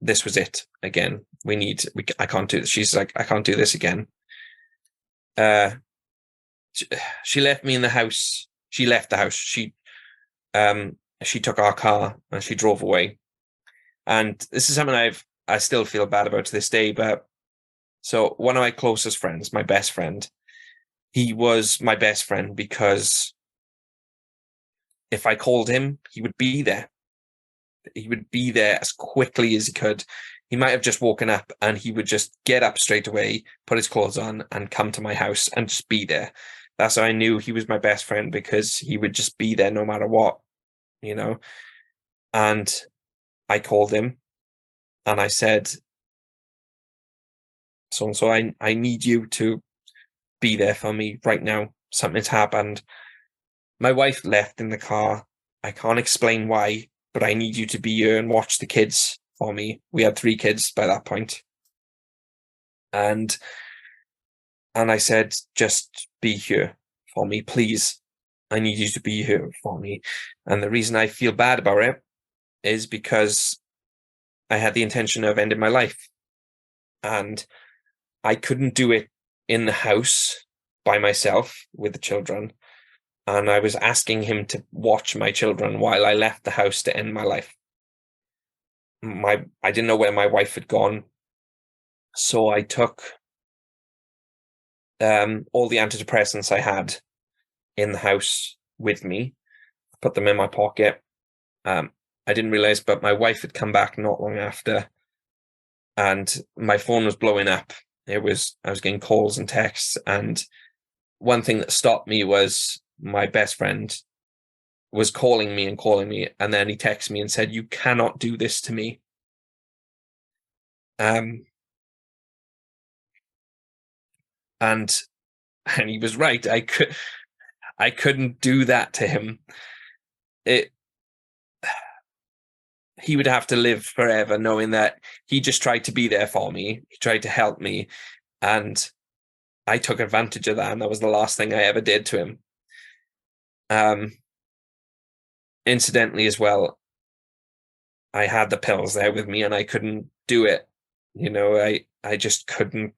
this was it again. I can't do this. She's like, I can't do this again. She left me in the house. She left the house. She took our car and she drove away. And this is something I still feel bad about to this day. But so one of my closest friends, my best friend, he was my best friend because if I called him, he would be there. He would be there as quickly as he could. He might have just woken up and he would just get up straight away, put his clothes on and come to my house and just be there. that's how I knew he was my best friend, because he would just be there no matter what, And I called him and I said, so I need you to be there for me right now. Something's happened. My wife left in the car. I can't explain why, but I need you to be here and watch the kids for me. We had 3 kids by that point. And I said, just be here for me, please. I need you to be here for me. And the reason I feel bad about it is because I had the intention of ending my life. And I couldn't do it in the house by myself with the children. And I was asking him to watch my children while I left the house to end my life. I didn't know where my wife had gone. So I took all the antidepressants I had in the house with me, put them in my pocket. I didn't realize, but my wife had come back not long after, and my phone was blowing up. I was getting calls and texts, and one thing that stopped me was my best friend was calling me, and then he texted me and said, "You cannot do this to me." And he was right. I couldn't do that to him. He would have to live forever knowing that he just tried to be there for me. He tried to help me, and I took advantage of that, and that was the last thing I ever did to him. Incidentally as well, I had the pills there with me and I couldn't do it. I just couldn't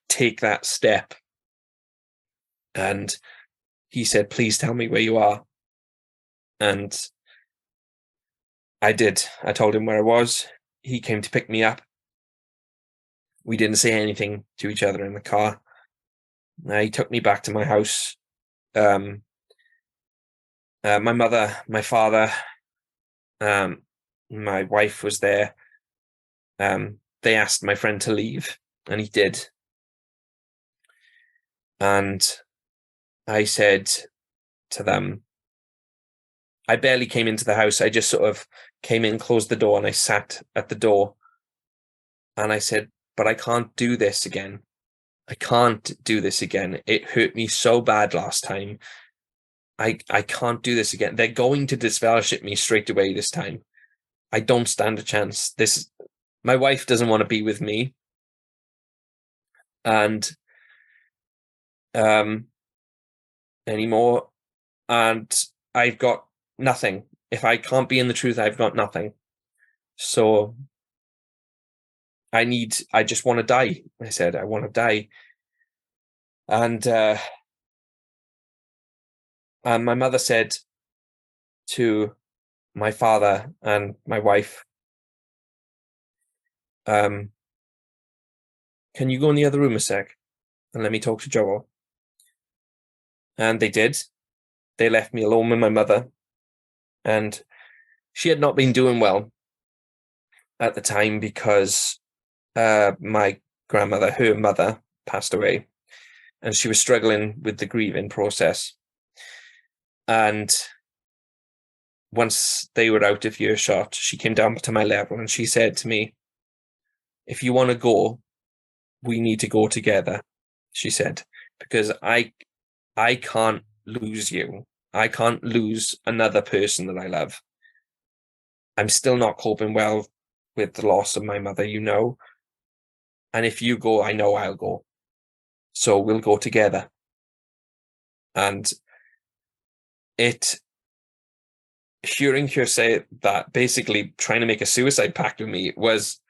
take that step. And he said, "Please tell me where you are." And I did. I told him where I was. He came to pick me up. We didn't say anything to each other in the car. He took me back to my house. My mother, my father, my wife was there. They asked my friend to leave, and he did. And I said to them, I barely came into the house. I just sort of came in, closed the door, and I sat at the door. And I said, "But I can't do this again. I can't do this again. It hurt me so bad last time. I can't do this again. They're going to disfellowship me straight away this time. I don't stand a chance. My wife doesn't want to be with me. And anymore. And I've got nothing. If I can't be in the truth, I've got nothing. So I just want to die." I said, "I want to die." And my mother said to my father and my wife, "Can you go in the other room a sec and let me talk to Joel?" And they did. They left me alone with my mother, and she had not been doing well at the time because my grandmother, her mother, passed away, and she was struggling with the grieving process. And once they were out of earshot, she came down to my level and she said to me, "If you want to go, we need to go together," she said, "because I can't lose you. I can't lose another person that I love. I'm still not coping well with the loss of my mother, and if you go, I know I'll go. So we'll go together." And hearing her say that, basically trying to make a suicide pact with me, was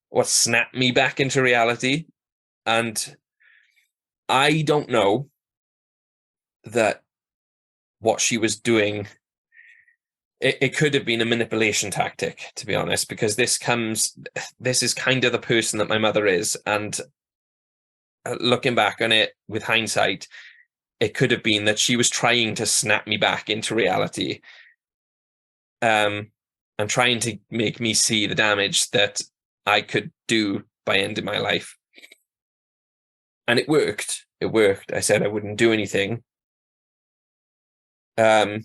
what snapped me back into reality. And I don't know that what she was doing, it could have been a manipulation tactic, to be honest, because this is kind of the person that my mother is. And looking back on it with hindsight, it could have been that she was trying to snap me back into reality, and trying to make me see the damage that I could do by ending my life. And it worked. it worked. I said I wouldn't do anything. But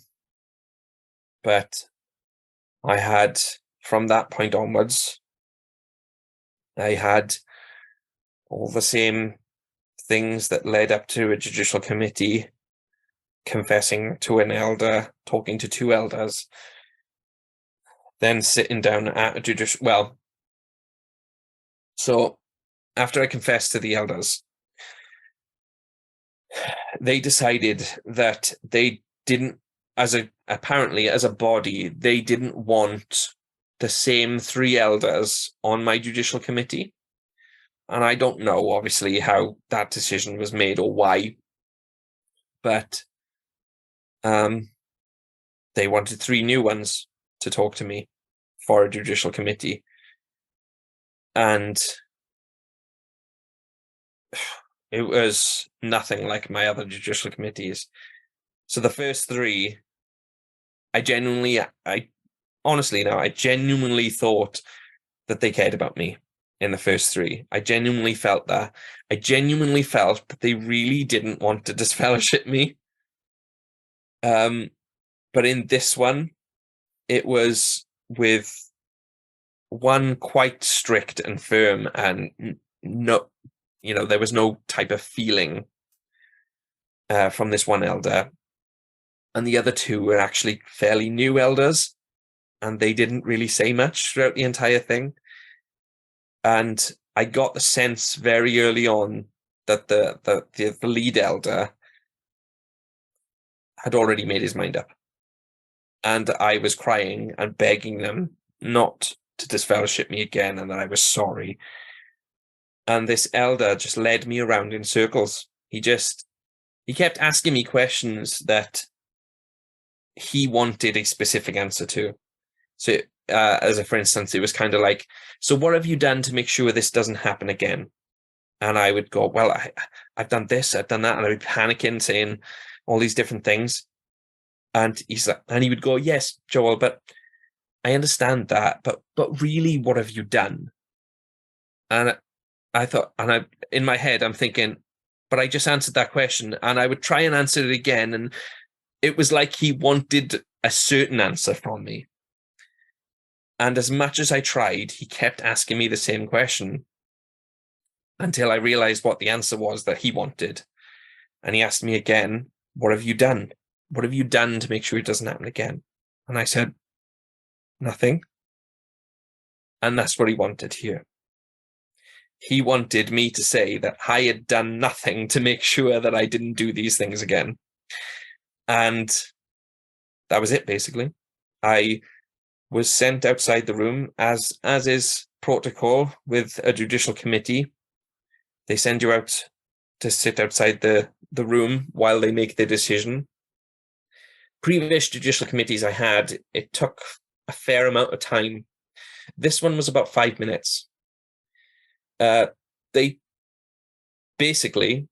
I had, from that point onwards, I had all the same things that led up to a judicial committee, confessing to an elder, talking to 2 elders, then sitting down at a judicial... Well, so after I confessed to the elders, they decided that they didn't, apparently as a body, they didn't want the same 3 elders on my judicial committee. And I don't know, obviously, how that decision was made or why, but they wanted 3 new ones to talk to me for a judicial committee. And it was nothing like my other judicial committees. So the first 3, I genuinely thought that they cared about me in the first 3. I genuinely felt that. I genuinely felt that they really didn't want to disfellowship me. But in this one, it was with one quite strict and firm, and no, there was no type of feeling from this one elder. And the other 2 were actually fairly new elders, and they didn't really say much throughout the entire thing. And I got the sense very early on that the lead elder had already made his mind up. And I was crying and begging them not to disfellowship me again, and that I was sorry. And this elder just led me around in circles. He kept asking me questions that he wanted a specific answer to. So, for instance, it was kind of like, so what have you done to make sure this doesn't happen again? And I would go, well, I've done this, I've done that. And I would be panicking, saying all these different things. And he would go, yes, Joel, but I understand that, but really, what have you done? And I thought, in my head, I'm thinking, but I just answered that question, and I would try and answer it again. And it was like he wanted a certain answer from me. And as much as I tried, he kept asking me the same question until I realized what the answer was that he wanted. And he asked me again, what have you done? What have you done to make sure it doesn't happen again? And I said, nothing. And that's what he wanted here. He wanted me to say that I had done nothing to make sure that I didn't do these things again. And that was it, basically. I was sent outside the room, as is protocol with a judicial committee. They send you out to sit outside the room while they make their decision. Previous judicial committees I had, it took a fair amount of time. This one was about 5 minutes. They basically,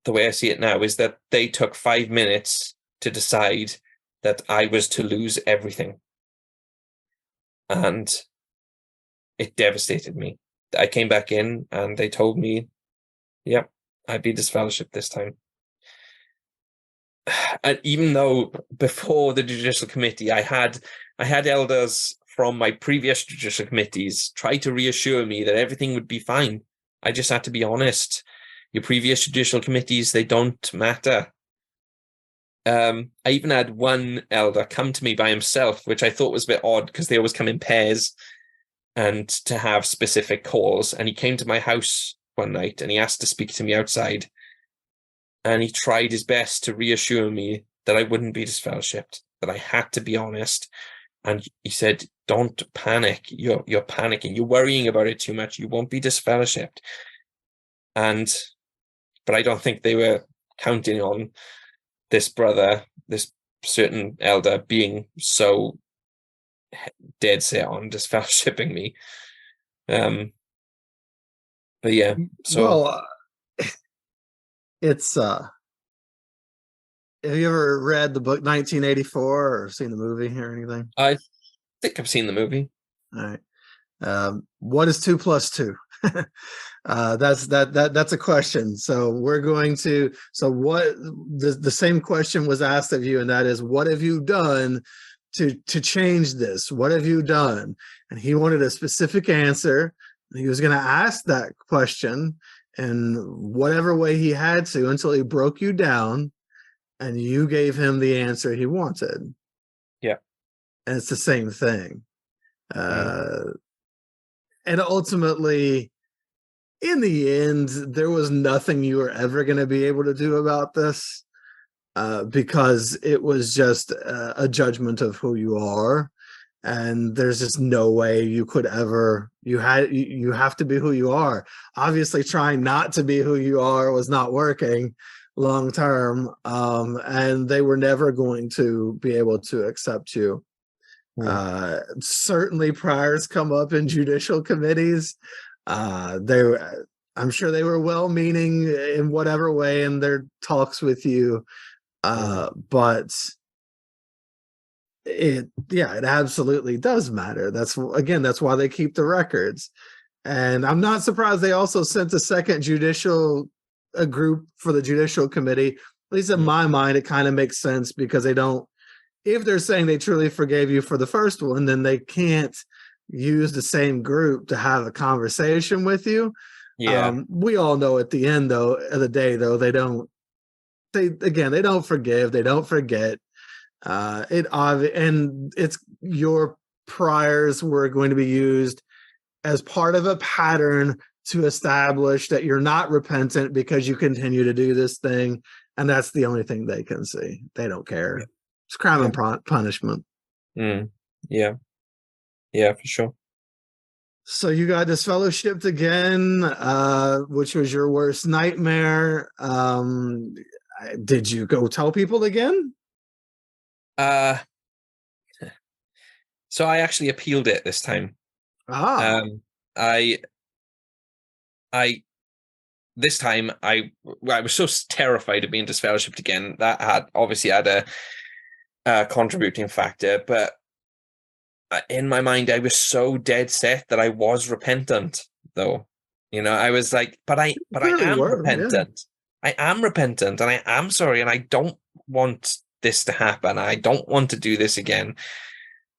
the way I see it now, is that they took 5 minutes to decide that I was to lose everything. And it devastated me. I came back in and they told me, yep, I'd be disfellowshipped this time. And even though before the judicial committee, I had elders from my previous judicial committees try to reassure me that everything would be fine. I just had to be honest. Your previous judicial committees, they don't matter. I even had one elder come to me by himself, which I thought was a bit odd because they always come in pairs and to have specific calls. And he came to my house one night and he asked to speak to me outside. And he tried his best to reassure me that I wouldn't be disfellowshipped, that I had to be honest. And he said, don't panic. You're panicking. You're worrying about it too much. You won't be disfellowshipped. But I don't think they were counting on this brother, this certain elder, being so dead set on disfellowshipping me. But yeah, so... Well, it's have you ever read the book 1984 or seen the movie or anything? I think I've seen the movie. All right. What is 2 + 2? That's a question. So we're going to, so what the same question was asked of you, and that is, what have you done to change this? What have you done? And he wanted a specific answer. He was going to ask that question in whatever way he had to until he broke you down and you gave him the answer he wanted. Yeah. And it's the same thing. And ultimately, in the end, there was nothing you were ever going to be able to do about this, because it was just a judgment of who you are. And there's just no way you could ever, you have to be who you are. Obviously, trying not to be who you are was not working long term. And they were never going to be able to accept you. Certainly priors come up in judicial committees. I'm sure they were well-meaning in whatever way in their talks with you. But it absolutely does matter. That's why they keep the records. And I'm not surprised they also sent a second a group for the judicial committee. At least in my mind, it kind of makes sense, because they don't, if they're saying they truly forgave you for the first one, then they can't use the same group to have a conversation with you. We all know at the end of the day, though, they don't forgive, they don't forget. And it's your priors were going to be used as part of a pattern to establish that you're not repentant because you continue to do this thing, and that's the only thing they can see. They don't care. It's crime and punishment. Yeah, for sure. So you got disfellowshipped again, which was your worst nightmare. Did you go tell people again? So I actually appealed it this time. This time I was so terrified of being disfellowshipped again. That had obviously had a contributing factor, but in my mind I was so dead set that I was repentant, though. I was like, but I am repentant. I am repentant, and I am sorry, and I don't want this to happen. I don't want to do this again.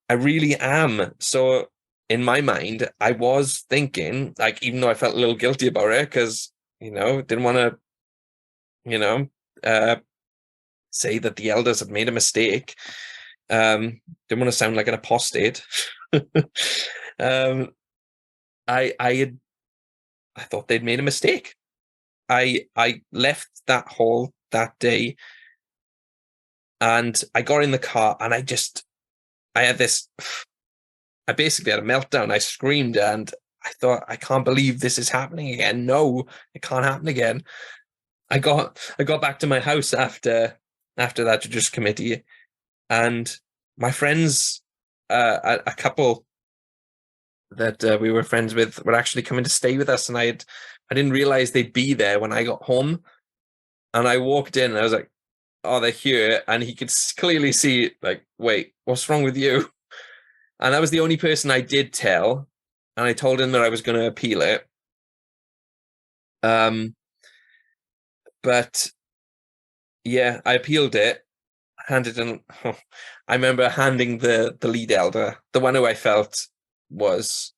I really am. So in my mind, I was thinking, like, even though I felt a little guilty about it, because, didn't want to, say that the elders had made a mistake. Didn't want to sound like an apostate. I thought they'd made a mistake. I left that hall that day, and I got in the car, and I basically had a meltdown. I screamed, and I thought, I can't believe this is happening again. No, it can't happen again. I got back to my house after that judicial committee, and my friends, a couple that we were friends with, were actually coming to stay with us, and I didn't realize they'd be there when I got home. And I walked in, and I was like, oh, they're here. And he could clearly see, like, wait, what's wrong with you? And I was the only person I did tell. And I told him that I was going to appeal it. But yeah, I appealed it. Handed in. I remember handing the lead elder, the one who I felt was,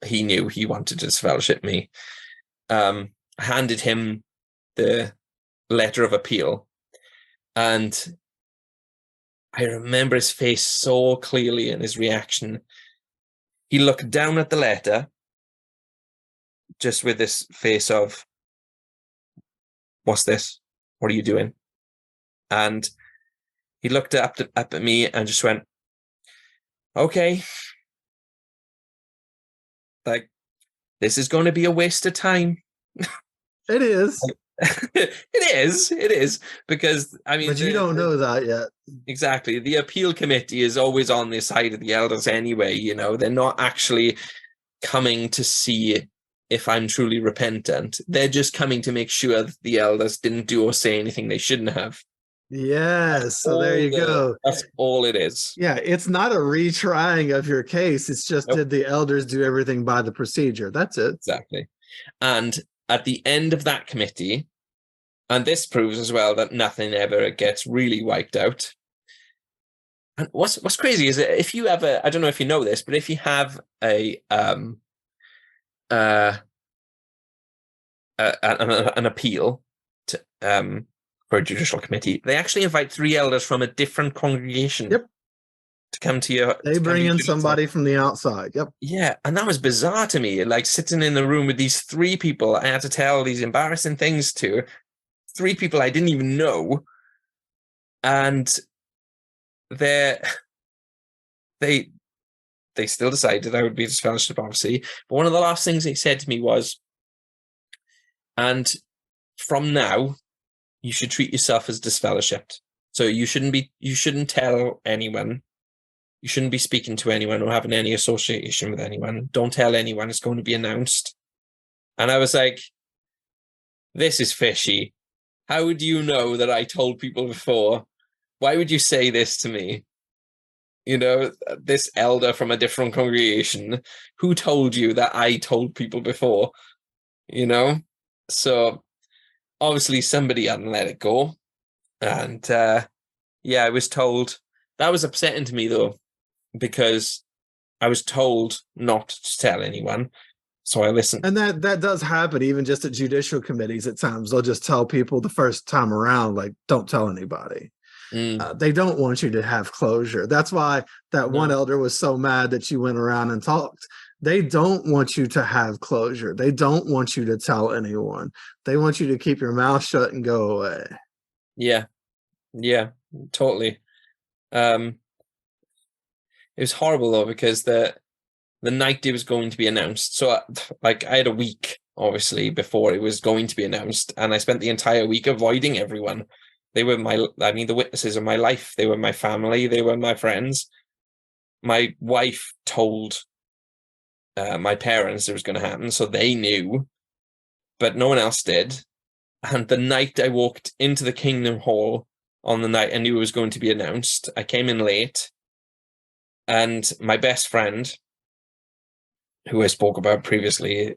he knew he wanted to disfellowship me. Handed him the letter of appeal, and I remember his face so clearly and his reaction. He looked down at the letter, just with this face of, what's this? What are you doing? And he looked up at me and just went, okay. Like, this is going to be a waste of time. It is. It is, because I mean, but you don't know that yet. Exactly. The appeal committee is always on the side of the elders anyway. They're not actually coming to see if I'm truly repentant. They're just coming to make sure that the elders didn't do or say anything they shouldn't have. Yes. So there you go. That's all it is. Yeah, it's not a retrying of your case. It's just, Nope. did the elders do everything by the procedure? That's it. Exactly. And at the end of that committee, and this proves as well that nothing ever gets really wiped out. And what's crazy is that if you ever, I don't know if you know this, but if you have an appeal to, for a judicial committee, they actually invite 3 elders from a different congregation. Yep. To come to your. They bring in somebody from the outside. Yep. Yeah, and that was bizarre to me. Like sitting in the room with these 3 people, I had to tell these embarrassing things to 3 people I didn't even know, and they still decided I would be disfellowshipped, obviously. But one of the last things they said to me was, and from now, you should treat yourself as disfellowshipped. So you shouldn't tell anyone. You shouldn't be speaking to anyone or having any association with anyone. Don't tell anyone it's going to be announced. And I was like, this is fishy. How would you know that I told people before? Why would you say this to me? You know, this elder from a different congregation, who told you that I told people before? You know? So obviously somebody hadn't let it go. And yeah, I was told. That was upsetting to me though, because I was told not to tell anyone. So I listened. And that does happen even just at judicial committees at times. They'll just tell people the first time around, like, don't tell anybody. They don't want you to have closure. That's why that one elder was so mad that you went around and talked. They don't want you to have closure. They don't want you to tell anyone. They want you to keep your mouth shut and go away. Yeah, totally. It was horrible though, because the night it was going to be announced. So like I had a week obviously before it was going to be announced, and I spent the entire week avoiding everyone. They were the witnesses of my life. They were my family. They were my friends. My wife told my parents it was going to happen, so they knew, but no one else did. And the night I walked into the Kingdom Hall on the night I knew it was going to be announced, I came in late, and my best friend, who I spoke about previously,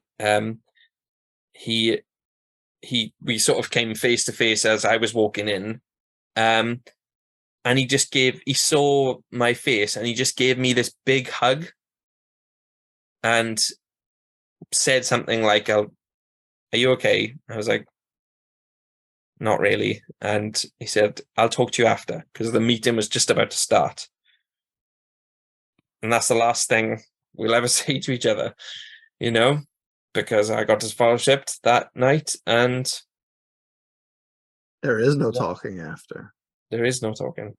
we sort of came face to face as I was walking in, and he saw my face and he just gave me this big hug and said something like, "Are you okay?" I was like, "Not really." And he said, "I'll talk to you after," because the meeting was just about to start. And that's the last thing we'll ever say to each other, you know, because I got disfellowshipped that night, and there is no talking after. There is no talking.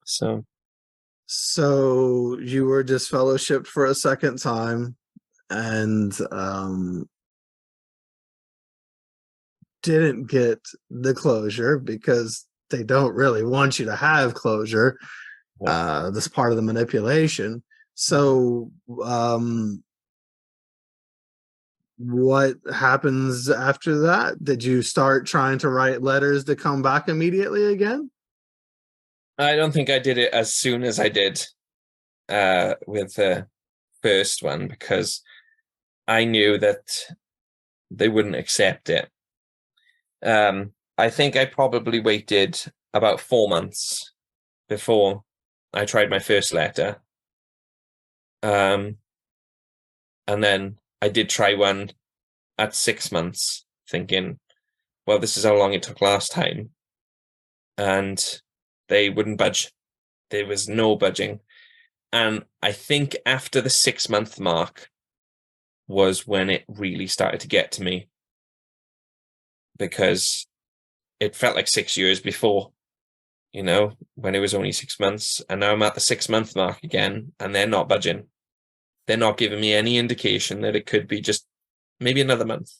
So you were disfellowshipped for a second time, and didn't get the closure because they don't really want you to have closure. That's part of the manipulation. So what happens after that? Did you start trying to write letters to come back immediately again? I don't think I did it as soon as I did with the first one, because I knew that they wouldn't accept it. I think I probably waited about 4 months before I tried my first letter. And then I did try one at 6 months, thinking, well, this is how long it took last time. And they wouldn't budge. There was no budging. And I think after the 6 month mark was when it really started to get to me, because it felt like 6 years before, you know, when it was only 6 months. And now I'm at the 6 month mark again, and they're not budging. They're not giving me any indication that it could be just maybe another month,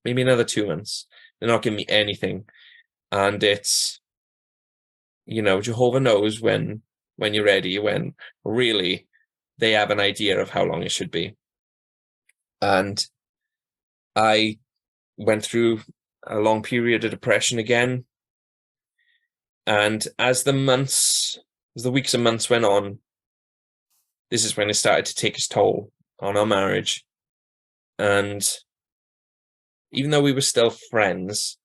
maybe another 2 months. They're not giving me anything. And it's, you know, Jehovah knows when you're ready, when really they have an idea of how long it should be. And I went through a long period of depression again. And as the weeks and months went on, this is when it started to take its toll on our marriage. And even though we were still friends,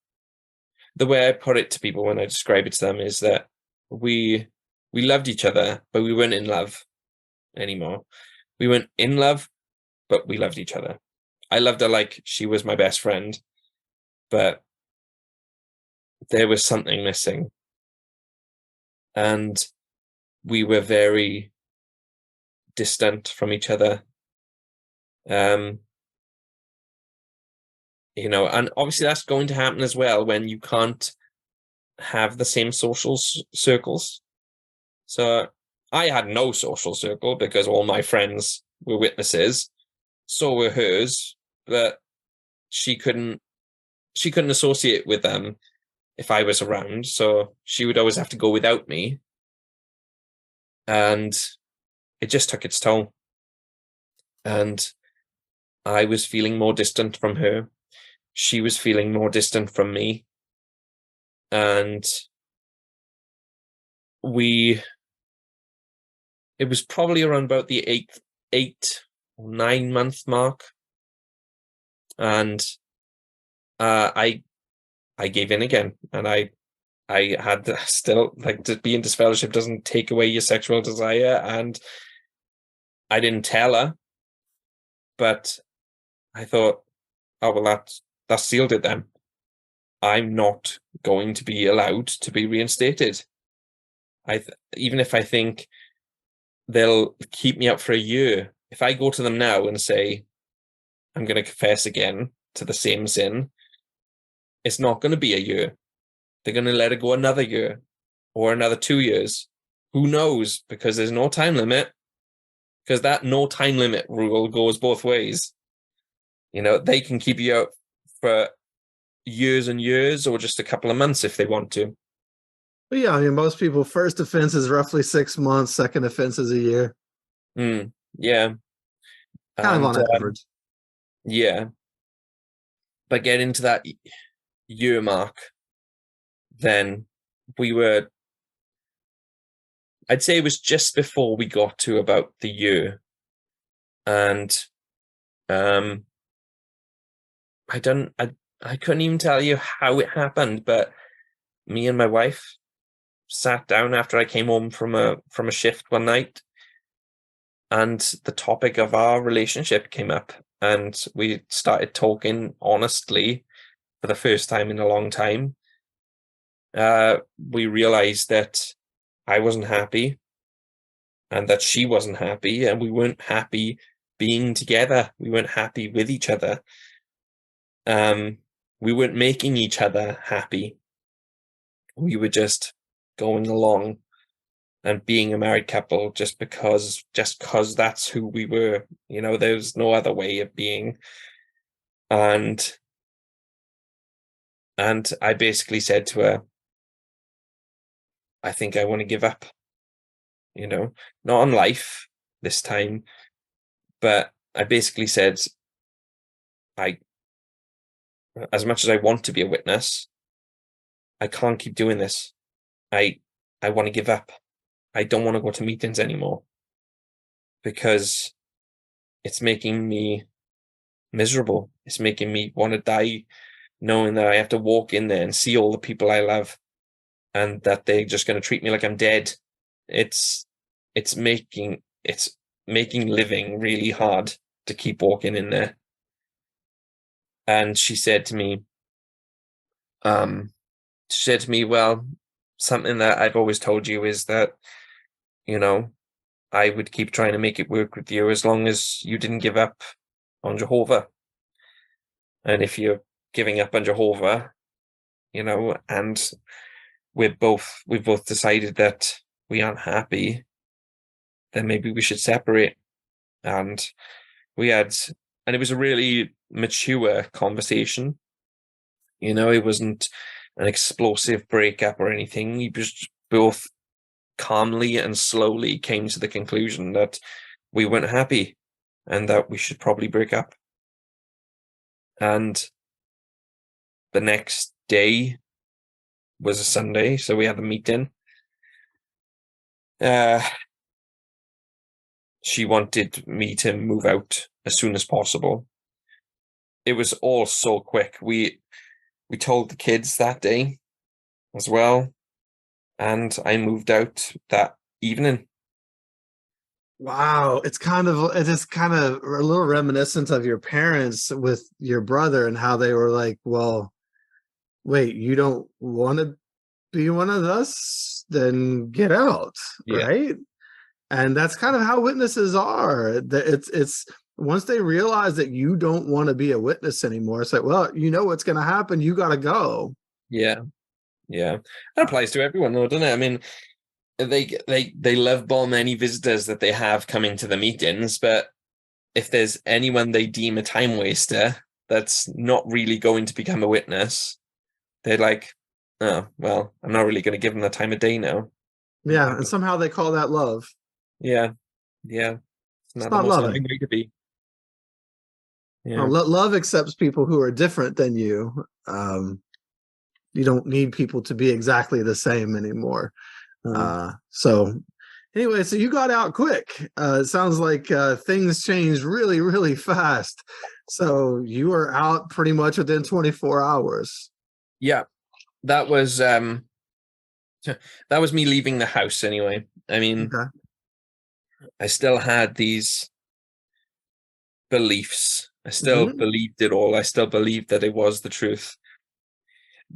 the way I put it to people when I describe it to them is that we loved each other, but we weren't in love anymore. We weren't in love, but we loved each other. I loved her like she was my best friend, but there was something missing. And we were very distant from each other. You know, and obviously that's going to happen as well when you can't have the same social circles. So I had no social circle because all my friends were witnesses, so were hers, but she couldn't associate with them if I was around, so she would always have to go without me. And it just took its toll. And I was feeling more distant from her. She was feeling more distant from me. And it was probably around about the 8 or 9 month mark. And I gave in again. And I had still, like, to be in disfellowship doesn't take away your sexual desire. And I didn't tell her, but I thought, oh, well, that sealed it then. I'm not going to be allowed to be reinstated. Even if I think they'll keep me up for a year, if I go to them now and say, I'm going to confess again to the same sin, it's not going to be a year. They're going to let it go another year or another 2 years. Who knows? Because there's no time limit. Because that no time limit rule goes both ways. You know, they can keep you out for years and years or just a couple of months if they want to. But yeah, I mean, most people, first offense is roughly 6 months, second offense is a year. Yeah. Kind of on average. Yeah. But getting to that year mark, then I'd say it was just before we got to about the year. And I couldn't even tell you how it happened, but me and my wife sat down after I came home from a shift one night, and the topic of our relationship came up, and we started talking honestly for the first time in a long time. We realized that I wasn't happy and that she wasn't happy, and we weren't happy being together. We weren't happy with each other. We weren't making each other happy. We were just going along and being a married couple just because that's who we were. You know, there's no other way of being. And I basically said to her, I think I want to give up. You know, not on life this time, but I basically said, as much as I want to be a witness, I can't keep doing this. I want to give up. I don't want to go to meetings anymore because it's making me miserable. It's making me want to die, knowing that I have to walk in there and see all the people I love and that they're just going to treat me like I'm dead. It's making living really hard to keep walking in there. And she said to me, well, something that I've always told you is that, you know, I would keep trying to make it work with you as long as you didn't give up on Jehovah. And if you're giving up on Jehovah, you know, and we've both decided that we aren't happy, then maybe we should separate. And it was a really mature conversation. You know, it wasn't an explosive breakup or anything. We just both calmly and slowly came to the conclusion that we weren't happy and that we should probably break up. And the next day, was a Sunday, so we had a meeting. She wanted me to move out as soon as possible. It was all so quick. We told the kids that day as well, and I moved out that evening. Wow, it is kind of a little reminiscent of your parents with your brother and how they were like, well, wait, you don't want to be one of us? Then get out, Yeah. right? And that's kind of how witnesses are. It's once they realize that you don't want to be a witness anymore, it's like, well, you know what's going to happen. You got to go. Yeah. That applies to everyone, though, doesn't it? I mean, they love bomb any visitors that they have coming to the meetings, but if there's anyone they deem a time waster that's not really going to become a witness, they're like, oh, well, I'm not really going to give them the time of day now. Yeah, and somehow they call that love. Yeah. It's not the most loving way to be. Yeah. Well, love accepts people who are different than you. You don't need people to be exactly the same anymore. So anyway, so you got out quick. It sounds like things changed really, really fast. So you were out pretty much within 24 hours. Yeah, that was me leaving the house anyway. I mean, Okay. I still had these beliefs. I still believed it all. I still believed that it was the truth.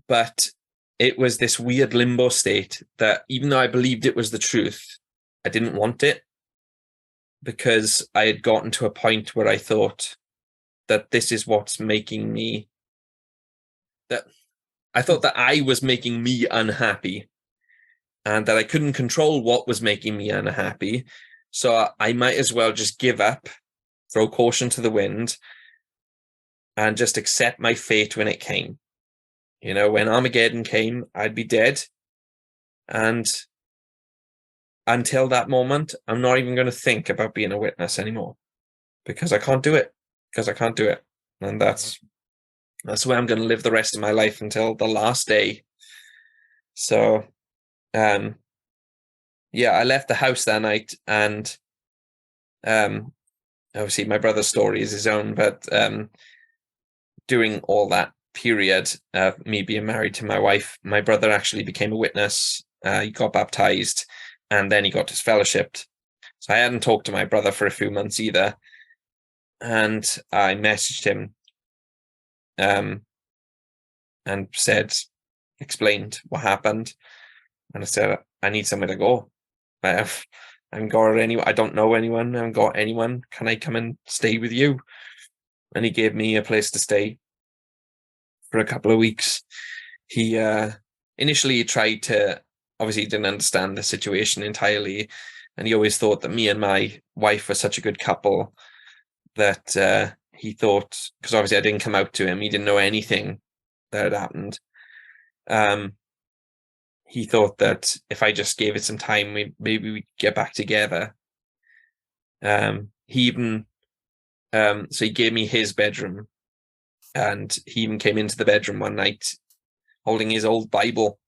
But it was this weird limbo state that even though I believed it was the truth, I didn't want it, because I had gotten to a point where I thought that this is what's making me, that I thought that I was making me unhappy, and that I couldn't control what was making me unhappy. So I might as well just give up, throw caution to the wind, and just accept my fate when it came. You know, when Armageddon came, I'd be dead. And until that moment, I'm not even going to think about being a witness anymore, because I can't do it. And that's where I'm going to live the rest of my life until the last day. So, yeah, I left the house that night, and obviously my brother's story is his own, but during all that period of me being married to my wife, my brother actually became a witness. He got baptized, and then he got disfellowshipped. So I hadn't talked to my brother for a few months either. And I messaged him and explained what happened. And I said, I need somewhere to go. I haven't got anyone. I don't know anyone. I haven't got anyone. Can I come and stay with you? And he gave me a place to stay for a couple of weeks. He initially tried to, obviously he didn't understand the situation entirely, and he always thought that me and my wife were such a good couple that he thought, because obviously I didn't come out to him, he didn't know anything that had happened. He thought that if I just gave it some time, maybe we'd get back together. He even so he gave me his bedroom, and he even came into the bedroom one night holding his old Bible,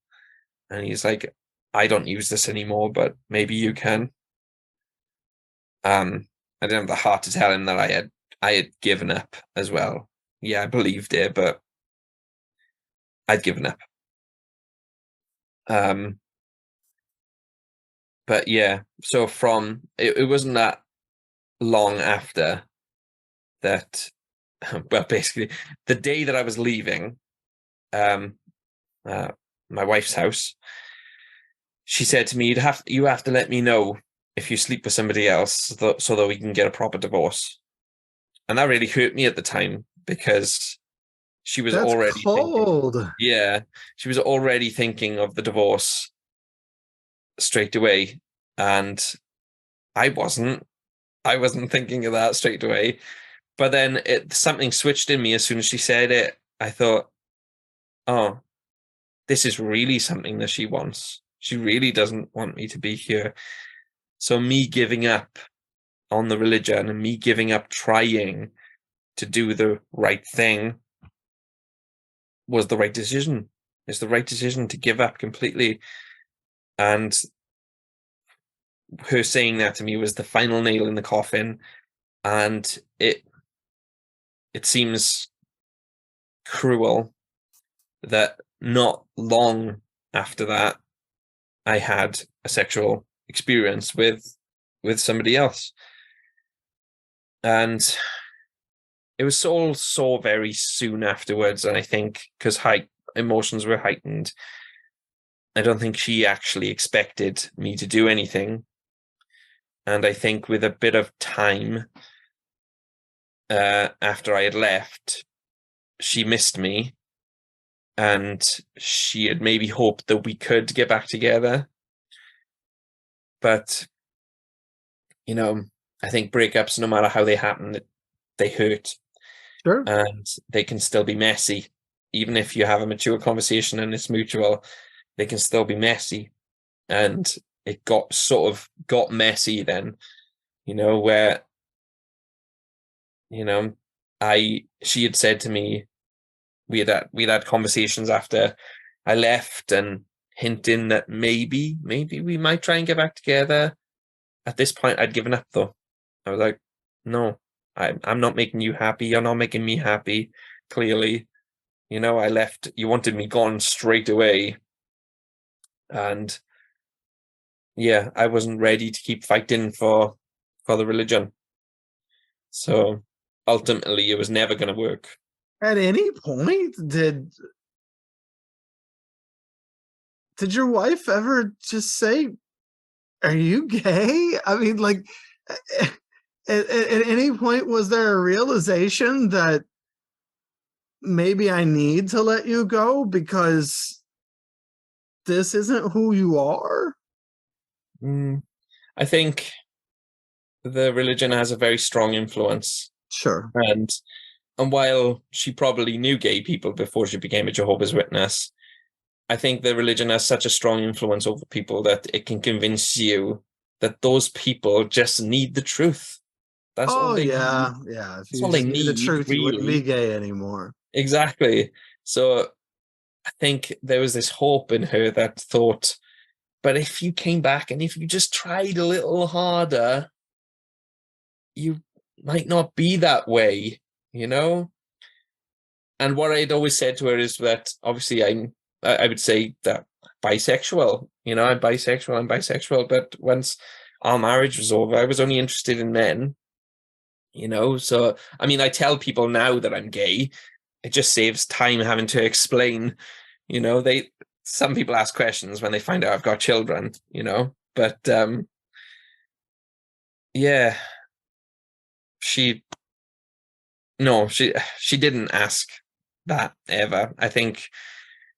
and he's like, I don't use this anymore, but maybe you can. I didn't have the heart to tell him that I had given up as well. Yeah, I believed it, but I'd given up. But yeah, so from it wasn't that long after that, well, basically the day that I was leaving my wife's house, she said to me, you have to let me know if you sleep with somebody else so that we can get a proper divorce. And that really hurt me at the time, because she was already cold. She was already thinking of the divorce straight away, and I wasn't thinking of that straight away. But then something switched in me as soon as she said it. I thought, oh, this is really something that she wants. She really doesn't want me to be here. So me giving up on the religion and me giving up trying to do the right thing was the right decision. It's the right decision to give up completely. And her saying that to me was the final nail in the coffin. And it seems cruel that not long after that, I had a sexual experience with somebody else. And it was all so very soon afterwards. And I think because emotions were heightened, I don't think she actually expected me to do anything. And I think with a bit of time after I had left, she missed me, and she had maybe hoped that we could get back together. But, you know, I think breakups, no matter how they happen, they hurt. Sure. And they can still be messy. Even if you have a mature conversation and it's mutual, they can still be messy. And it got messy then, where, she had said to me, we had conversations after I left and hinting that maybe we might try and get back together. At this point, I'd given up though. I was like, no, I'm not making you happy. You're not making me happy. Clearly, I left. You wanted me gone straight away. And yeah, I wasn't ready to keep fighting for the religion. So ultimately, it was never going to work. At any point, did your wife ever just say, "Are you gay?" I mean, like, at any point, was there a realization that maybe I need to let you go because this isn't who you are? I think the religion has a very strong influence. Sure. And while she probably knew gay people before she became a Jehovah's Witness, I think the religion has such a strong influence over people that it can convince you that those people just need the truth. That's all they need. Yeah. If That's you all just they knew the need, truth, you wouldn't really. be gay anymore. Exactly. So I think there was this hope in her that thought, but if you came back and if you just tried a little harder, you might not be that way, And what I'd always said to her is that obviously I would say that bisexual, I'm bisexual, but once our marriage was over, I was only interested in men, So, I mean, I tell people now that I'm gay. It just saves time having to explain, some people ask questions when they find out I've got children, but yeah, she didn't ask that ever. I think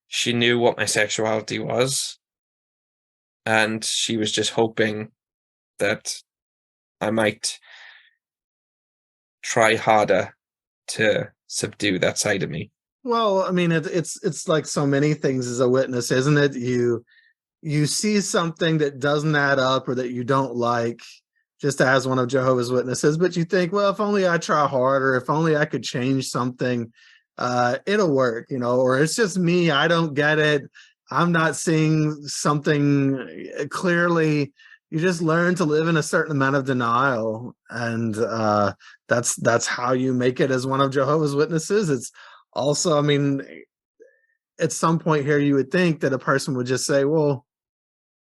she knew what my sexuality was, and she was just hoping that I might try harder to subdue that side of me. Well, I mean, it's like so many things as a witness, isn't it? You see something that doesn't add up or that you don't like, just as one of Jehovah's Witnesses, but you think, well, if only I try harder, if only I could change something, it'll work, or it's just me, I don't get it, I'm not seeing something clearly. You just learn to live in a certain amount of denial, and that's how you make it as one of Jehovah's Witnesses. It's also, I mean, at some point here, you would think that a person would just say, well,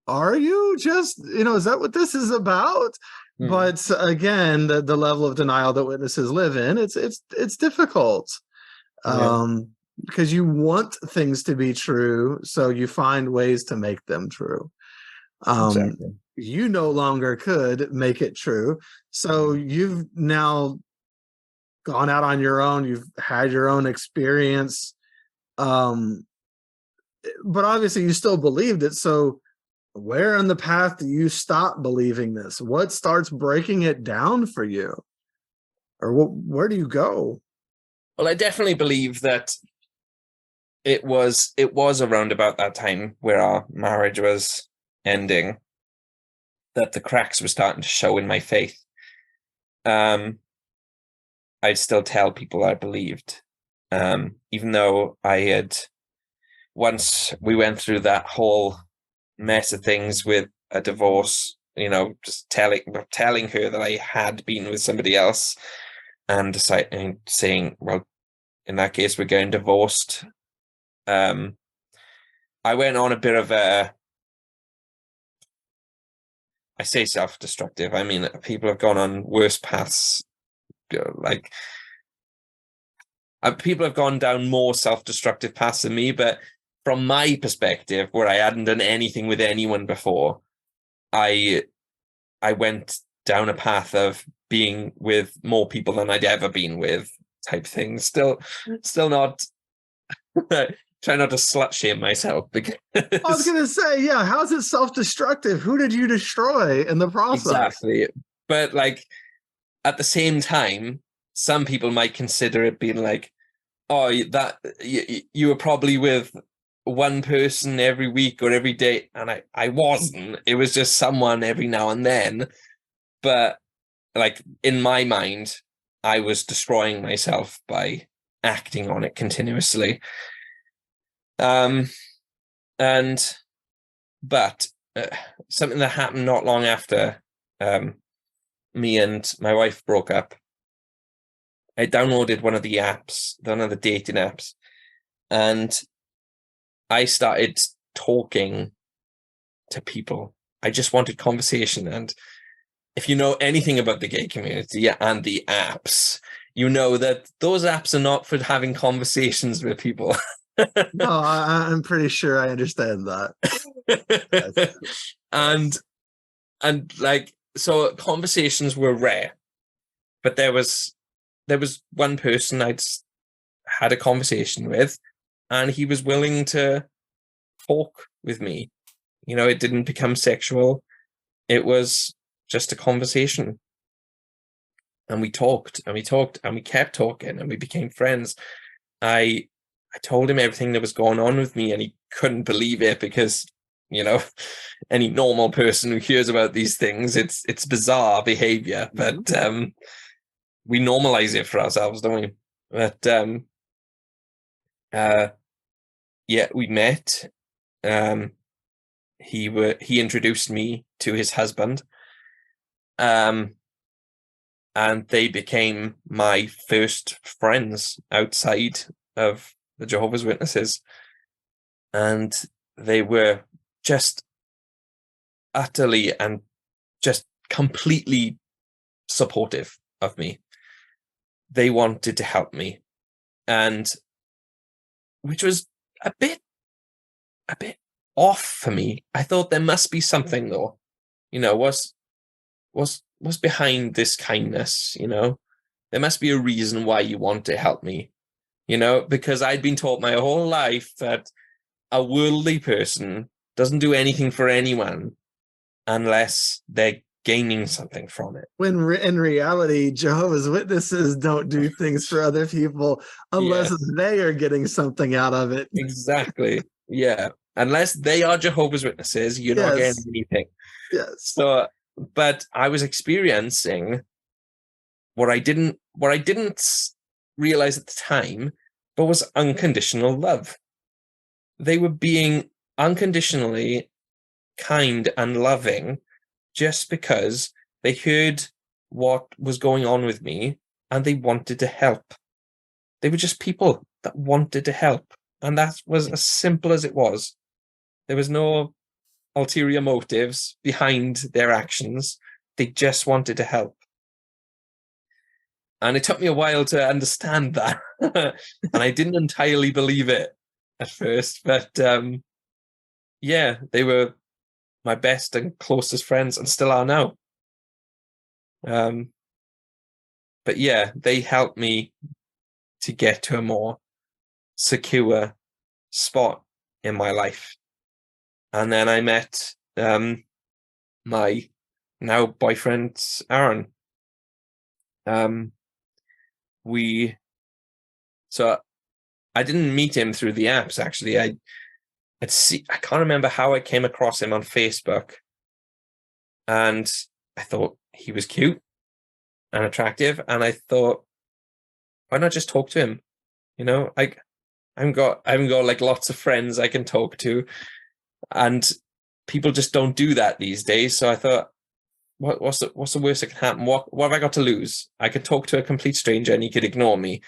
are you just, is that what this is about? But again, the level of denial that witnesses live in, it's difficult. Because you want things to be true, so you find ways to make them true. Exactly. You no longer could make it true, so you've now gone out on your own, you've had your own experience, but obviously you still believed it. So where in the path do you stop believing this? What starts breaking it down for you? Or where do you go? Well, I definitely believe that it was around about that time where our marriage was ending that the cracks were starting to show in my faith. I'd still tell people I believed, even though once we went through that whole mess of things with a divorce, just telling her that I had been with somebody else, and saying, well, in that case, we're getting divorced. I went on a bit of I say self-destructive. I mean, people have gone on worse paths. Like, people have gone down more self-destructive paths than me, but from my perspective, where I hadn't done anything with anyone before, I went down a path of being with more people than I'd ever been with, type thing. Still not try not to slut shame myself, because I was gonna say, yeah, how's it self-destructive? Who did you destroy in the process? Exactly. But like, at the same time, some people might consider it being like, oh, that you were probably with one person every week or every day, and I wasn't. It was just someone every now and then. But like, in my mind, I was destroying myself by acting on it continuously. But something that happened not long after me and my wife broke up, I downloaded one of the dating apps, and I started talking to people. I just wanted conversation. And if you know anything about the gay community and the apps, you know that those apps are not for having conversations with people. No, I'm pretty sure I understand that. and like, so conversations were rare, but there was one person I'd had a conversation with, and he was willing to talk with me. It didn't become sexual. It was just a conversation. And we talked and we talked and we kept talking and we became friends. I told him everything that was going on with me, and he couldn't believe it, because, any normal person who hears about these things, it's bizarre behavior, but we normalize it for ourselves, don't we? But yeah, we met. He introduced me to his husband, and they became my first friends outside of the Jehovah's Witnesses, and they were just utterly and just completely supportive of me. They wanted to help me, and which was a bit off for me. I thought there must be something, though. What's behind this kindness? There must be a reason why you want to help me. Because I'd been taught my whole life that a worldly person doesn't do anything for anyone unless they're gaining something from it. When in reality, Jehovah's Witnesses don't do things for other people unless they are getting something out of it. Exactly. Yeah. Unless they are Jehovah's Witnesses, you're not getting anything. Yes. So, but I was experiencing what I didn't realize at the time, but was unconditional love. They were being unconditionally kind and loving just because they heard what was going on with me and they wanted to help. They were just people that wanted to help. And that was as simple as it was. There was no ulterior motives behind their actions. They just wanted to help. And it took me a while to understand that. And I didn't entirely believe it at first. But yeah, they were my best and closest friends and still are now. But yeah, they helped me to get to a more secure spot in my life. And then I met my now boyfriend, Aaron. So I didn't meet him through the apps, actually. I can't remember how I came across him on Facebook. And I thought he was cute and attractive. And I thought, why not just talk to him? I I've got like lots of friends I can talk to, and people just don't do that these days. So I thought, what's the worst that can happen? What have I got to lose? I could talk to a complete stranger and he could ignore me.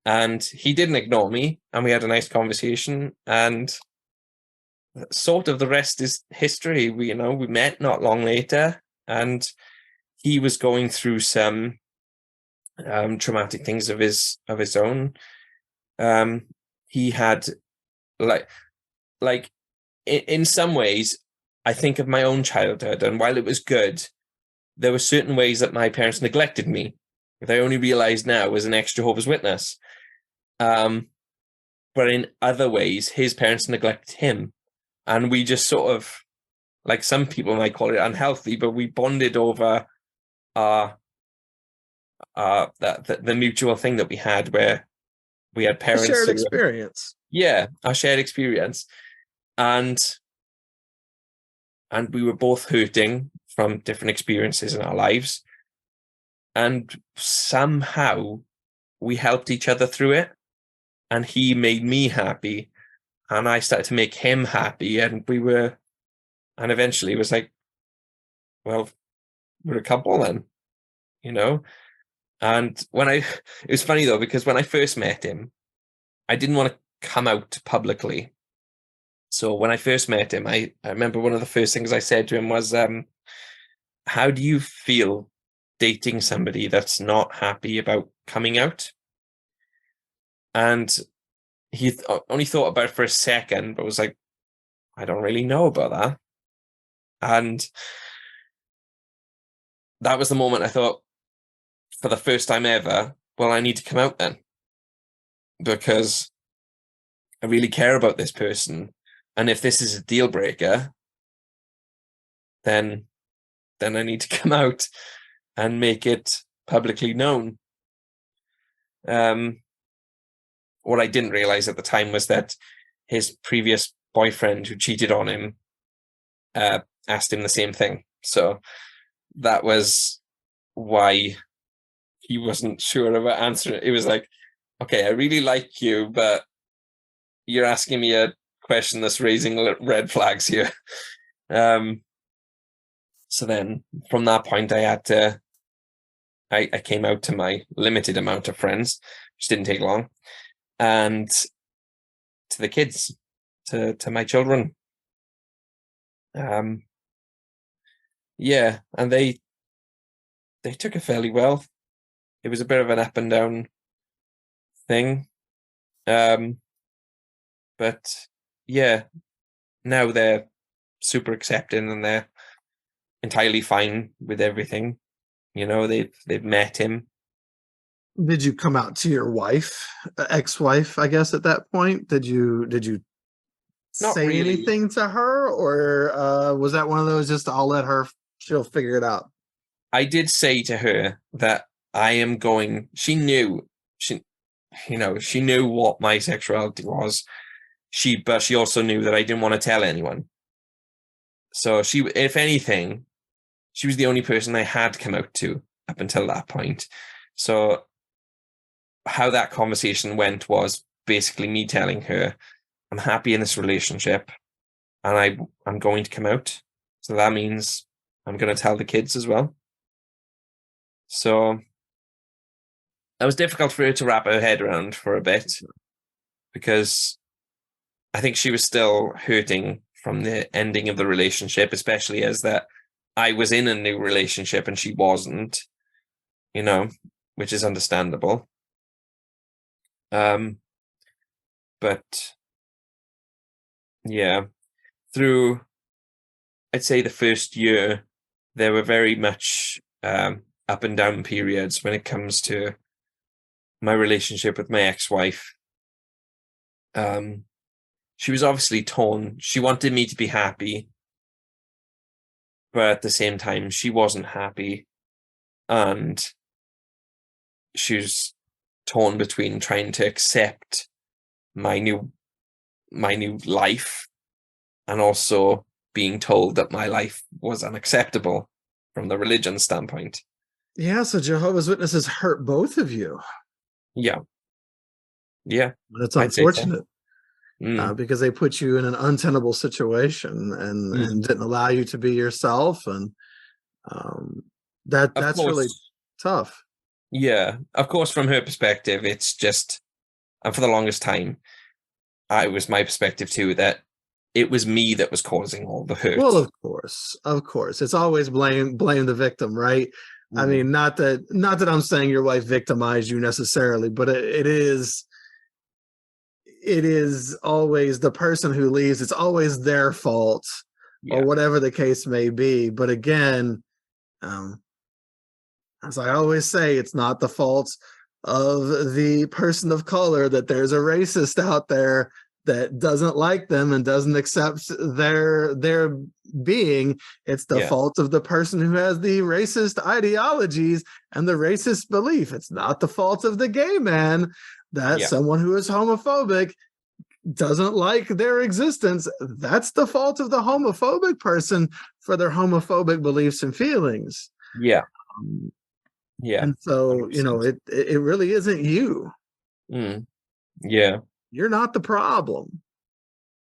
And he didn't ignore me, and we had a nice conversation, and sort of the rest is history. We met not long later, and he was going through some traumatic things of his own. He had like in some ways, I think of my own childhood, and while it was good, there were certain ways that my parents neglected me that I only realize now as an ex-Jehovah's Witness. But in other ways, his parents neglected him, and we just sort of, like some people might call it unhealthy, but we bonded over the mutual thing that we had, where we had parents, shared experience. Our shared experience, and we were both hurting from different experiences in our lives, and somehow we helped each other through it, and he made me happy, and I started to make him happy, and eventually it was like, well, we're a couple then, And it was funny though, because when I first met him, I didn't want to come out publicly. So when I first met him, I remember one of the first things I said to him was, how do you feel dating somebody that's not happy about coming out? And he only thought about it for a second, but was like, I don't really know about that. And that was the moment I thought, for the first time ever, well, I need to come out then, because I really care about this person. And if this is a deal breaker, then I need to come out and make it publicly known. What I didn't realize at the time was that his previous boyfriend who cheated on him asked him the same thing. So that was why he wasn't sure about answering it. It was like, okay, I really like you, but you're asking me a question that's raising red flags here. So then from that point, I came out to my limited amount of friends, which didn't take long, and to the kids, to my children. And they took it fairly well. It was a bit of an up and down thing. But yeah, now they're super accepting, and they're entirely fine with everything. They've met him. Did you come out to your wife, ex-wife, I guess, at that point? Did you Not say really. anything to her, or was that one of those just I'll let her, she'll figure it out? I did say to her that I am going. She knew what my sexuality was. But she also knew that I didn't want to tell anyone. So if anything, she was the only person I had come out to up until that point. So how that conversation went was basically me telling her, I'm happy in this relationship, and I'm going to come out. So that means I'm going to tell the kids as well. So that was difficult for her to wrap her head around for a bit, because I think she was still hurting from the ending of the relationship, especially as that I was in a new relationship and she wasn't, which is understandable. But yeah, through, I'd say the first year, there were very much up and down periods when it comes to my relationship with my ex-wife. She was obviously torn. She wanted me to be happy, but at the same time, she wasn't happy. And she was torn between trying to accept my new life, and also being told that my life was unacceptable from the religion standpoint. Yeah, so Jehovah's Witnesses hurt both of you. Yeah. Yeah, It's I'd say so. unfortunate because they put you in an untenable situation and didn't allow you to be yourself, and that's really tough. Yeah, of course, from her perspective, it's just, and for the longest time, it was my perspective too, that it was me that was causing all the hurt. Well, of course, it's always blame the victim, right? I mean, not that I'm saying your wife victimized you necessarily, but it is always the person who leaves. It's always their fault, or whatever the case may be. But again, as I always say, it's not the fault of the person of color that there's a racist out there that doesn't like them and doesn't accept their being. It's the fault of the person who has the racist ideologies and the racist belief. It's not the fault of the gay man that someone who is homophobic doesn't like their existence. That's the fault of the homophobic person for their homophobic beliefs and feelings. And so 100%. It really isn't you. You're not the problem.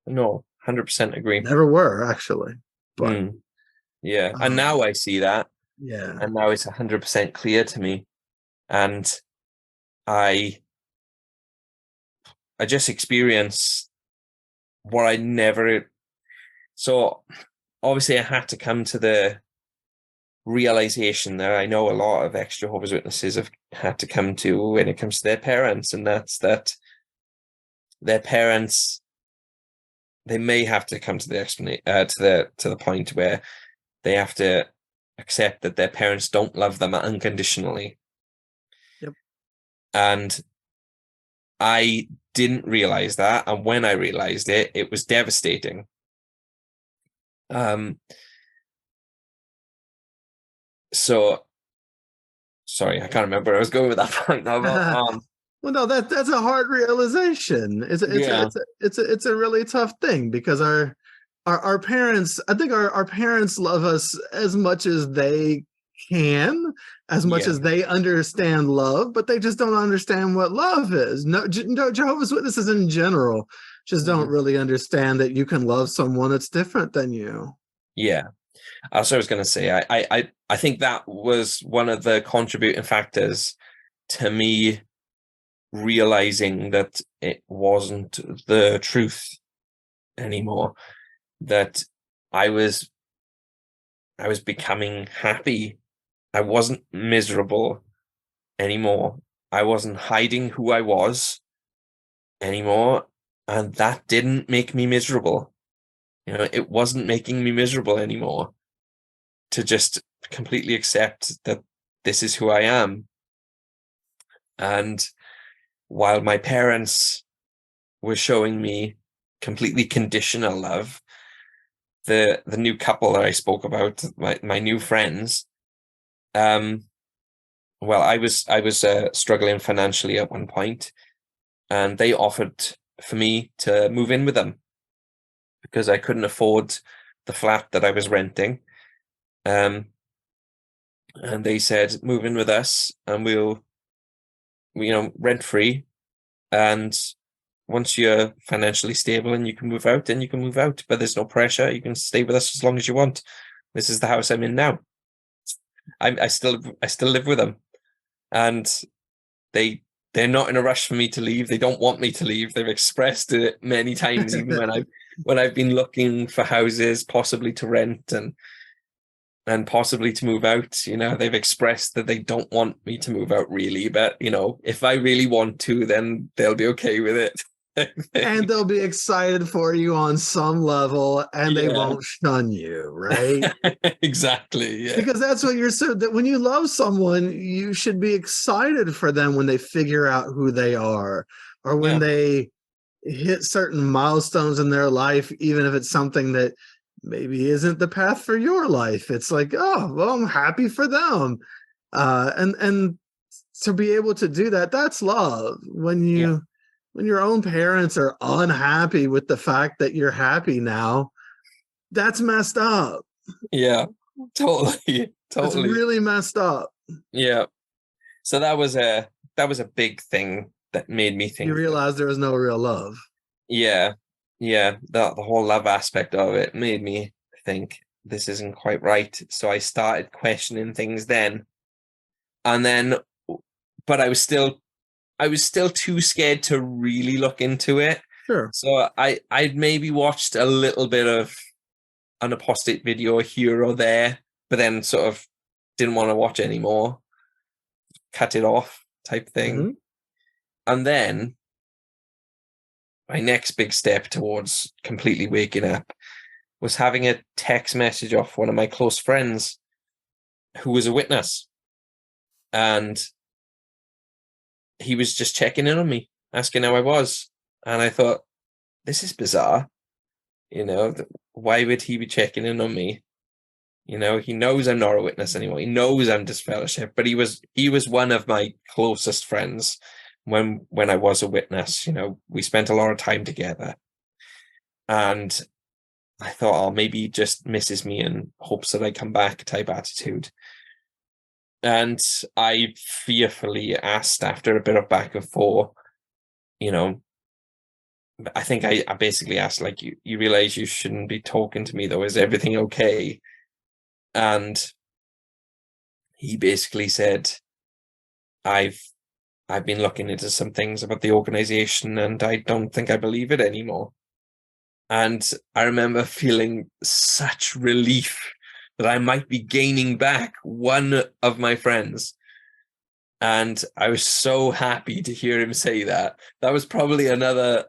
No, 100% agree. Never were, actually. But and now I see that. And now it's 100% clear to me. And I just experience what I never. So obviously I had to come to the realization that I know a lot of ex-Jehovah's Witnesses have had to come to when it comes to their parents, and that's that their parents, they may have to come to the to the point where they have to accept that their parents don't love them unconditionally. And I didn't realize that, and when I realized it, it was devastating. So sorry, I can't remember where I was going with that point now. But, well, no, that's a hard realization. It's a really tough thing, because our parents, I think our parents love us as much as they can, as much as they understand love, but they just don't understand what love is. No, Jehovah's Witnesses in general just don't really understand that you can love someone that's different than you. As I was going to say, I think that was one of the contributing factors to me realizing that it wasn't the truth anymore, that I was becoming happy. I wasn't miserable anymore. I wasn't hiding who I was anymore, and that didn't make me miserable. It wasn't making me miserable anymore to just completely accept that this is who I am. And while my parents were showing me completely conditional love, the new couple that I spoke about, my new friends, well, I was struggling financially at one point, and they offered for me to move in with them because I couldn't afford the flat that I was renting. And they said, move in with us and we'll rent free. And once you're financially stable and you can move out, then you can move out, but there's no pressure. You can stay with us as long as you want. This is the house I'm in now. I still live with them, and they're not in a rush for me to leave. They don't want me to leave. They've expressed it many times, even when I've been looking for houses, possibly to rent and possibly to move out. They've expressed that they don't want me to move out really, but if I really want to, then they'll be okay with it. And they'll be excited for you on some level, and they won't shun you, right? Exactly. Yeah. Because that's what you're so that when you love someone, you should be excited for them when they figure out who they are, or when they hit certain milestones in their life, even if it's something that maybe isn't the path for your life. It's like, oh, well, I'm happy for them. And to be able to do that, that's love. When your own parents are unhappy with the fact that you're happy now, that's messed up. Yeah, totally. It's really messed up. Yeah. So that was a big thing that made me think You realized there was no real love. yeah, the whole love aspect of it made me think this isn't quite right. So I started questioning things then. And then, but I was still too scared to really look into it. Sure. So I'd maybe watched a little bit of an apostate video here or there, but then sort of didn't want to watch anymore, cut it off type thing. Mm-hmm. And then my next big step towards completely waking up was having a text message off one of my close friends who was a witness. And he was just checking in on me, asking how I was. And I thought, this is bizarre. You know, why would he be checking in on me? You know, he knows I'm not a witness anymore. He knows I'm disfellowship, but he was one of my closest friends when I was a witness. You know, we spent a lot of time together. And I thought, oh, maybe he just misses me and hopes that I come back type attitude. And I fearfully asked after a bit of back and forth, you know, I think I basically asked, like, you realize you shouldn't be talking to me though, is everything okay? And he basically said, I've been looking into some things about the organization and I don't think I believe it anymore. And I remember feeling such relief that I might be gaining back one of my friends. And I was so happy to hear him say that. That was probably another,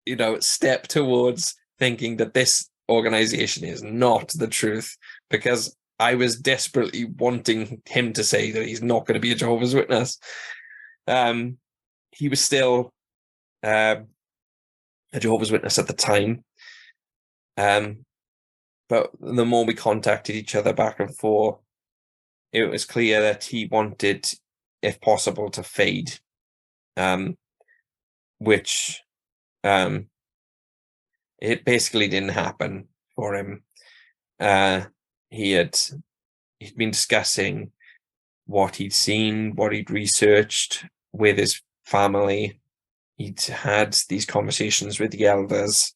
you know, step towards thinking that this organization is not the truth, because I was desperately wanting him to say that he's not going to be a Jehovah's Witness. He was still a Jehovah's Witness at the time. But the more we contacted each other back and forth, it was clear that he wanted, if possible, to fade, which it basically didn't happen for him. He'd been discussing what he'd seen, what he'd researched with his family. He'd had these conversations with the elders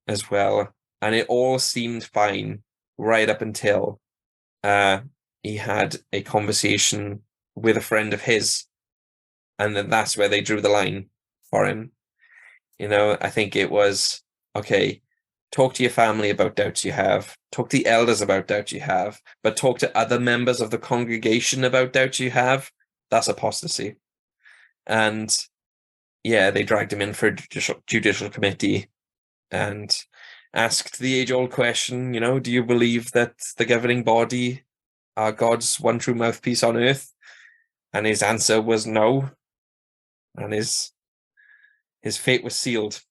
as well, and it all seemed fine right up until he had a conversation with a friend of his, and then that's where they drew the line for him. You know, I think it was, okay, talk to your family about doubts you have, talk to the elders about doubts you have, but talk to other members of the congregation about doubts you have. That's apostasy. And yeah, they dragged him in for a judicial committee and asked the age-old question, you know, do you believe that the governing body are God's one true mouthpiece on earth? And his answer was no. And his fate was sealed.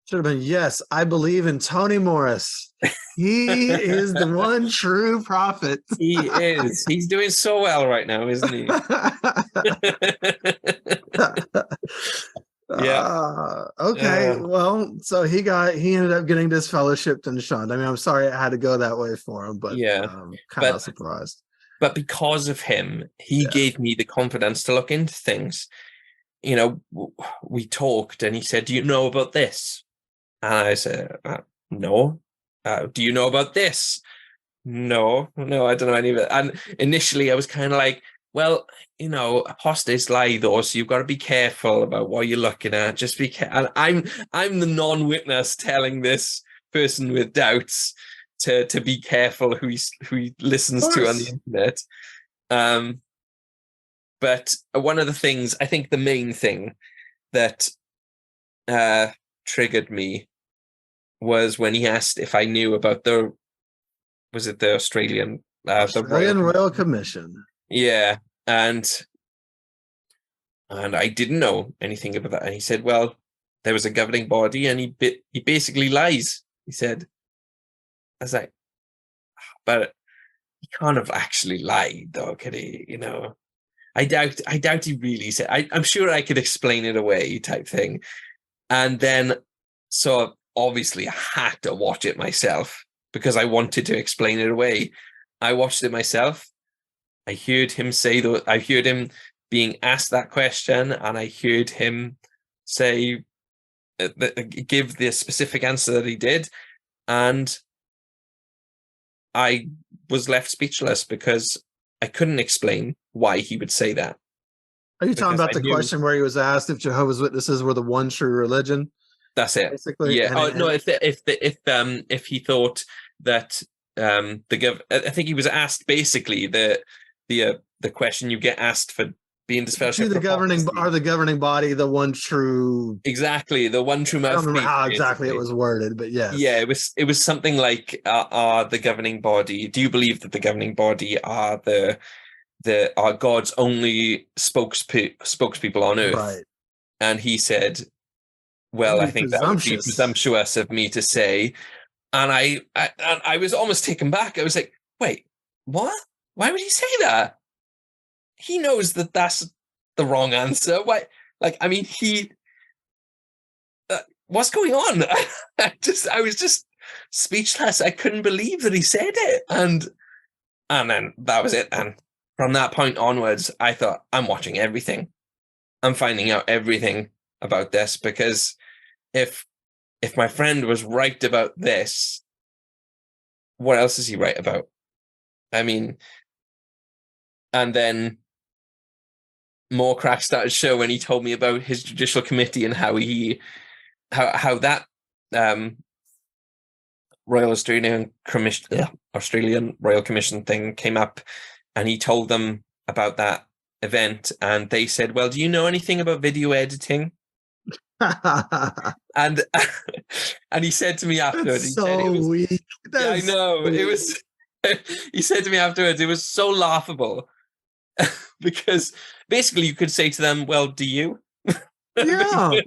Should have been, yes, I believe in Tony Morris. He is the one true prophet. He is. He's doing so well right now, isn't he? Yeah. Okay. Well, so he ended up getting disfellowshipped and shunned. I mean, I'm sorry it had to go that way for him, but yeah, kind of surprised. But because of him, he gave me the confidence to look into things. You know, we talked and he said, do you know about this? And I said, no. Do you know about this? No, I don't know any of it. And initially I was kind of like, well, you know, apostates lie though, so you've got to be careful about what you're looking at. Just be careful. And I'm the non-witness telling this person with doubts to be careful who he listens to on the internet. But one of the things, I think the main thing that triggered me was when he asked if I knew about the Australian Royal Commission. Yeah, and I didn't know anything about that. And he said, well, there was a governing body and he basically lies. He said, I was like, but he can't have actually lied though, could he? You know, I doubt he really said. I'm sure I could explain it away type thing. And then, so obviously I had to watch it myself because I wanted to explain it away. I watched it myself. I heard him say, I heard him being asked that question, and I heard him say, give the specific answer that he did, and I was left speechless because I couldn't explain why he would say that. Are you talking Because about I the knew- question where he was asked if Jehovah's Witnesses were the one true religion? That's it. Basically, Yeah. and No. If he thought that I think he was asked basically the question you get asked for being disfellowship. are the governing body the one true? Exactly, the one true I don't remember mouthpiece. how exactly it basically. was worded, but yes. Yeah, it was something like, are the governing body? Do you believe that the governing body are are God's only spokespeople on earth? Right. And he said, well, I think that would be presumptuous of me to say. And I was almost taken back. I was like, wait, what? Why would he say that? He knows that that's the wrong answer. Why? Like, I mean, what's going on? I was just speechless. I couldn't believe that he said it. And then that was it. And from that point onwards, I thought, I'm watching everything. I'm finding out everything about this, because if my friend was right about this, what else is he right about? I mean, and then more cracks started to show when he told me about his judicial committee and how that Royal Australian Royal Commission thing came up, and he told them about that event, and they said, well, do you know anything about video editing? and he said to me afterwards, weak. I know, it was. He said to me afterwards, it was so laughable because basically you could say to them, well, do you? Yeah,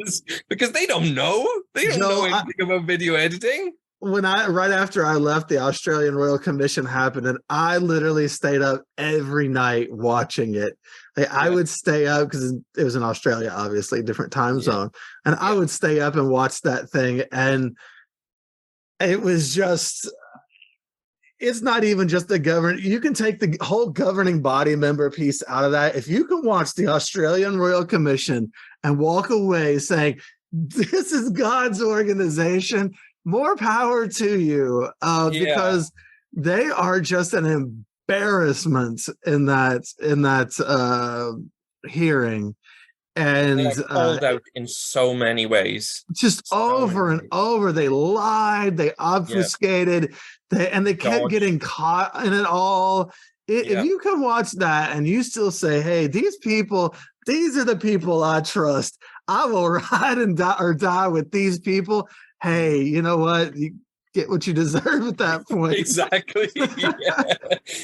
because they don't know. They don't know anything about video editing. Right after I left, the Australian Royal Commission happened, and I literally stayed up every night watching it. I would stay up because it was in Australia, obviously, different time zone, and I would stay up and watch that thing, and it was just. It's not even just the government. You can take the whole governing body member piece out of that. If you can watch the Australian Royal Commission and walk away saying, this is God's organization, more power to you, because they are just an embarrassment in that hearing. And they called out in so many ways, just over and over. They lied, they obfuscated, they kept getting caught in it all. If you can watch that and you still say, hey, these are the people I trust, I will ride and die with these people. Hey, you know what? You get what you deserve at that point. Exactly.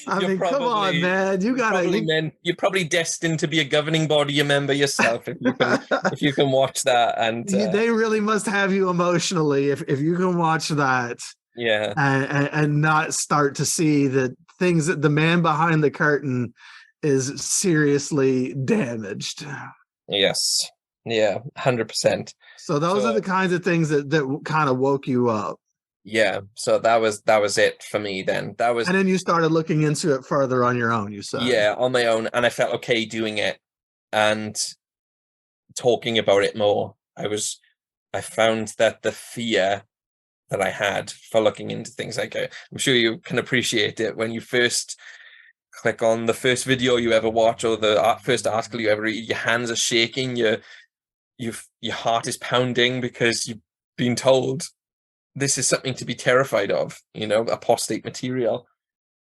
I mean, come on, man. You're probably destined to be a governing body member yourself if you can watch that. And they really must have you emotionally if you can watch that. Yeah. And not start to see the things that the man behind the curtain is seriously damaged. Yes. Yeah, 100%. So those are the kinds of things that kind of woke you up. Yeah, so that was it for me then. And then you started looking into it further on your own, you said. Yeah, on my own, and I felt okay doing it and talking about it more. I found that the fear that I had for looking into things like it, I'm sure you can appreciate it when you first click on the first video you ever watch or the first article you ever read, your hands are shaking, your heart is pounding because you've been told this is something to be terrified of, apostate material.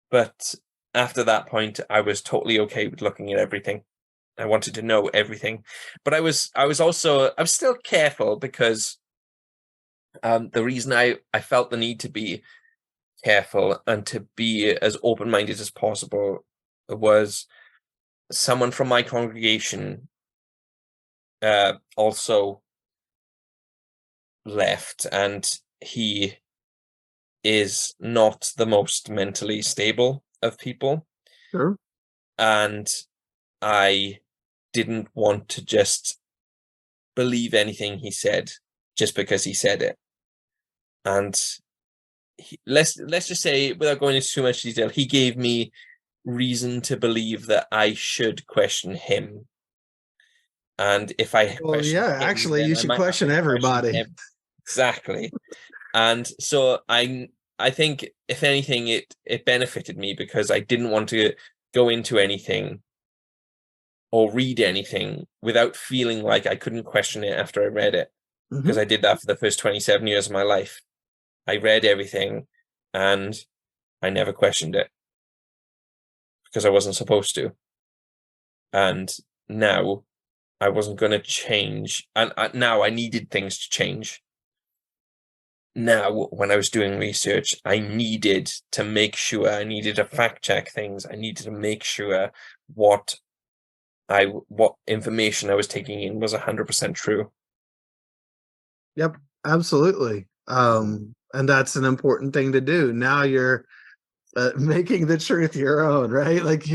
But after that point, I was totally okay with looking at everything. I wanted to know everything. But I was still careful because the reason I felt the need to be careful and to be as open-minded as possible was someone from my congregation also left, and he is not the most mentally stable of people. Sure. And I didn't want to just believe anything he said just because he said it. And let's just say, without going into too much detail, he gave me reason to believe that I should question him And if I Well, question yeah, him, actually, then you I should might have to question everybody. him. Exactly. And so I think if anything, it benefited me because I didn't want to go into anything or read anything without feeling like I couldn't question it after I read it. Because I did that for the first 27 years of my life. I read everything and I never questioned it because I wasn't supposed to. And now I wasn't going to change. And now I needed things to change. Now, when I was doing research, I needed to make sure, I needed to fact check things. I needed to make sure what information I was taking in was 100% true. Yep, absolutely. And that's an important thing to do. Now you're making the truth your own, right? Like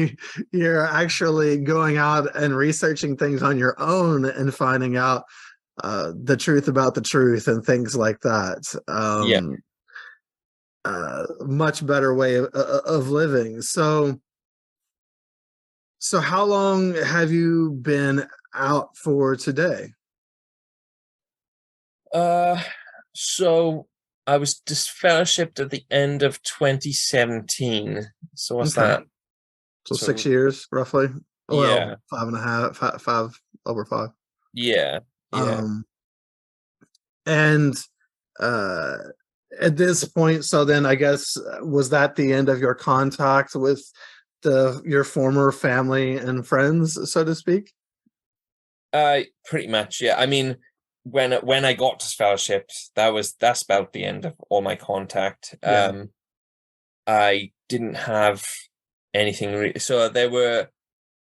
you're actually going out and researching things on your own and finding out the truth about the truth and things like that. Yeah. Much better way of living. So how long have you been out for today? So I was disfellowshipped at the end of 2017. So what's Okay. that? So 6 years, roughly. Yeah. Well, 5.5, five over 5. Yeah. Yeah. And uh, at this point, so then I guess was that the end of your contact with your former family and friends, so to speak? Pretty much, yeah. I mean, when I got disfellowshipped, that's about the end of all my contact. Yeah. I didn't have anything so there were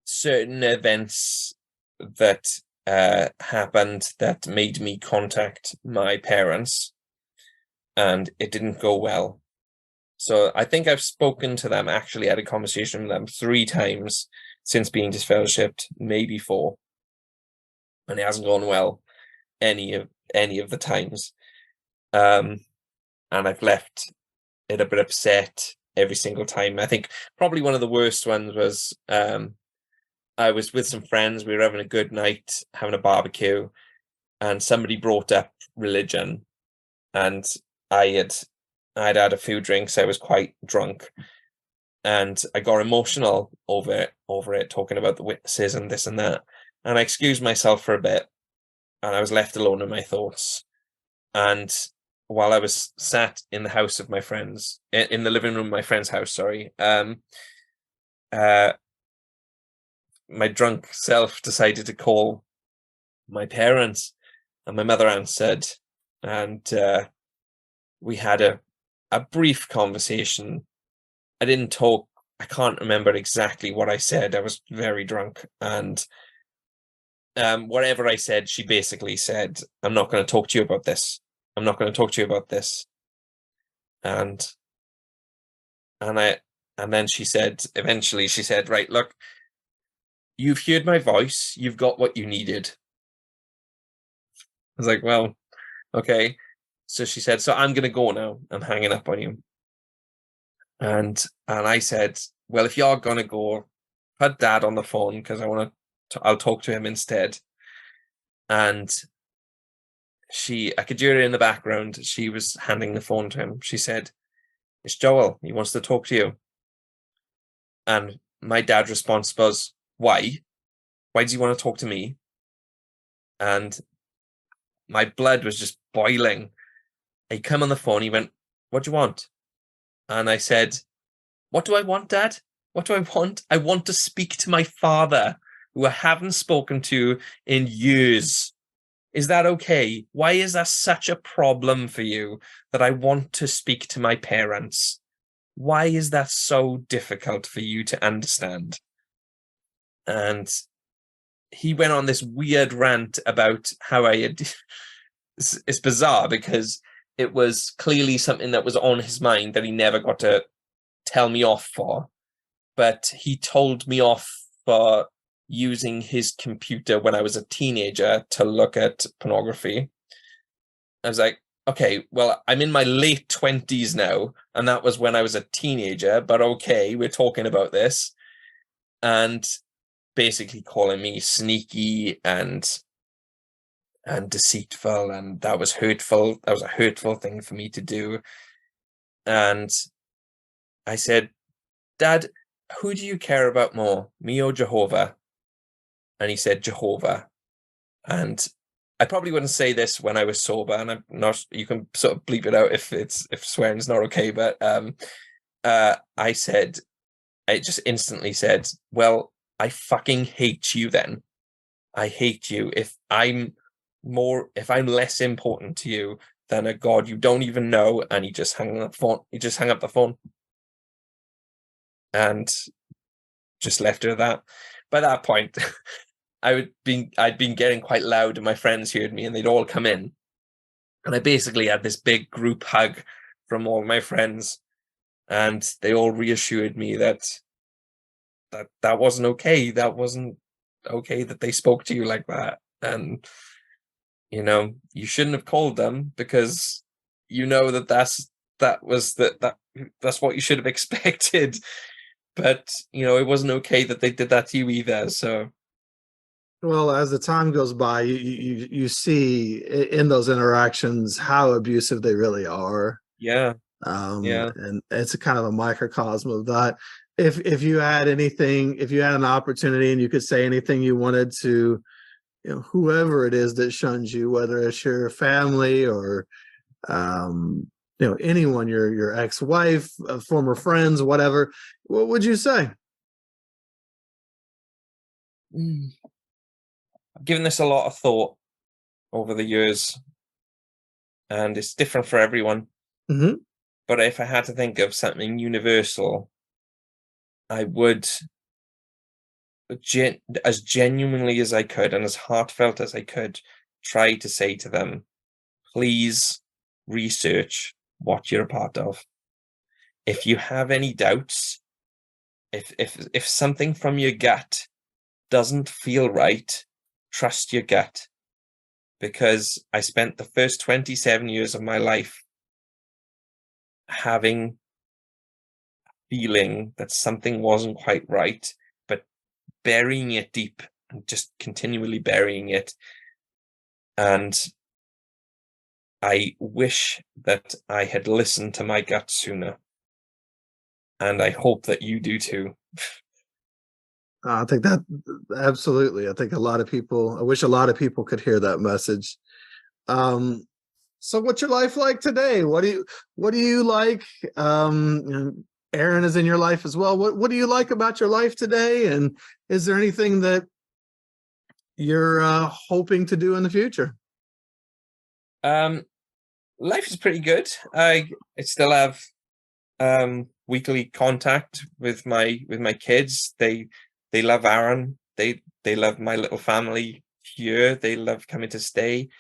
certain events that happened that made me contact my parents, and it didn't go well. So I think I've spoken to them, actually had a conversation with them 3 times since being disfellowshipped, maybe 4, and it hasn't gone well any of the times. And I've left it a bit upset every single time. I think probably one of the worst ones was I was with some friends, we were having a good night, having a barbecue, and somebody brought up religion, and I'd had a few drinks, I was quite drunk, and I got emotional over it, talking about the witnesses and this and that. And I excused myself for a bit, and I was left alone in my thoughts. And while I was sat in the house of my friends, in the living room of my friend's house, sorry, my drunk self decided to call my parents, and my mother answered, and we had a brief conversation. I didn't talk. I can't remember exactly what I said. I was very drunk, and whatever I said, she basically said, "I'm not going to talk to you about this. I'm not going to talk to you about this." And then she said, eventually she said, "Right, look, you've heard my voice. You've got what you needed." I was like, "Well, okay." So she said, "So I'm going to go now. I'm hanging up on you." And I said, "Well, if you're going to go, put Dad on the phone because I'll talk to him instead." And I could hear her in the background. She was handing the phone to him. She said, "It's Joel. He wants to talk to you." And my dad's response was, "Why? Why does he want to talk to me?" And my blood was just boiling. He came on the phone. He went, "What do you want?" And I said, "What do I want, Dad? What do I want? I want to speak to my father, who I haven't spoken to in years. Is that okay? Why is that such a problem for you that I want to speak to my parents? Why is that so difficult for you to understand?" And he went on this weird rant about how I had... It's bizarre because it was clearly something that was on his mind that he never got to tell me off for. But he told me off for using his computer when I was a teenager to look at pornography. I was like, okay, well, I'm in my late 20s now, and that was when I was a teenager, but okay, we're talking about this. And basically calling me sneaky and deceitful, and that was hurtful. That was a hurtful thing for me to do. And I said, Dad, who do you care about more, me or Jehovah? And he said, Jehovah. And I probably wouldn't say this when I was sober, and I'm not, you can sort of bleep it out if swearing's not okay, but I just instantly said, well, I fucking hate you then. I hate you. If I'm less important to you than a God you don't even know. And he just hung up the phone. He just hung up the phone and just left it at that. By that point, I'd been getting quite loud, and my friends heard me, and they'd all come in. And I basically had this big group hug from all my friends, and they all reassured me that wasn't okay. That wasn't okay that they spoke to you like that. And, you shouldn't have called them, because that's what you should have expected. But, it wasn't okay that they did that to you either. So, well, as the time goes by, you see in those interactions how abusive they really are. Yeah. And it's a kind of a microcosm of that. If you had an opportunity and you could say anything you wanted to, whoever it is that shuns you, whether it's your family or anyone, your ex-wife, former friends, whatever, what would you say? I've given this a lot of thought over the years, and it's different for everyone. Mm-hmm. But if I had to think of something universal, I would, as genuinely as I could and as heartfelt as I could, try to say to them, please research what you're a part of. If you have any doubts, if something from your gut doesn't feel right, trust your gut. Because I spent the first 27 years of my life having feeling that something wasn't quite right, but burying it deep and just continually burying it. And I wish that I had listened to my gut sooner. And I hope that you do too. I think that absolutely. I think I wish a lot of people could hear that message. So what's your life like today? What do you like? Aaron is in your life as well. What do you like about your life today? And is there anything that you're hoping to do in the future? Life is pretty good. I still have weekly contact with my kids. They love Aaron. They love my little family here. They love coming to stay.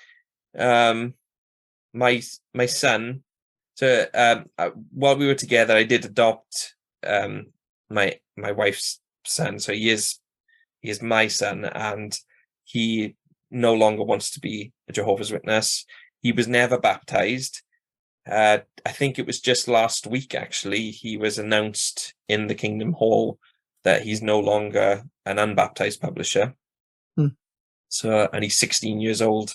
My son. So while we were together, I did adopt my wife's son. So he is my son, and he no longer wants to be a Jehovah's Witness. He was never baptized. I think it was just last week, actually, he was announced in the Kingdom Hall that he's no longer an unbaptized publisher. So, and he's 16 years old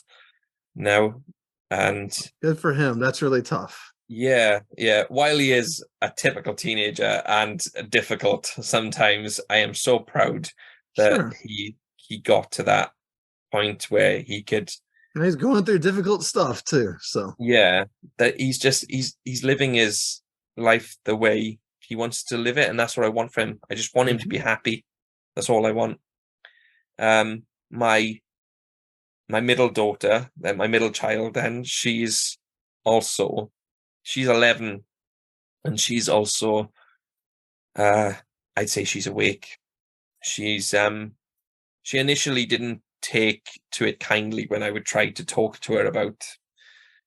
now. And good for him. That's really tough. Yeah. While he is a typical teenager and difficult sometimes, I am so proud that he got to that point where he could. And he's going through difficult stuff too. So yeah, that he's living his life the way he wants to live it, and that's what I want for him. I just want him to be happy. That's all I want. My middle daughter, my middle child, then she's 11, and she's also I'd say she's awake. She's she initially didn't take to it kindly when I would try to talk to her about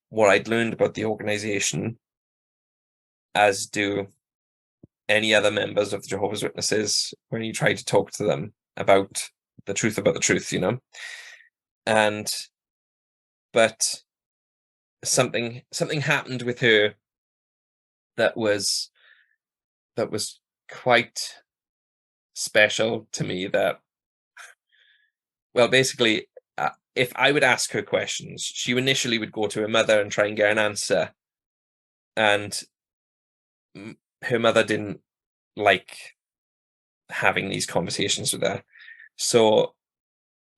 what I'd learned about the organization, as do any other members of the Jehovah's Witnesses when you try to talk to them about the truth, but something happened with her that was quite special to me, that well, basically, if I would ask her questions, she initially would go to her mother and try and get an answer. And her mother didn't like having these conversations with her. So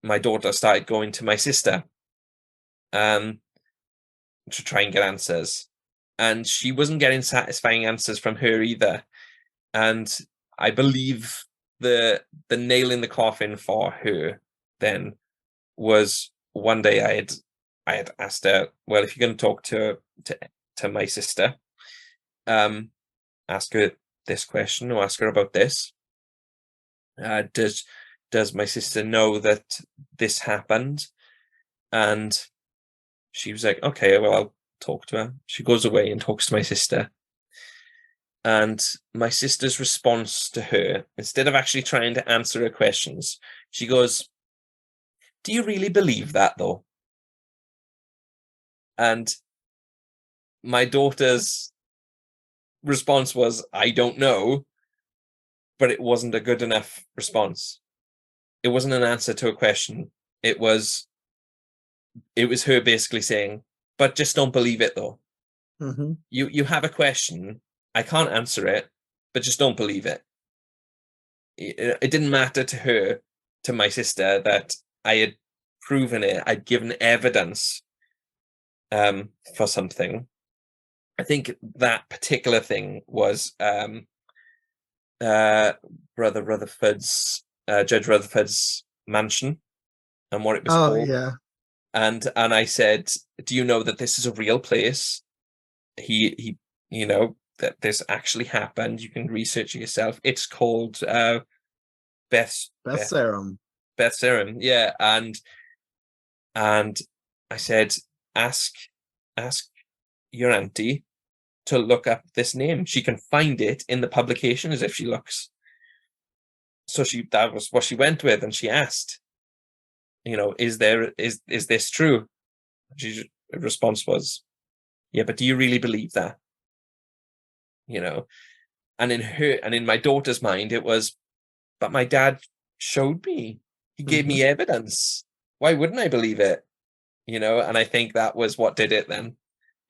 my daughter started going to my sister to try and get answers. And she wasn't getting satisfying answers from her either. And I believe the nail in the coffin for her then was one day I had asked her, well, if you're going to talk to my sister, ask her this question or ask her about this. Does my sister know that this happened? And she was like, okay, well, I'll talk to her. She goes away and talks to my sister. And my sister's response to her, instead of actually trying to answer her questions, she goes, do you really believe that, though? And my daughter's response was, I don't know, but it wasn't a good enough response. It wasn't an answer to a question. It was her basically saying, but just don't believe it, though. Mm-hmm. You have a question, I can't answer it, but just don't believe it. It didn't matter to her, to my sister, that I had proven it, I'd given evidence for something. I think that particular thing was Judge Rutherford's mansion and what it was called. Yeah. And I said, do you know that this is a real place? He that this actually happened. You can research it yourself. It's called Beth Sarum. Beth Sarum, yeah. And I said, ask your auntie to look up this name. She can find it in the publications if she looks. So that was what she went with, and she asked, is this true? Her response was, yeah, but do you really believe that? And in my daughter's mind, it was, but my dad showed me. He gave me evidence. Why wouldn't I believe it? And I think that was what did it then.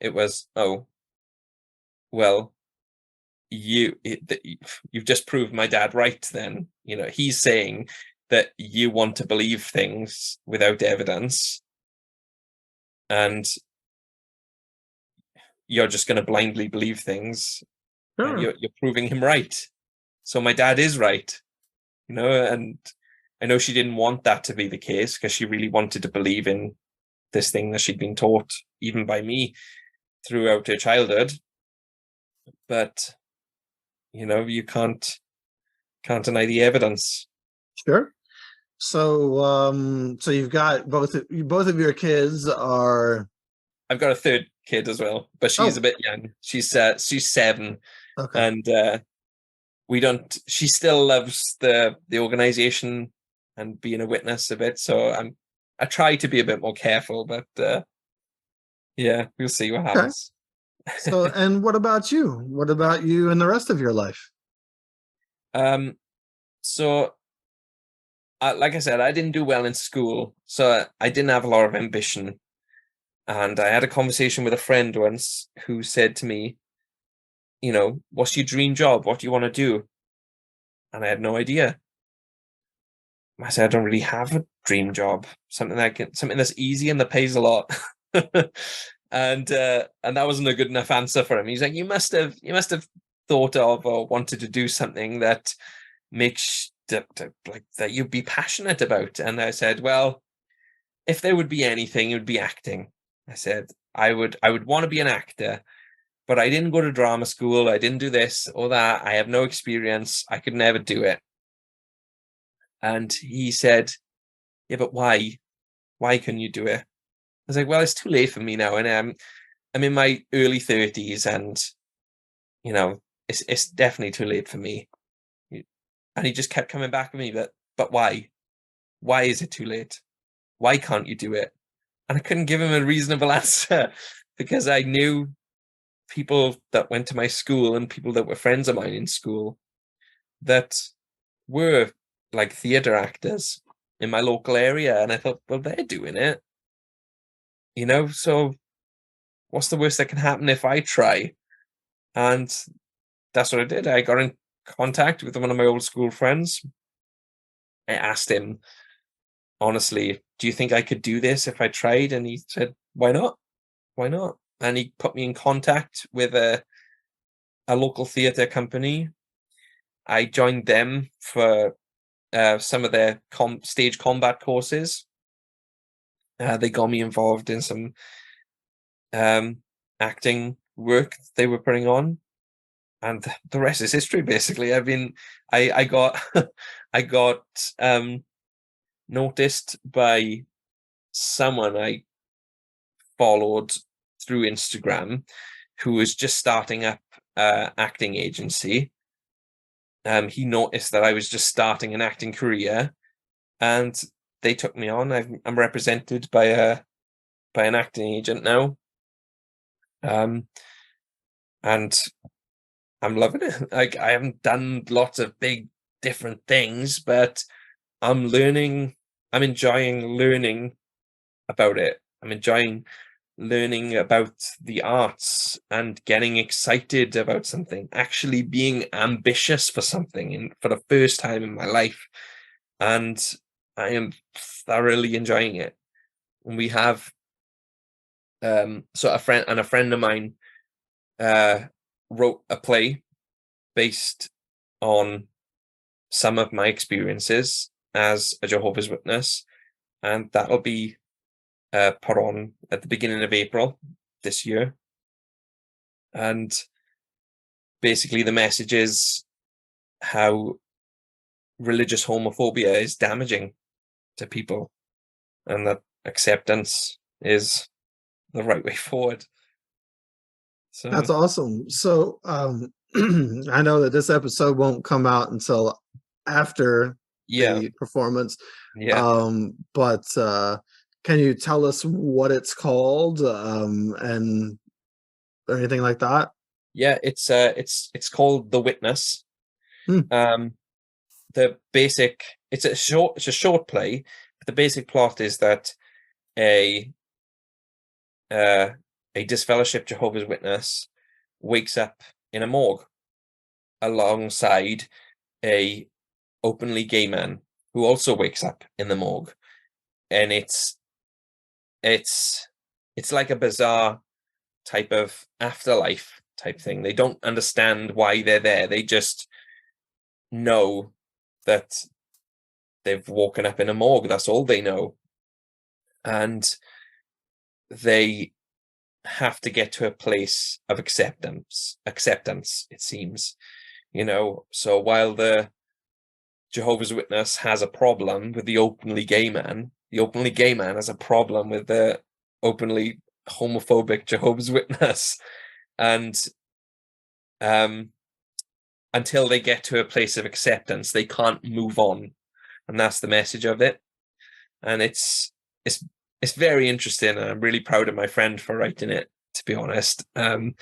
It was, oh, well, you've just proved my dad right then. He's saying that you want to believe things without evidence, and you're just going to blindly believe things. Sure. And you're proving him right. So my dad is right, and I know she didn't want that to be the case because she really wanted to believe in this thing that she'd been taught, even by me, throughout her childhood. But you can't deny the evidence. Sure. So you've got both of your kids are. I've got a third kid as well, but she's a bit young. She's 7, okay. And she still loves the organization and being a witness a bit. So I try to be a bit more careful, but yeah, we'll see what happens. So, and what about you? What about you in the rest of your life? So, like I said, I didn't do well in school, so I didn't have a lot of ambition. And I had a conversation with a friend once who said to me, what's your dream job? What do you want to do? And I had no idea. I said, I don't really have a dream job. Something that's easy and that pays a lot. And that wasn't a good enough answer for him. He's like, you must have thought of or wanted to do something that makes that you'd be passionate about. And I said, well, if there would be anything, it would be acting. I said, I would want to be an actor, but I didn't go to drama school. I didn't do this or that. I have no experience. I could never do it. And he said, yeah, but why? Why couldn't you do it? I was like, well, it's too late for me now. And I'm in my early 30s and, it's definitely too late for me. And he just kept coming back at me, but why? Why is it too late? Why can't you do it? And I couldn't give him a reasonable answer because I knew people that went to my school and people that were friends of mine in school that were like theater actors in my local area, and I thought, well, they're doing it, so what's the worst that can happen if I try? And that's what I did. I got in contact with one of my old school friends. I asked him, honestly, do you think I could do this if I tried? And he said, why not? Why not? And he put me in contact with a local theatre company. I joined them for some of their stage combat courses. They got me involved in some acting work they were putting on, and the rest is history. Basically, I got I got noticed by someone I followed through Instagram who was just starting up acting agency. He noticed that I was just starting an acting career, and they took me on. I'm represented by an acting agent now, and I'm loving it. Like, I haven't done lots of big different things, but I'm enjoying learning about it. I'm enjoying learning about the arts and getting excited about something, actually being ambitious for something for the first time in my life. And I am thoroughly enjoying it. And we have so a friend of mine wrote a play based on some of my experiences as a Jehovah's Witness, and that'll be put on at the beginning of April this year. And basically the message is how religious homophobia is damaging to people, and that acceptance is the right way forward. So that's awesome. So I know that this episode won't come out until after the performance. But can you tell us what it's called, and or anything like that? Yeah, it's called The Witness. The basic it's a short play, but the basic plot is that a disfellowshipped Jehovah's Witness wakes up in a morgue alongside a openly gay man who also wakes up in the morgue, and it's like a bizarre type of afterlife type thing. They don't understand why they're there. They just know that they've woken up in a morgue. That's all they know. And they have to get to a place of acceptance, it seems. So while the Jehovah's Witness has a problem with the openly gay man has a problem with the openly homophobic Jehovah's Witness. And until they get to a place of acceptance, they can't move on. And that's the message of it. And it's very interesting, and I'm really proud of my friend for writing it, to be honest. And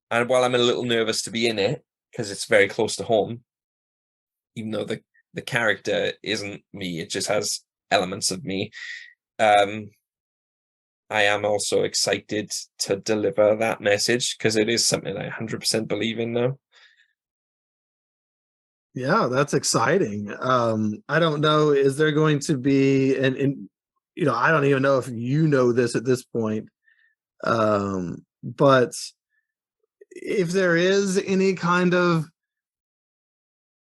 while I'm a little nervous to be in it, because it's very close to home, even though the character isn't me, it just has elements of me, I am also excited to deliver that message, because it is something I 100% believe in now. Yeah, that's exciting. I don't know, is there going to be and I don't even know if you know this at this point, but if there is any kind of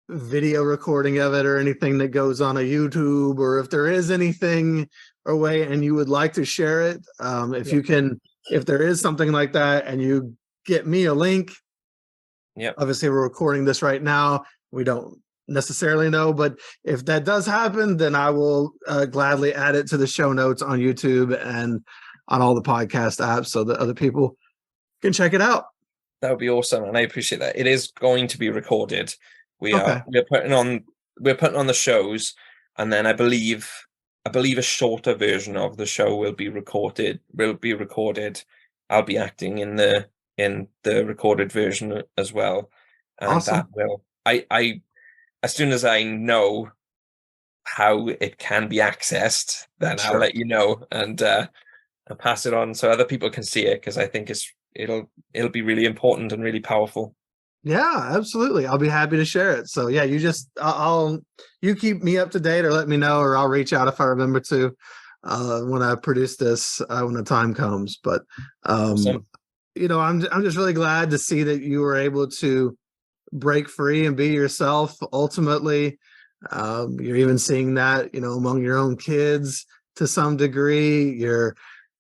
video recording of it or anything that goes on a YouTube, or if there is anything or way and you would like to share it, if there is something like that and you get me a link. Obviously we're recording this right now. We don't necessarily know, but if that does happen, then I will gladly add it to the show notes on YouTube and on all the podcast apps so that other people can check it out. That would be awesome, and I appreciate that. It is going to be recorded. We're putting on the shows, and then I believe a shorter version of the show will be recorded. I'll be acting in the recorded version as well. And awesome. that will I as soon as I know how it can be accessed, then I'll Sure. let you know, and I'll pass it on so other people can see it, because I think it'll be really important and really powerful. Yeah, absolutely. I'll be happy to share it. So yeah, you keep me up to date, or let me know, or I'll reach out if I remember to when I produce this when the time comes. But Awesome. I'm just really glad to see that you were able to break free and be yourself. Ultimately, you're even seeing that among your own kids to some degree.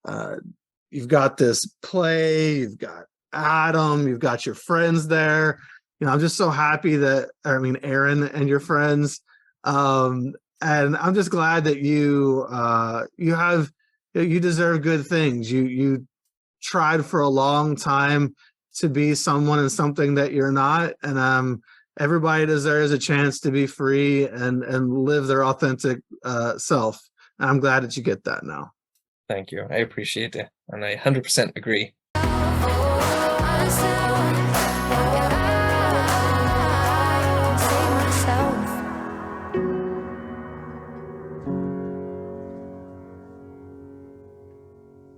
Uh, you've got this play, you've got Adam, you've got your friends there. I'm just so happy Aaron and your friends. And I'm just glad that you deserve good things. You tried for a long time to be someone and something that you're not. And everybody deserves a chance to be free and live their authentic self. And I'm glad that you get that now. Thank you. I appreciate it. And I 100% agree.